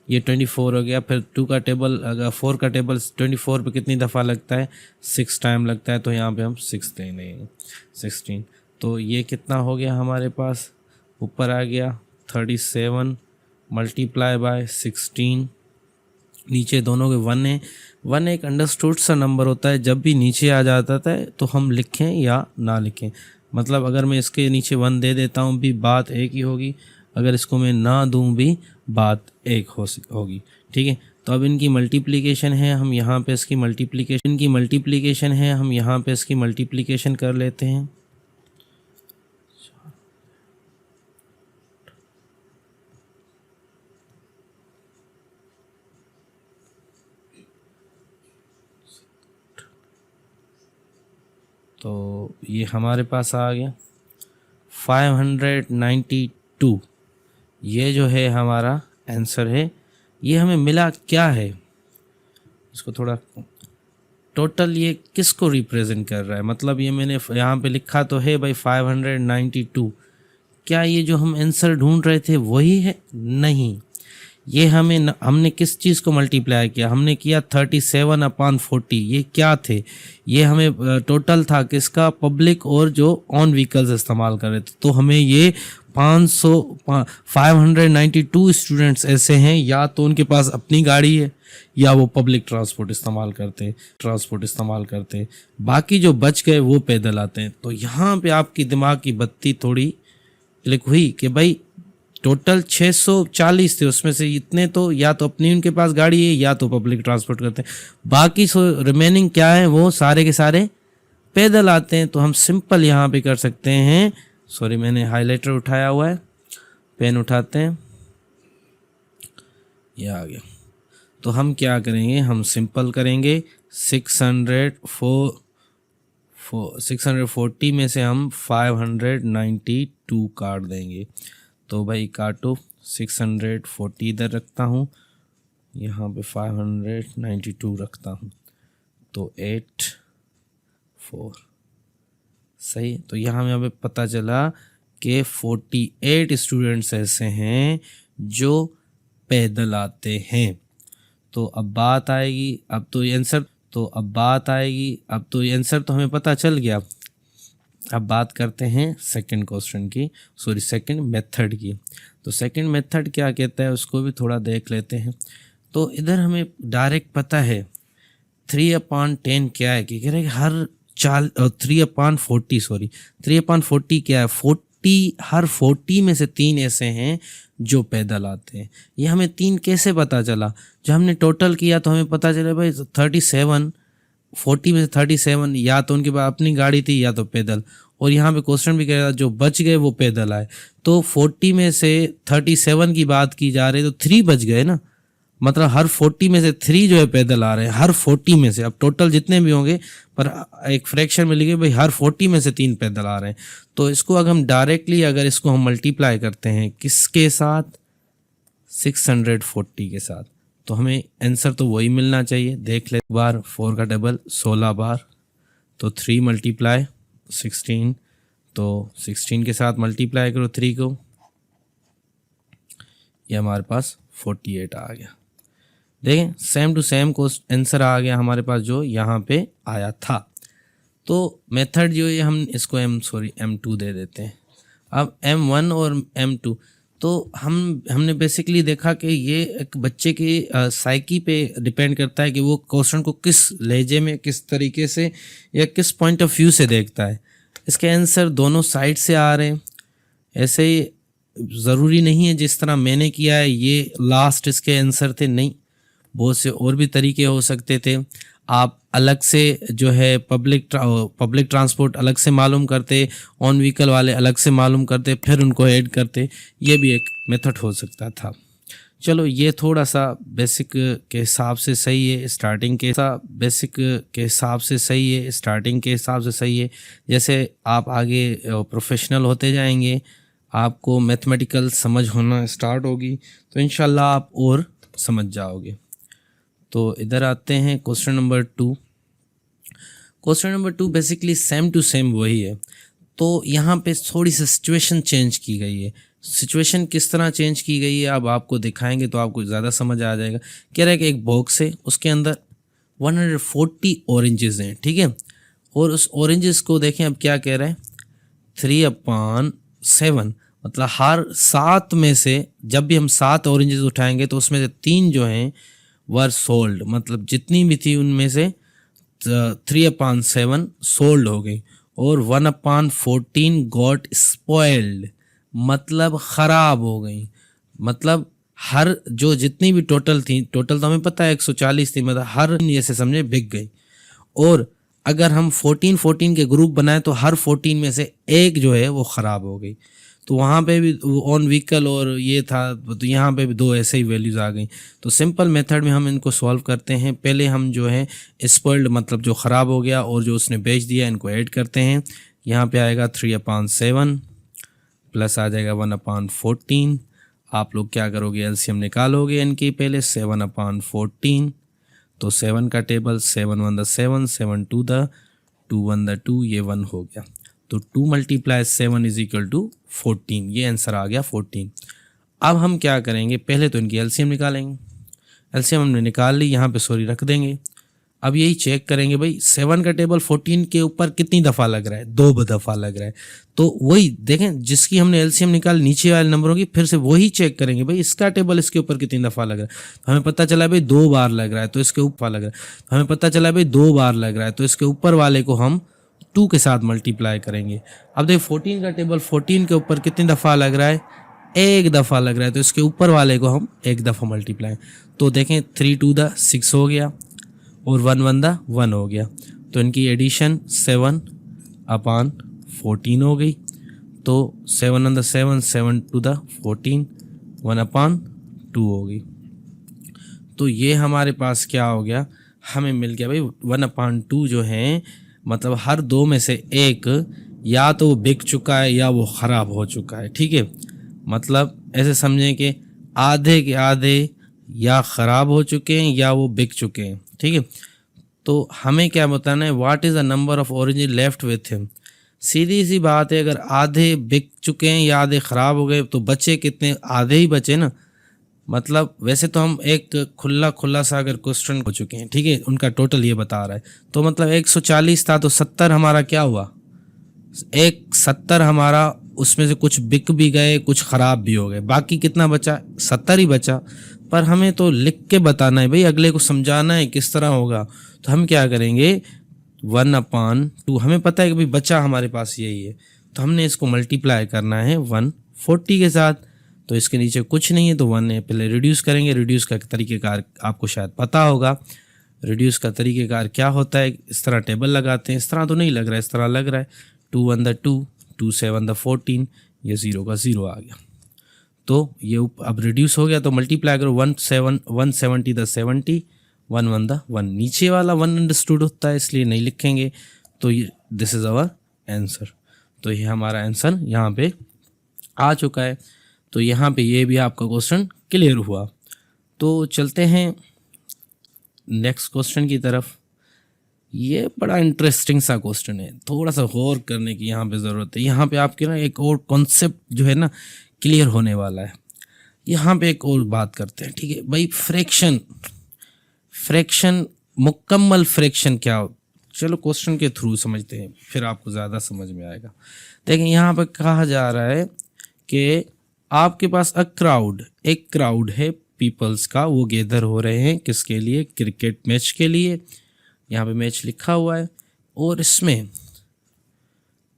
ये 24 हो गया। फिर 2 का टेबल, अगर 4 का टेबल 24 पे कितनी दफ़ा लगता है, 6 टाइम लगता है। तो यहाँ पे हम 6 देंगे, 16। तो ये कितना हो गया हमारे पास, ऊपर आ गया 37 मल्टीप्लाई बाय 16। नीचे दोनों के 1 है। 1 एक अंडरस्टूड सा नंबर होता है, जब भी नीचे आ जाता है तो हम लिखें या ना लिखें। मतलब अगर मैं इसके नीचे 1 दे देता हूँ भी बात एक ही होगी, अगर इसको मैं ना दूँ भी बात एक होगी, ठीक है। तो अब इनकी मल्टीप्लिकेशन है, हम यहाँ पे इसकी मल्टीप्लिकेशन है, हम यहाँ पे इसकी मल्टीप्लिकेशन कर लेते हैं। तो ये हमारे पास आ गया 592। ये जो है हमारा आंसर है। ये हमें मिला क्या है, इसको थोड़ा टोटल ये किसको रिप्रेजेंट कर रहा है। मतलब ये मैंने यहाँ पे लिखा तो है भाई 592। क्या ये जो हम आंसर ढूंढ रहे थे वही है? नहीं, ये हमने किस चीज़ को मल्टीप्लाई किया, हमने किया 37/40। ये क्या थे, ये हमें टोटल था किसका, पब्लिक और जो ऑन व्हीकल्स इस्तेमाल कर रहे थे। तो हमें ये 592 स्टूडेंट्स ऐसे हैं, या तो उनके पास अपनी गाड़ी है या वो पब्लिक ट्रांसपोर्ट इस्तेमाल करते हैं। बाकी जो बच गए वो पैदल आते हैं। तो यहाँ पे आपकी दिमाग की बत्ती थोड़ी क्लिक हुई कि भाई टोटल 640 थे, उसमें से इतने तो या तो अपनी उनके पास गाड़ी है या तो पब्लिक ट्रांसपोर्ट करते हैं। बाकी रिमेनिंग क्या है, वो सारे के सारे पैदल आते हैं। तो हम सिंपल यहाँ पे कर सकते हैं, सॉरी मैंने हाइलाइटर उठाया हुआ है, पेन उठाते हैं, ये आ गया। तो हम क्या करेंगे, हम सिंपल करेंगे। 640 में से हम 592 काट देंगे। तो भाई काटो, 640 इधर रखता हूँ, यहाँ पे 592 रखता हूँ, तो 8 4 सही। तो यहाँ में हमें पता चला कि 48 स्टूडेंट्स ऐसे हैं जो पैदल आते हैं। तो अब बात आएगी, अब तो ये आंसर तो हमें पता चल गया। अब बात करते हैं सेकंड क्वेश्चन की, सॉरी सेकंड मेथड की। तो सेकंड मेथड क्या कहता है उसको भी थोड़ा देख लेते हैं। तो इधर हमें डायरेक्ट पता है 3/10 क्या है, कि कह रहे हैं कि हर 3/40 सॉरी 3/40 क्या है, 40 हर 40 में से 3 ऐसे हैं जो पैदल आते हैं। ये हमें 3 कैसे पता चला, जो हमने टोटल किया तो हमें पता चला भाई 37, 40 में से 37 या तो उनके पास अपनी गाड़ी थी या तो पैदल। और यहाँ पे क्वेश्चन भी कह रहा था जो बच गए वो पैदल आए, तो 40 में से 37 की बात की जा रही है तो 3 बच गए ना, मतलब हर 40 में से 3 जो है पैदल आ रहे हैं, हर 40 में से। अब टोटल जितने भी होंगे पर एक फ्रैक्शन में लिखे भाई हर 40 में से 3 पैदल आ रहे हैं। तो इसको अगर हम डायरेक्टली अगर इसको हम मल्टीप्लाई करते हैं किसके साथ, 640 के साथ, तो हमें आंसर तो वही मिलना चाहिए। देख ले बार, 4 का टेबल 16 बार, तो 3 मल्टीप्लाई 16, तो 16 के साथ मल्टीप्लाई करो 3 को, ये हमारे पास 48 आ गया। देखें सेम टू सेम को आंसर आ गया हमारे पास जो यहाँ पे आया था। तो मेथड जो है हम इसको M2 दे देते हैं। अब M1 और M2 तो हमने बेसिकली देखा कि ये एक बच्चे की साइकी पे डिपेंड करता है कि वो क्वेश्चन को किस लहजे में, किस तरीके से या किस पॉइंट ऑफ व्यू से देखता है। इसके आंसर दोनों साइड से आ रहे हैं। ऐसे ही ज़रूरी नहीं है जिस तरह मैंने किया है ये लास्ट इसके आंसर थे, नहीं, बहुत से और भी तरीके हो सकते थे। आप अलग से जो है पब्लिक ट्रांसपोर्ट अलग से मालूम करते, ऑन व्हीकल वाले अलग से मालूम करते, फिर उनको ऐड करते, ये भी एक मेथड हो सकता था। चलो ये थोड़ा सा बेसिक के हिसाब से सही है, स्टार्टिंग के बेसिक के हिसाब से सही है, स्टार्टिंग के हिसाब से सही है। जैसे आप आगे प्रोफेशनल होते जाएंगे, आपको मैथमेटिकल समझ होना स्टार्ट होगी, तो इंशाल्लाह आप और समझ जाओगे। तो इधर आते हैं question number 2। Question number 2 basically same to same वही है। तो यहाँ पे थोड़ी सी सिचुएशन चेंज की गई है। सिचुएशन किस तरह चेंज की गई है अब आपको दिखाएंगे तो आपको ज़्यादा समझ आ जाएगा। कह रहा है कि एक बॉक्स है, उसके अंदर 140 ऑरेंजेस हैं, ठीक है। और उस ऑरेंजेस को देखें अब क्या कह रहा है, 3/7, मतलब हर 7 में से जब भी हम 7 ऑरेंजेस उठाएंगे तो उसमें से 3 जो हैं वर सोल्ड, मतलब जितनी भी थी उनमें से 3/7 सोल्ड हो गई, और 1/14 गॉट स्पॉइल्ड, मतलब ख़राब हो गई। मतलब हर जो जितनी भी टोटल थी, टोटल तो हमें पता है 140 थी, मतलब हर जैसे समझे बिक गई। और अगर हम 14 के ग्रुप बनाए तो हर 14 में से एक जो है वो ख़राब हो गई। तो वहाँ पे भी ऑन व्हीकल और ये था, तो यहाँ पे भी 2 ऐसे ही वैल्यूज़ आ गई। तो सिंपल मेथड में हम इनको सॉल्व करते हैं। पहले हम जो है स्पॉइल्ड मतलब जो ख़राब हो गया और जो उसने बेच दिया इनको ऐड करते हैं। यहाँ पे आएगा 3/7 प्लस आ जाएगा 1/14। आप लोग क्या करोगे, एलसीएम निकालोगे इनकी पहले, 7/14, तो 7 का टेबल 7 1 7, 7 2 2 1 2, ये 1 हो गया। तो 2 × 7 = 14, ये आंसर आ गया 14। अब हम क्या करेंगे, पहले तो इनकी एलसीएम निकालेंगे। एलसीएम हमने निकाल ली, यहाँ पे सॉरी रख देंगे। अब यही चेक करेंगे भाई 7 का टेबल 14 के ऊपर कितनी दफ़ा लग रहा है, 2 दफ़ा लग रहा है। तो वही देखें जिसकी हमने एलसीएम निकाल नीचे वाले नंबरों की, फिर से वही चेक करेंगे भाई इसका टेबल इसके ऊपर कितनी दफ़ा लग रहा है। तो हमें पता चला भाई 2 बार लग रहा है, तो इसके ऊपर लग रहा है। तो हमें पता चला भाई 2 बार लग रहा है, तो इसके ऊपर वाले को हम 2 के साथ मल्टीप्लाई करेंगे। अब देखिए 14 का टेबल 14 के ऊपर कितनी दफ़ा लग रहा है, 1 दफ़ा लग रहा है, तो इसके ऊपर वाले को हम 1 दफ़ा मल्टीप्लाई। तो देखें 3 2 6 हो गया और 1 1 1 हो गया। तो इनकी एडिशन 7/14 हो गई। तो 7 1 7, 7 2 14, 1/2 हो गई। तो ये हमारे पास क्या हो गया, हमें मिल गया भाई 1/2 जो है, मतलब हर 2 में से एक या तो वो बिक चुका है या वो ख़राब हो चुका है, ठीक है। मतलब ऐसे समझें कि आधे के आधे या ख़राब हो चुके हैं या वो बिक चुके हैं, ठीक है। तो हमें क्या बताना है, what is the number of orange left with him. सीधी सी बात है, अगर आधे बिक चुके हैं या आधे ख़राब हो गए तो बचे कितने, आधे ही बचे ना। मतलब वैसे तो हम एक खुला सा अगर क्वेश्चन हो चुके हैं, ठीक है, उनका टोटल ये बता रहा है, तो मतलब 140 था तो 70 हमारा क्या हुआ, एक 70 हमारा, उसमें से कुछ बिक भी गए, कुछ ख़राब भी हो गए, बाकी कितना बचा? 70 ही बचा। पर हमें तो लिख के बताना है भाई, अगले को समझाना है किस तरह होगा। तो हम क्या करेंगे, 1/2, हमें पता है कि भाई बचा हमारे पास यही है, तो हमने इसको मल्टीप्लाई करना है 140 के साथ। तो इसके नीचे कुछ नहीं है, तो 1 है, पहले रिड्यूस करेंगे। रिड्यूस का तरीक़ेकार आपको शायद पता होगा। रिड्यूस का तरीक़ेकार क्या होता है, इस तरह टेबल लगाते हैं। इस तरह तो नहीं लग रहा है, इस तरह लग रहा है 2 1 2, 2 7 14, ये 0 का 0 आ गया। तो ये अब रिड्यूस हो गया, तो मल्टीप्लाई करो 170 द 70, 1 1 द 1। नीचे वाला 1 अंडरस्टूड होता है, इसलिए नहीं लिखेंगे। तो ये दिस इज़ आवर आंसर। तो ये हमारा आंसर यहाँ पे आ चुका है। तो यहाँ पे ये भी आपका क्वेश्चन क्लियर हुआ। तो चलते हैं नेक्स्ट क्वेश्चन की तरफ। ये बड़ा इंटरेस्टिंग सा क्वेश्चन है, थोड़ा सा गौर करने की यहाँ पे ज़रूरत है। यहाँ पे आपके ना एक और कॉन्सेप्ट जो है ना क्लियर होने वाला है। यहाँ पे एक और बात करते हैं, ठीक है भाई। फ्रैक्शन मुकम्मल फ्रैक्शन क्या हो, चलो क्वेश्चन के थ्रू समझते हैं, फिर आपको ज़्यादा समझ में आएगा। देखिए यहाँ पे कहा जा रहा है कि आपके पास एक क्राउड है पीपल्स का, वो गैदर हो रहे हैं किसके लिए? क्रिकेट मैच के लिए। यहाँ पे मैच लिखा हुआ है, और इसमें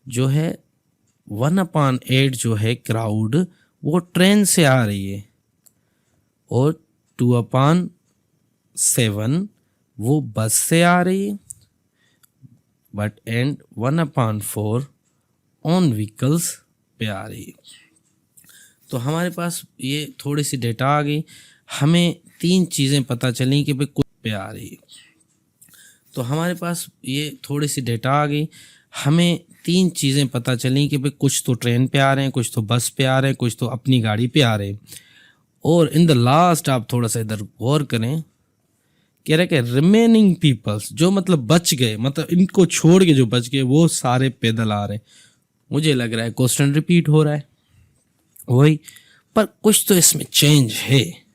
जो है 1/8 जो है क्राउड वो ट्रेन से आ रही है, और 2/7 वो बस से आ रही है, बट एंड 1/4 ऑन व्हीकल्स पे आ रही है। तो हमारे पास ये थोड़ी सी डेटा आ गई, हमें 3 चीज़ें पता चली कि भाई कुछ पे आ रही है। तो हमारे पास ये थोड़ी सी डेटा आ गई, हमें 3 चीज़ें पता चली कि भाई कुछ तो ट्रेन पे आ रहे हैं, कुछ तो बस पे आ रहे हैं, कुछ तो अपनी गाड़ी पे आ रहे हैं। और इन द लास्ट आप थोड़ा सा इधर गौर करें, कह रहे कि रिमेनिंग पीपल्स जो मतलब बच गए, मतलब इनको छोड़ के जो बच गए वो सारे पैदल आ रहे हैं। मुझे लग रहा है क्वेश्चन रिपीट हो रहा है वही, पर कुछ तो इसमें चेंज है।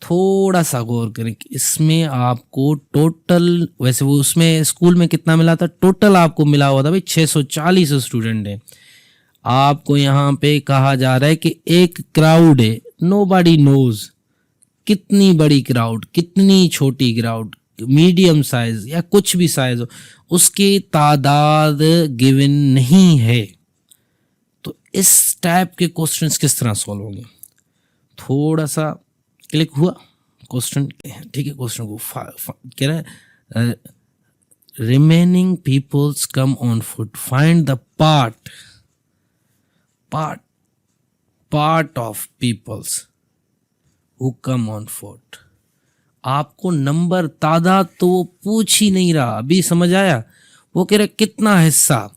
थोड़ा सा गौर करें कि इसमें आपको टोटल, वैसे वो उसमें स्कूल में कितना मिला था, टोटल आपको मिला हुआ था भाई 640 स्टूडेंट है। आपको यहाँ पे कहा जा रहा है कि एक क्राउड है, नोबडी नोज कितनी बड़ी क्राउड, कितनी छोटी क्राउड, मीडियम साइज या कुछ भी साइज हो, उसकी तादाद गिवन नहीं है। तो इस टाइप के क्वेश्चंस किस तरह सॉल्व होंगे? थोड़ा सा क्लिक हुआ क्वेश्चन, ठीक है। क्वेश्चन को कह रहा है remaining peoples come on foot, find the part of peoples who come on foot. आपको नंबर, तादाद तो वो पूछ ही नहीं रहा, अभी समझ आया? वो कह रहा कितना हिस्सा,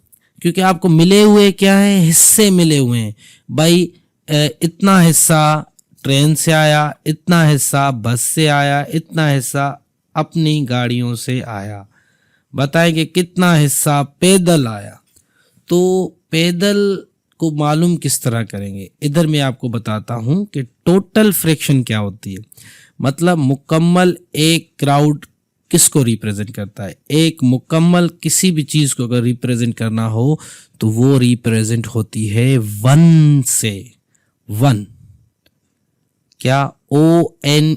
क्योंकि आपको मिले हुए क्या है, हिस्से मिले हुए हैं भाई। इतना हिस्सा ट्रेन से आया, इतना हिस्सा बस से आया, इतना हिस्सा अपनी गाड़ियों से आया। बताएं कि कितना हिस्सा पैदल आया। तो पैदल को मालूम किस तरह करेंगे, इधर मैं आपको बताता हूं कि टोटल फ्रैक्शन क्या होती है। मतलब मुकम्मल एक क्राउड किसको रिप्रेजेंट करता है? एक मुकम्मल किसी भी चीज को अगर रिप्रेजेंट करना हो तो वो रिप्रेजेंट होती है 1 से। 1 क्या? ONE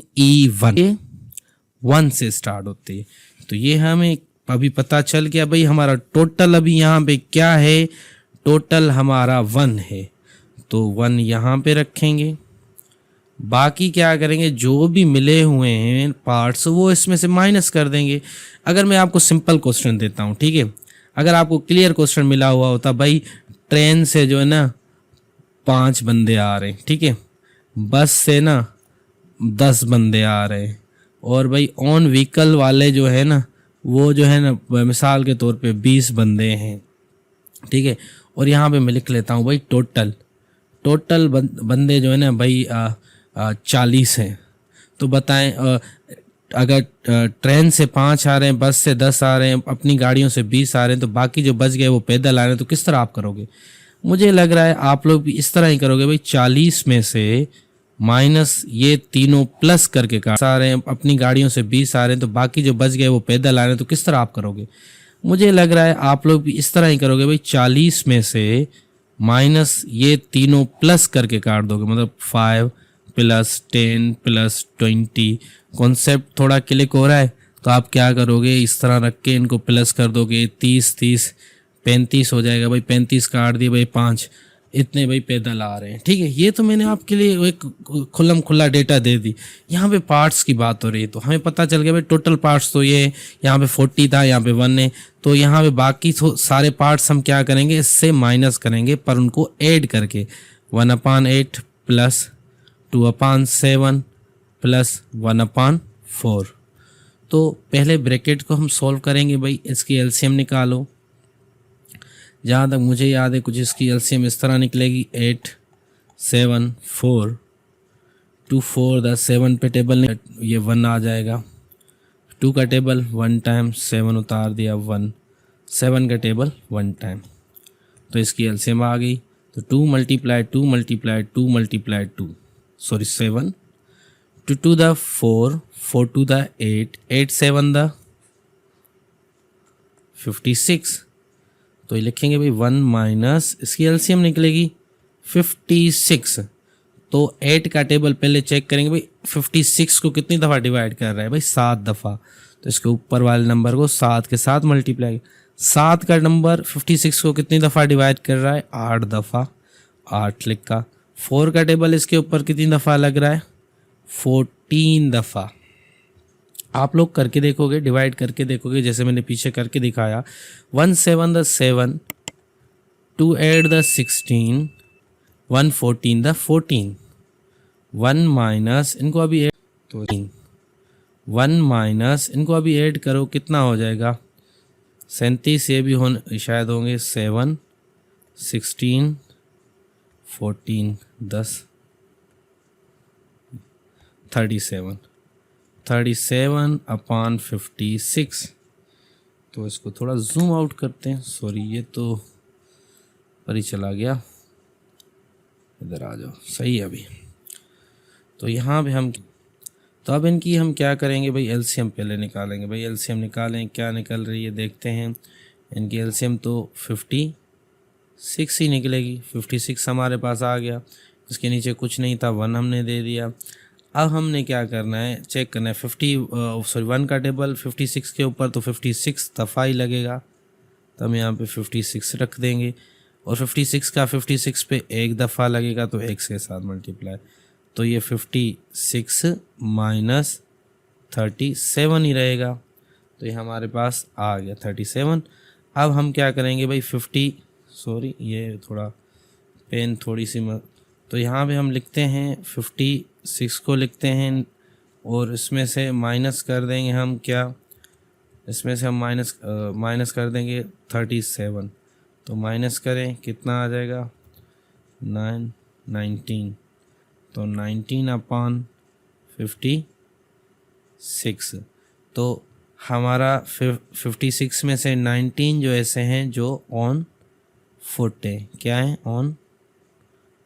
1 से स्टार्ट होती है। तो ये हमें अभी पता चल गया भाई, हमारा टोटल अभी यहाँ पे क्या है, टोटल हमारा 1 है। तो 1 यहाँ पे रखेंगे, बाकी क्या करेंगे, जो भी मिले हुए हैं पार्ट्स वो इसमें से माइनस कर देंगे। अगर मैं आपको सिंपल क्वेश्चन देता हूँ, ठीक है, अगर आपको क्लियर क्वेश्चन मिला हुआ होता भाई ट्रेन से जो है ना 5 बंदे आ रहे हैं, ठीक है, बस से ना 10 बंदे आ रहे हैं, और भाई ऑन व्हीकल वाले जो है ना वो जो है ना मिसाल के तौर पे 20 बंदे हैं, ठीक है। और यहाँ पे मैं लिख लेता हूँ भाई टोटल बंदे जो है ना भाई 40 हैं। तो बताएं अगर ट्रेन से 5 आ रहे हैं, बस से 10 आ रहे हैं, अपनी गाड़ियों से 20 आ रहे हैं, तो बाकी जो बच गए वो पैदल आ रहे हैं, तो किस तरह आप करोगे? मुझे लग रहा है आप लोग भी इस तरह ही करोगे भाई, 40 में से माइनस ये तीनों प्लस करके आ रहे हैं, अपनी गाड़ियों से 20 आ रहे हैं, तो बाकी जो बच गए वो पैदल आ रहे हैं, तो किस तरह आप करोगे? मुझे लग रहा है आप लोग भी इस तरह ही करोगे भाई, 40 में से माइनस ये तीनों प्लस करके काट दोगे, मतलब 5 प्लस 10 प्लस 20। कॉन्सेप्ट थोड़ा क्लिक हो रहा है? तो आप क्या करोगे, इस तरह रख के इनको प्लस कर दोगे, 30 30 35 हो जाएगा भाई, 35 काट दिए भाई 5, इतने भाई पैदल आ रहे हैं। ठीक है, ये तो मैंने आपके लिए एक खुल्लम खुल्ला डेटा दे दी। यहाँ पे पार्ट्स की बात हो रही है तो हमें पता चल गया भाई टोटल पार्ट्स तो ये यहाँ पे 40 था, यहाँ पे 1 है, तो यहाँ पे बाकी सारे पार्ट्स हम क्या करेंगे, इससे माइनस करेंगे पर उनको ऐड करके। 1/8 प्लस 2/7 प्लस 1/4। तो पहले ब्रैकेट को हम सॉल्व करेंगे भाई, इसकी एलसीएम निकालो। जहाँ तक मुझे याद है कुछ इसकी एलसीएम इस तरह निकलेगी, 8 7 4 2 4 द 7 पे टेबल ये 1 आ जाएगा, 2 का टेबल 1 टाइम, 7 उतार दिया 1, 7 का टेबल 1 टाइम, तो इसकी एलसीएम आ गई। तो 2 multiply 2 multiply 2 multiply 2 sorry 7, 2 to the 4, 4 to the 8, 8 7 the 56। तो ये लिखेंगे भाई 1 माइनस इसकी एलसीएम निकलेगी 56। तो 8 का टेबल पहले चेक करेंगे भाई, 56 को कितनी दफ़ा डिवाइड कर रहा है भाई, 7 दफ़ा। तो इसके ऊपर वाले नंबर को 7 के साथ मल्टीप्लाई, 7 का नंबर 56 को कितनी दफ़ा डिवाइड कर रहा है, 8 दफ़ा, 8 लिखा। 4 का टेबल इसके ऊपर कितनी दफ़ा लग रहा है, 14 दफ़ा। आप लोग करके देखोगे, डिवाइड करके देखोगे जैसे मैंने पीछे करके दिखाया। 1 7 द 7, 2 8 द 16, 1 14 द 14, 1 माइनस इनको अभी ऐड, तो 1 माइनस इनको अभी ऐड करो, कितना हो जाएगा, 37। ये भी शायद होंगे 7 16 14 10 37/56। तो इसको थोड़ा जूम आउट करते हैं, सॉरी ये तो पर ही चला गया, इधर आ जाओ, सही है अभी। तो यहाँ पे हम, तो अब इनकी हम क्या करेंगे भाई, एलसीएम पहले निकालेंगे भाई। एलसीएम निकालें, क्या निकल रही है देखते हैं। इनकी एलसीएम तो 56 ही निकलेगी, 56 हमारे पास आ गया। इसके नीचे कुछ नहीं था, 1 हमने दे दिया। अब हमने क्या करना है, चेक करना है 1 का टेबल 56 के ऊपर, तो 56 दफ़ा ही लगेगा, तो हम यहाँ पे 56 रख देंगे। और 56 का 56 पे एक दफ़ा लगेगा, तो x के साथ मल्टीप्लाई, तो ये 56 माइनस 37 ही रहेगा। तो ये हमारे पास आ गया 37। अब हम क्या करेंगे भाई, ये थोड़ा पेन थोड़ी सी तो यहाँ पे हम लिखते हैं 56 को लिखते हैं, और इसमें से माइनस कर देंगे हम क्या, इसमें से हम माइनस कर देंगे 37। तो माइनस करें, कितना आ जाएगा, 19। तो 19/56। तो हमारा 56 में से 19 जो ऐसे हैं जो ऑन फुट है, क्या है, ऑन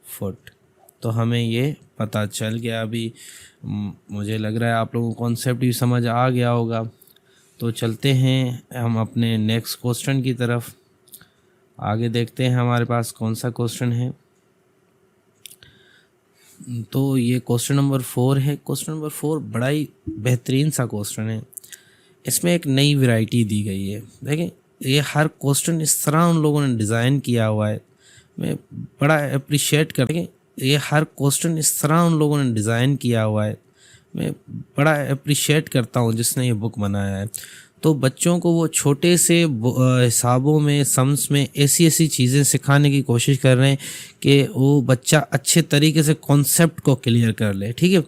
फुट। तो हमें ये पता चल गया। अभी मुझे लग रहा है आप लोगों को कॉन्सेप्ट भी समझ आ गया होगा। तो चलते हैं हम अपने नेक्स्ट क्वेश्चन की तरफ, आगे देखते हैं हमारे पास कौन सा क्वेश्चन है। तो ये क्वेश्चन नंबर 4 है। क्वेश्चन नंबर 4 बड़ा ही बेहतरीन सा क्वेश्चन है। इसमें एक नई वैरायटी दी गई है। देखें, ये हर क्वेश्चन इस तरह उन लोगों ने डिज़ाइन किया हुआ है, मैं बड़ा अप्रिशिएट करते। ये हर क्वेश्चन इस तरह उन लोगों ने डिज़ाइन किया हुआ है, मैं बड़ा अप्रिशिएट करता हूँ जिसने ये बुक बनाया है। तो बच्चों को वो छोटे से हिसाबों में, सम्स में ऐसी चीज़ें सिखाने की कोशिश कर रहे हैं कि वो बच्चा अच्छे तरीके से कॉन्सेप्ट को क्लियर कर ले। ठीक है,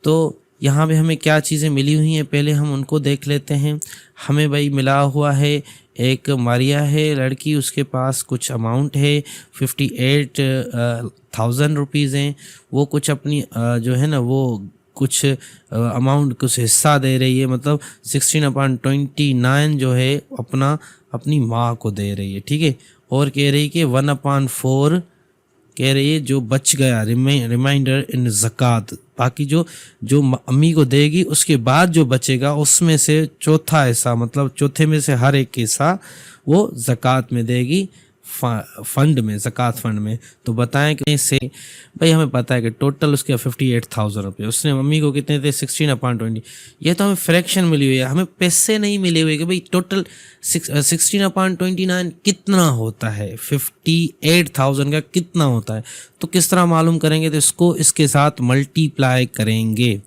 तो यहाँ पे हमें क्या चीज़ें मिली हुई हैं, पहले हम उनको देख लेते हैं। हमें भाई मिला हुआ है, एक मारिया है लड़की, उसके पास कुछ अमाउंट है, 58,000 रुपीज़ हैं। वो कुछ अपनी जो है ना, वो कुछ अमाउंट, कुछ हिस्सा दे रही है, मतलब 16/29 जो है अपनी माँ को दे रही है। ठीक है, और कह रही कि 1/4 कह रही है जो बच गया रिमाइंडर इन ज़कात, बाकी जो जो अम्मी को देगी उसके बाद जो बचेगा उसमें से चौथा हिस्सा, मतलब चौथे में से हर एक हिस्सा वो ज़कात में देगी, फंड में, ज़कात फंड में। तो बताएं कि से भाई हमें पता है कि टोटल उसके 58,000 रुपये, उसने मम्मी को कितने थे 16/20। ये तो हमें फ्रैक्शन मिली हुई है, हमें पैसे नहीं मिले हुए कि भाई टोटल 16/29 कितना होता है, 58,000 का कितना होता है। तो किस तरह मालूम करेंगे, तो इसको इसके साथ मल्टीप्लाई करेंगे।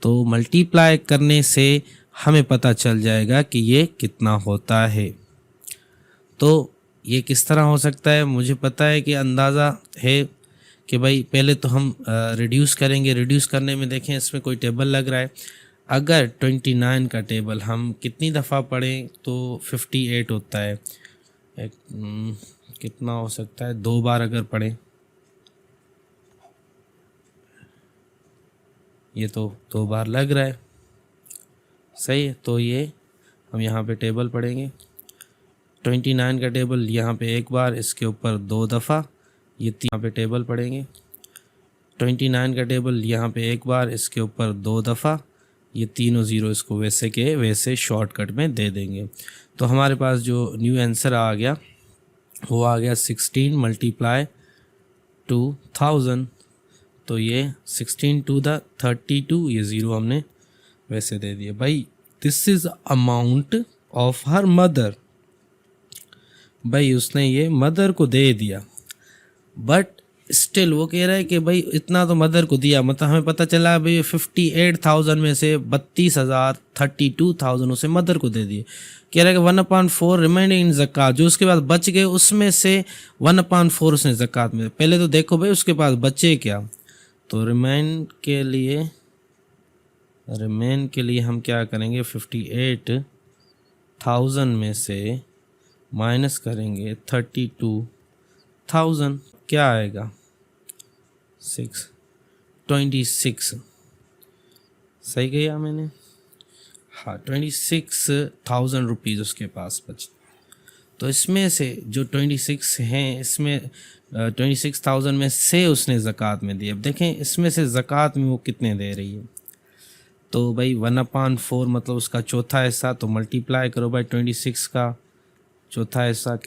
तो मल्टीप्लाई करने से हमें पता चल जाएगा कि ये कितना होता है। तो ये किस तरह हो सकता है, मुझे पता है कि अंदाज़ा है कि भाई पहले तो हम रिड्यूस करेंगे। रिड्यूस करने में देखें इसमें कोई टेबल लग रहा है, अगर 29 का टेबल हम कितनी दफ़ा पढ़ें तो 58 होता है। कितना हो सकता है, 2 बार अगर पढ़ें, ये तो 2 बार लग रहा है, सही है। तो ये हम यहाँ पे टेबल पढ़ेंगे, 29 का टेबल यहाँ पे एक बार, इसके ऊपर 2 दफ़ा, ये यहाँ पे टेबल पढ़ेंगे। 29 का टेबल यहाँ पे एक बार, इसके ऊपर 2 दफ़ा, ये तीनों ज़ीरो इसको वैसे के वैसे शॉर्टकट में दे देंगे। तो हमारे पास जो न्यू आंसर आ गया वो आ गया 16 मल्टीप्लाई 2000। तो ये 16 टू द 32, ये ज़ीरो हमने वैसे दे दिए। भाई this is amount of her mother, भाई उसने ये मदर को दे दिया, बट स्टिल वो कह रहा है कि भाई इतना तो मदर को दिया, मतलब हमें पता चला भाई 58,000 में से 32,000 उसे मदर को दे दिए। कह रहा है कि 1/4 रिमाइंडिंग इन ज़कात, जो उसके बाद बच गए उसमें से 1/4 उसने ज़कात में। पहले तो देखो भाई उसके पास बचे क्या, तो रिमेन के लिए हम क्या करेंगे, 58,000 में से माइनस करेंगे 32,000, क्या आएगा 26, सही किया मैंने, हाँ 26,000 रुपीज़ उसके पास बचे। तो इसमें से जो 26 हैं, इसमें 26,000 में से उसने ज़कात में दी। अब देखें इसमें से ज़कात में वो कितने दे रही है, तो भाई 1/4 मतलब उसका चौथा हिस्सा, तो मल्टीप्लाई करो भाई 26 का चौथा हिस्सा।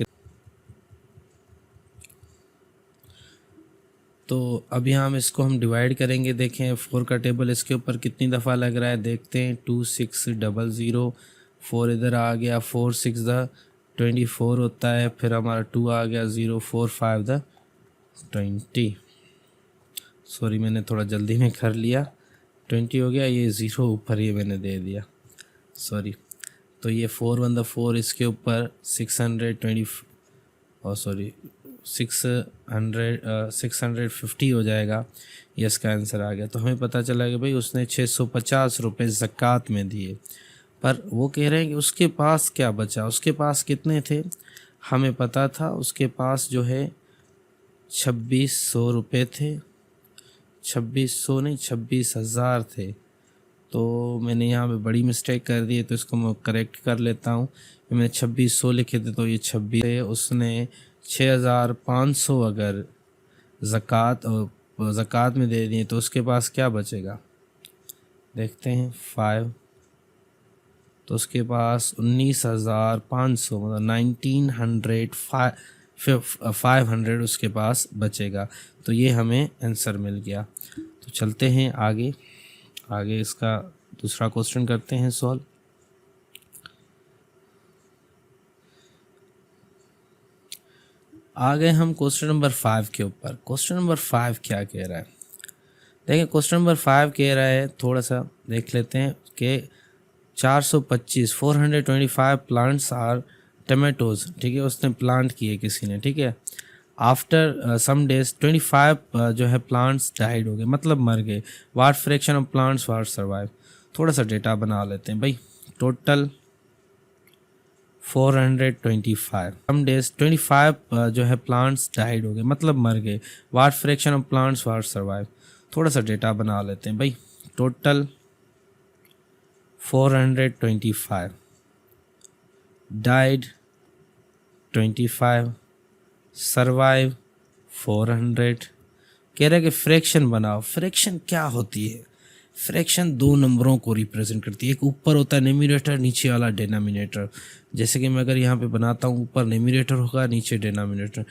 तो अभी हम इसको डिवाइड करेंगे। देखें 4 का टेबल इसके ऊपर कितनी दफ़ा लग रहा है, देखते हैं। 2600, 4 इधर आ गया, 4 6 द 24 होता है, फिर हमारा 2 आ गया, 0 4 5 द 20। सॉरी मैंने थोड़ा जल्दी में कर लिया, 20 हो गया, ये 0 ऊपर ये मैंने दे दिया, सॉरी। तो ये 4 1 द 4, इसके ऊपर 620 और सॉरी 650 हो जाएगा, ये इसका आंसर आ गया। तो हमें पता चला कि भाई उसने 650 रुपये ज़कात में दिए, पर वो कह रहे हैं कि उसके पास क्या बचा। उसके पास कितने थे, हमें पता था उसके पास जो है 2600 रुपये थे, 2600 नहीं 26,000 थे। तो मैंने यहाँ पे बड़ी मिस्टेक कर दी है, तो इसको मैं करेक्ट कर लेता हूँ। मैंने 2600 लिखे थे, तो ये 26 है, उसने 6,500 अगर ज़कात में दे दिए, तो उसके पास क्या बचेगा, देखते हैं 5, तो उसके पास 19,500 मतलब 500 उसके पास बचेगा। तो ये हमें आंसर मिल गया। तो चलते हैं आगे इसका दूसरा क्वेश्चन करते हैं सॉल्व। आ गए हम क्वेश्चन नंबर 5 के ऊपर। क्वेश्चन नंबर 5 क्या कह रहा है, देखिए क्वेश्चन नंबर 5 कह रहा है, थोड़ा सा देख लेते हैं कि 425 प्लांट्स आर टमेटोज़, ठीक है, उसने प्लांट किए किसी ने, ठीक है। आफ्टर सम डेज 25 जो है प्लांट्स डाइड हो गए, मतलब मर गए। What fraction of plants what survive. थोड़ा सा डेटा बना लेते हैं भाई। टोटल 425, सम डेज 25 जो है प्लांट्स डाइड हो गए, मतलब मर गए। What fraction of plants what survive. थोड़ा सा डेटा बना लेते हैं भाई। Total 425, died 25, survive 400। कह रहा है कि फ्रैक्शन बनाओ। फ्रैक्शन क्या होती है? फ्रैक्शन दो नंबरों को रिप्रेजेंट करती है। एक ऊपर होता है न्यूमरेटर, नीचे वाला डिनोमिनेटर। जैसे कि मैं अगर यहाँ पे बनाता हूँ, ऊपर न्यूमरेटर होगा, नीचे डिनोमिनेटर।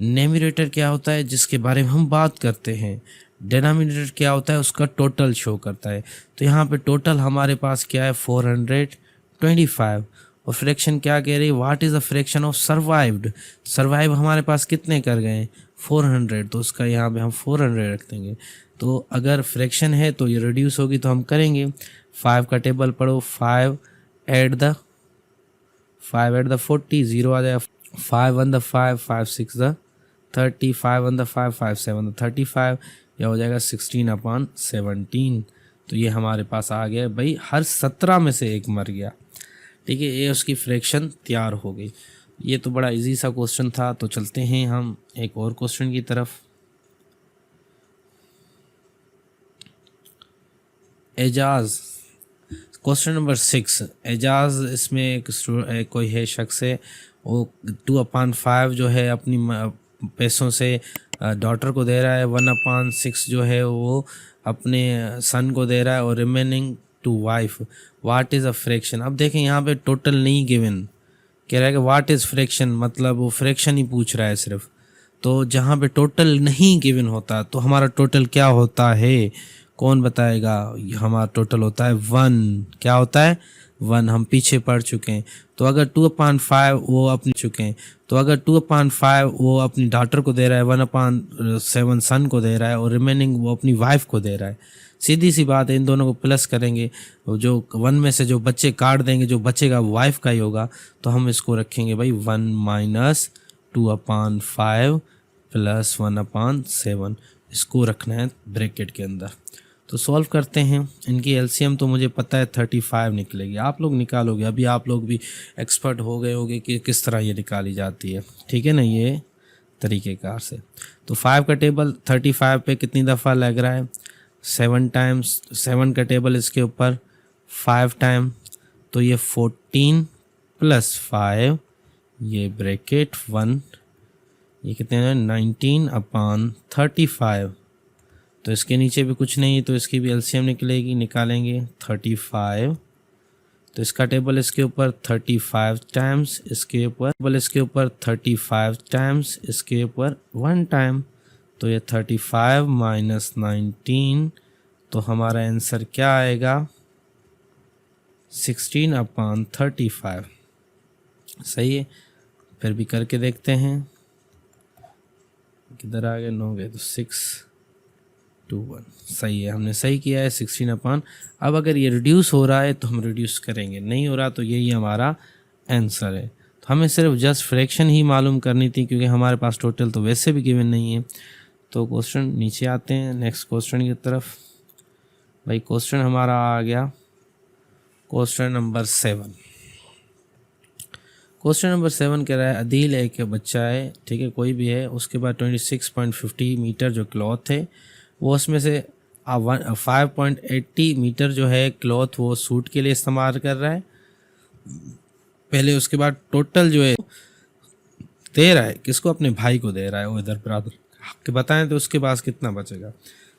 न्यूमरेटर क्या होता है? जिसके बारे में हम बात करते हैं। डिनोमिनेटर क्या होता है? उसका टोटल शो करता है। तो यहाँ पे टोटल हमारे पास क्या है? 425। और फ्रैक्शन क्या कह रही है? What is the fraction of survived? Survive हमारे पास कितने कर गए? 400। तो उसका यहाँ पे हम 400 रख देंगे। तो अगर फ्रैक्शन है तो ये रिड्यूस होगी, तो हम करेंगे 5 का टेबल पढ़ो। 5 एट द 40, 0 आ जाएगा। 5 1 द 5, 5 6 द 30, 5 1 द 5, 5 7 द 35, यह हो जाएगा 16/17। तो ये हमारे पास आ गया भाई, हर 17 में से एक मर गया। ठीक है, ये उसकी फ्रैक्शन तैयार हो गई। ये तो बड़ा इजी सा क्वेश्चन था। तो चलते हैं हम एक और क्वेश्चन की तरफ। Ejaz, question number 6। एजाज, इसमें एक कोई है शख्स है, वो 2/5 जो है अपनी पैसों से डॉटर को दे रहा है। 1/6 जो है वो अपने सन को दे रहा है, और remaining to wife. What is a fraction? अब देखें यहाँ पे टोटल नहीं गिवन, कह रहा है कि व्हाट इज़ फ्रैक्शन, मतलब वो फ्रैक्शन ही पूछ रहा है सिर्फ। तो जहाँ पे टोटल नहीं गिवन होता तो हमारा टोटल क्या होता है? कौन बताएगा? हमारा टोटल होता है 1। क्या होता है? 1। हम पीछे पढ़ चुके हैं। तो अगर 2/5 वो अपने चुके हैं, तो अगर 2/5 वो अपनी डॉटर को दे रहा है, 1/7 सन को दे रहा है, और रिमेनिंग वो अपनी वाइफ को दे रहा है। सीधी सी बात है, इन दोनों को प्लस करेंगे, जो 1 में से जो बच्चे काट देंगे, जो बचेगा वाइफ का ही होगा। तो हम इसको रखेंगे भाई 1 - 2/5 + 1/7, इसको रखना है ब्रैकेट के अंदर। तो सॉल्व करते हैं। इनकी एलसीएम तो मुझे पता है 35 निकलेगी, आप लोग निकालोगे। अभी आप लोग भी एक्सपर्ट हो गए होगे कि किस तरह ये निकाली जाती है। ठीक है ना, ये तरीक़ेकार से। तो 5 का टेबल 35 पे कितनी दफ़ा लग रहा है? 7 टाइम्स। 7 का टेबल इसके ऊपर 5 टाइम, तो ये 14 + 5, ये ब्रैकेट 1, ये कितने हैं? 19/35। तो इसके नीचे भी कुछ नहीं, तो इसकी भी एलसीएम निकलेगी, निकालेंगे 35। तो इसका टेबल इसके ऊपर 35 टाइम्स, इसके ऊपर टेबल इसके ऊपर 35 टाइम्स, इसके ऊपर 1 टाइम। तो ये 35 - 19, तो हमारा आंसर क्या आएगा? 16/35। सही है। फिर भी करके देखते हैं, किधर आ गए? 9 गए, तो 6 2 1। सही है, हमने सही किया है 16/। अब अगर ये रिड्यूस हो रहा है तो हम रिड्यूस करेंगे, नहीं हो रहा तो यही हमारा आंसर है। तो हमें सिर्फ जस्ट फ्रैक्शन ही मालूम करनी थी, क्योंकि हमारे पास टोटल तो वैसे भी गिवन नहीं है। तो क्वेश्चन नीचे आते हैं नेक्स्ट क्वेश्चन की तरफ। भाई क्वेश्चन हमारा आ गया क्वेश्चन नंबर 7। क्वेश्चन नंबर 7 कह रहा है, अदील एक बच्चा है, ठीक है, कोई भी है, उसके बाद 26.50 मीटर जो क्लॉथ है, वो उसमें से 5.80 मीटर जो है क्लॉथ वो सूट के लिए इस्तेमाल कर रहा है पहले। उसके बाद टोटल जो है दे रहा है किसको? अपने भाई को दे रहा है, वो इधर बराबर के बताएं तो उसके पास कितना बचेगा।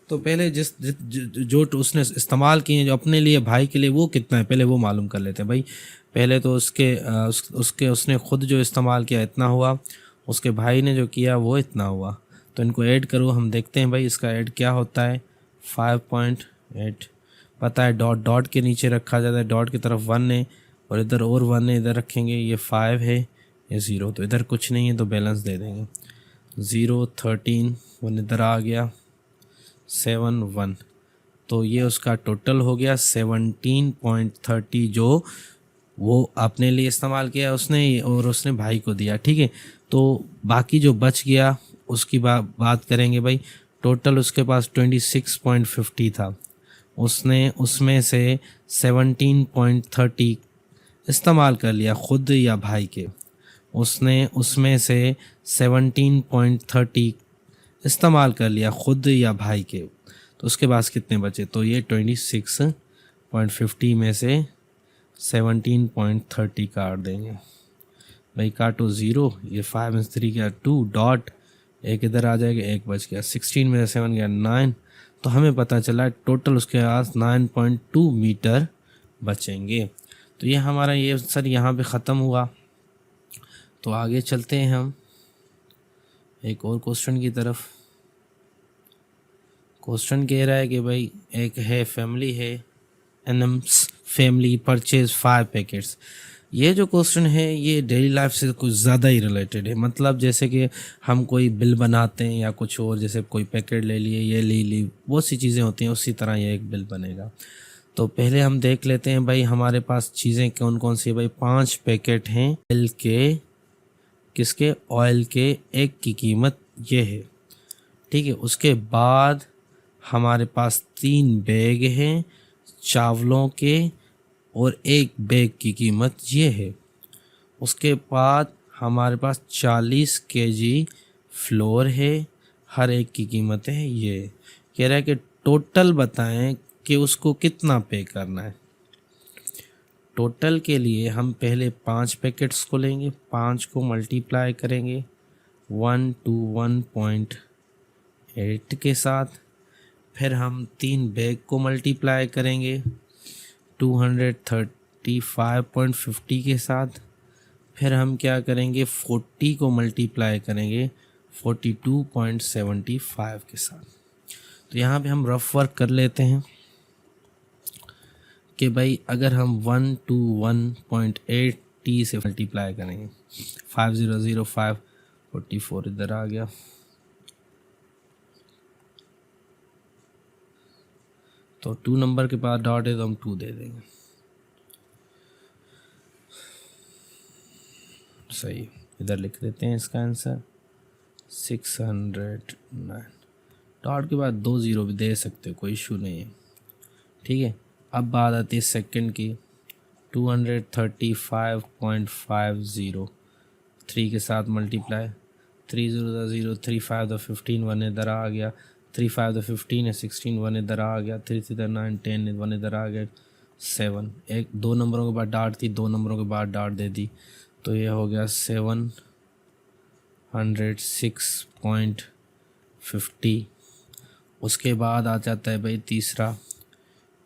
तो पहले जो उसने इस्तेमाल किए जो अपने लिए, भाई के लिए, वो कितना है पहले वो मालूम कर लेते हैं भाई। पहले तो उसने खुद जो इस्तेमाल किया इतना हुआ, उसके भाई ने जो किया वो इतना हुआ। तो इनको ऐड करो, हम देखते हैं भाई इसका ऐड क्या होता है। 5.8 पता है, डॉट डॉट के नीचे रखा जाता है, डॉट की तरफ 1 है और इधर और 1 है, इधर रखेंगे। ये 5 है, ये 0, तो इधर कुछ नहीं है तो बैलेंस दे देंगे। 0 13 1 इधर आ गया, 7 1, तो ये उसका टोटल हो गया 17.30 जो वो अपने लिए इस्तेमाल किया उसने, और उसने भाई को दिया। ठीक है, तो बाकी जो बच गया उसकी बात करेंगे भाई। टोटल उसके पास 26.50 था, उसने उसमें से 17.30 इस्तेमाल कर लिया खुद या भाई के। उसने उसमें से 17.30 इस्तेमाल कर लिया खुद या भाई के, तो उसके पास कितने बचे? तो ये 26.50 में से 17.30 काट देंगे भाई। काटो 0, ये 5 3 का 2 डॉट, एक इधर आ जाएगा, एक बच गया, 16 में 7 गया 9, तो हमें पता चला टोटल उसके पास 9.2 मीटर बचेंगे। तो ये हमारा ये सर यहाँ पे ख़त्म हुआ। तो आगे चलते हैं हम एक और क्वेश्चन की तरफ। क्वेश्चन कह रहा है कि भाई एक है फैमिली है, एनम्स फैमिली परचेज 5 पैकेट्स। ये जो क्वेश्चन है ये डेली लाइफ से कुछ ज़्यादा ही रिलेटेड है। मतलब जैसे कि हम कोई बिल बनाते हैं या कुछ और, जैसे कोई पैकेट ले लिए, ये ले ली, बहुत सी चीज़ें होती हैं, उसी तरह ये एक बिल बनेगा। तो पहले हम देख लेते हैं भाई हमारे पास चीज़ें कौन कौन सी है। भाई 5 पैकेट हैं ऑयल के, किसके, ऑयल के, एक की कीमत ये है, ठीक है। उसके बाद हमारे पास 3 बैग हैं चावलों के और एक बैग की कीमत ये है। उसके बाद हमारे पास 40 केजी फ्लोर है, हर एक की कीमत है ये। कह रहा है कि टोटल बताएं कि उसको कितना पे करना है। टोटल के लिए हम पहले 5 पैकेट्स को लेंगे, 5 को मल्टीप्लाई करेंगे 121.8 के साथ, फिर हम 3 बैग को मल्टीप्लाई करेंगे 235.50 के साथ, फिर हम क्या करेंगे 40 को मल्टीप्लाई करेंगे 42.75 के साथ। तो यहाँ पे हम रफ वर्क कर लेते हैं कि भाई अगर हम 121.8 से मल्टीप्लाई करेंगे 5005 44 इधर आ गया, तो 2 नंबर के बाद डॉट है तो हम 2 दे देंगे, सही। इधर लिख देते हैं इसका आंसर 609। डॉट के बाद 2 ज़ीरो भी दे सकते हो, कोई इशू नहीं है, ठीक है। अब बात आती है सेकंड की, 235.50 3 के साथ मल्टीप्लाई, 3 0 0 3 5 तो 15 1 इधर आ गया, 3 5 तो 15 है, 16 1 इधर आ गया, 3 3 9 10 1 इधर आ गया, 7 एक 2 नंबरों के बाद डाट थी, 2 नंबरों के बाद डाट दे दी, तो ये हो गया 706.50। उसके बाद आ जाता है भाई तीसरा,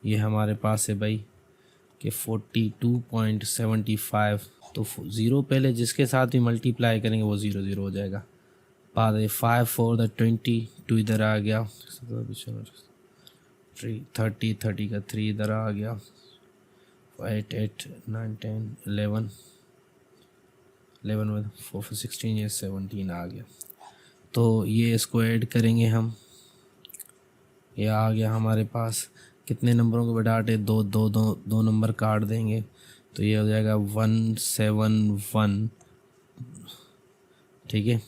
ये हमारे पास है भाई कि 42.75, तो 0 पहले जिसके साथ भी मल्टीप्लाई करेंगे वो 0 0 हो जाएगा। बाद 5 4 20, 2 इधर आ गया, 30 30 का 3 इधर आ गया, 8 8 9 10 11 में 4 4 16, ये 17 आ गया। तो ये इसको ऐड करेंगे हम, ये आ गया हमारे पास कितने नंबरों को बढ़ाटे, 2 2 2 2 नंबर काट देंगे, तो ये हो जाएगा 171, ठीक है।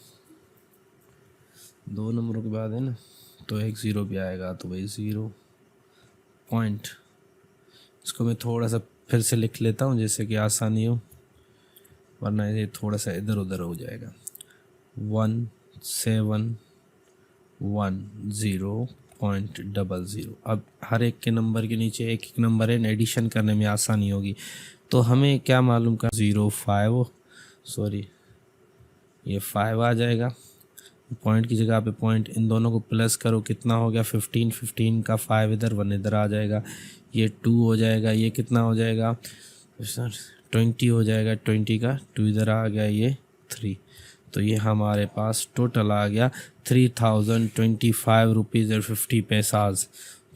2 नंबरों के बाद है ना, तो एक 0 भी आएगा, तो भाई 0 पॉइंट, इसको मैं थोड़ा सा फिर से लिख लेता हूँ जैसे कि आसानी हो, वरना ये थोड़ा सा इधर उधर हो जाएगा। 1710.00। अब हर एक के नंबर के नीचे एक एक नंबर है, एडिशन करने में आसानी होगी। तो हमें क्या मालूम का 05, सॉरी ये 5 आ जाएगा, पॉइंट की जगह पे पॉइंट, इन दोनों को प्लस करो कितना हो गया 15, 15 का 5 इधर 1 इधर आ जाएगा, ये 2 हो जाएगा, ये कितना हो जाएगा 20 हो जाएगा, 20 का 2 इधर आ गया, ये 3, तो ये हमारे पास टोटल आ गया 3025 रुपीज़ और 50 पैसाज।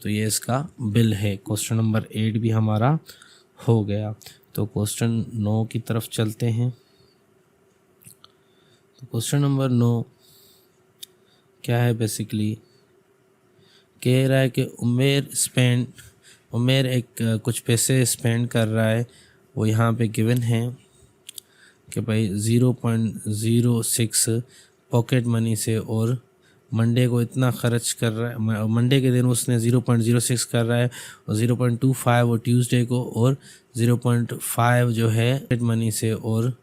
तो ये इसका बिल है। क्वेश्चन नंबर 8 भी हमारा हो गया। तो क्वेश्चन 9 की तरफ चलते हैं। तो क्वेश्चन नंबर 9 क्या है, बेसिकली कह रहा है कि उमेर एक कुछ पैसे स्पेंड कर रहा है, वो यहाँ पे गिवन है कि भाई 0.06 पॉकेट मनी से, और मंडे को इतना खर्च कर रहा है, मंडे के दिन उसने 0.06 कर रहा है, और 0.25 वो ट्यूसडे को, और 0.5 जो है पॉकेट मनी से, और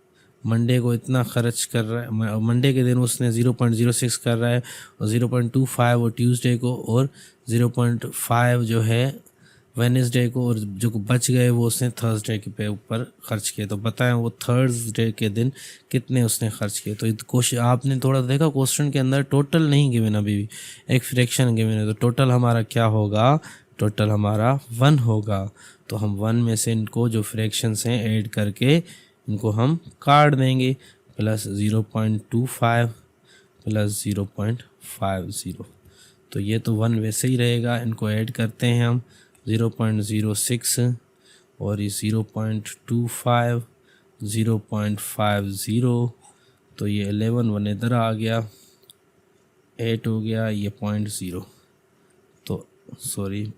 मंडे को इतना खर्च कर रहा है, मंडे के दिन उसने 0.06 कर रहा है, और 0.25 वो ट्यूसडे को, और 0.5 जो है वेडनेसडे को, और जो बच गए वो उसने थर्सडे के पे ऊपर खर्च किए। तो बताएं वो थर्सडे के दिन कितने उसने खर्च किए। तो क्वेश्चन आपने थोड़ा देखा, क्वेश्चन के अंदर टोटल नहीं गिवन, अभी भी एक फ्रैक्शन गिवन है। तो टोटल हमारा क्या होगा, टोटल हमारा 1 होगा। तो हम 1 में से इनको जो फ्रैक्शंस हैं ऐड करके इनको हम काट देंगे, प्लस 0.25 प्लस 0.50। तो ये तो 1 वैसे ही रहेगा। इनको ऐड करते हैं हम 0.06 और ये 0.25 0.50। तो ये 11 1 इधर आ गया, 8 हो गया, ये 0.0, तो सॉरी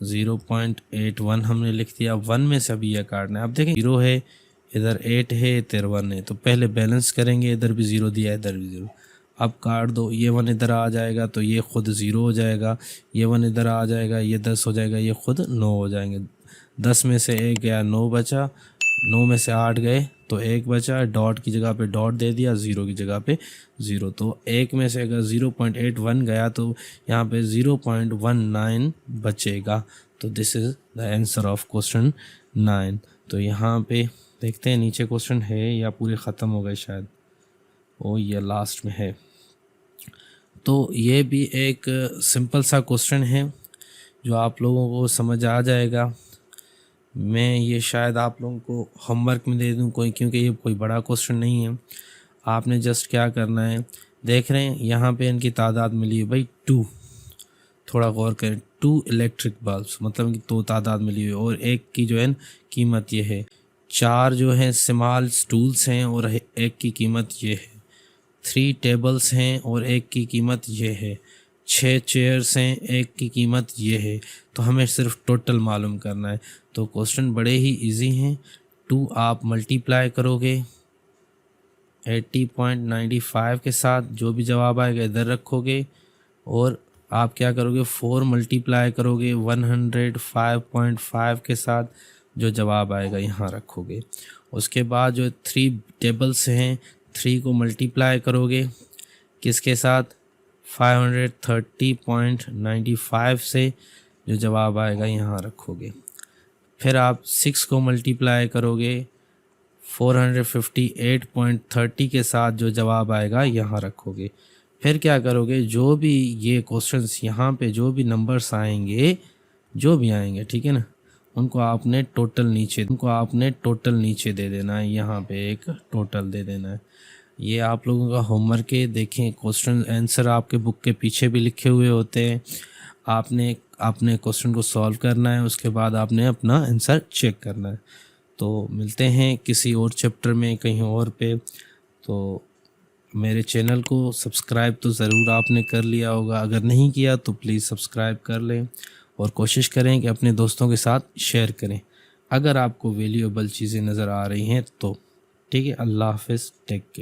0.81 हमने लिख दिया। 1 में से अभी यह काटना है। अब देखें 0 है, इधर 8 है, इधर 1 है, तो पहले बैलेंस करेंगे। इधर भी 0 दिया है, इधर भी 0। अब काट दो, ये 1 इधर आ जाएगा तो ये खुद 0 हो जाएगा, ये 1 इधर आ जाएगा, ये 10 हो जाएगा, ये खुद 9 हो जाएंगे। 10 में से 1 गया, 9 बचा, 9 में से 8 गए तो 1 बचा, डॉट की जगह पे डॉट दे दिया, 0 की जगह पे 0। तो 1 में से अगर 0.81 गया तो यहाँ पे 0.19 बचेगा। तो this is the answer of question 9। तो यहाँ पे देखते हैं नीचे क्वेश्चन है या पूरे ख़त्म हो गए शायद, ओ ये लास्ट में है। तो ये भी एक सिंपल सा क्वेश्चन है जो आप लोगों को समझ आ जाएगा। मैं ये शायद आप लोगों को होमवर्क में दे दूं कोई, क्योंकि ये कोई बड़ा क्वेश्चन नहीं है। आपने जस्ट क्या करना है, देख रहे हैं यहाँ पे इनकी तादाद मिली है भाई 2। थोड़ा गौर करें, 2 इलेक्ट्रिक बल्ब्स, मतलब कि 2 तादाद मिली हुई, और एक की जो है कीमत ये है। 4 जो है स्मॉल स्टूल्स हैं और एक की कीमत ये है। 3 टेबल्स हैं और एक की कीमत ये है। 6 चेयर्स हैं, एक की कीमत ये है। तो हमें सिर्फ टोटल मालूम करना है। तो क्वेश्चन बड़े ही इजी हैं। 2 आप मल्टीप्लाई करोगे 80.95 के साथ, जो भी जवाब आएगा इधर रखोगे, और आप क्या करोगे 4 मल्टीप्लाई करोगे 105.5 के साथ, जो जवाब आएगा यहाँ रखोगे। उसके बाद जो 3 टेबल्स हैं, 3 को मल्टीप्लाई करोगे किसके साथ, 530.95 से, जो जवाब आएगा यहाँ रखोगे। फिर आप 6 को मल्टीप्लाई करोगे 458.30 के साथ, जो जवाब आएगा यहाँ रखोगे। फिर क्या करोगे, जो भी ये क्वेश्चंस यहाँ पे जो भी नंबर्स आएंगे, जो भी आएंगे, ठीक है ना, उनको आपने टोटल नीचे दे देना है। यहाँ पे एक टोटल दे देना है। ये आप लोगों का होमवर्क है। देखें क्वेश्चन आंसर आपके बुक के पीछे भी लिखे हुए होते हैं। आपने क्वेश्चन को सॉल्व करना है, उसके बाद आपने अपना आंसर चेक करना है। तो मिलते हैं किसी और चैप्टर में कहीं और पे। तो मेरे चैनल को सब्सक्राइब तो ज़रूर आपने कर लिया होगा, अगर नहीं किया तो प्लीज़ सब्सक्राइब कर लें, और कोशिश करें कि अपने दोस्तों के साथ शेयर करें अगर आपको वैल्यूएबल चीज़ें नज़र आ रही हैं तो। ठीक है, अल्लाह हाफ़िज़, टेक केयर।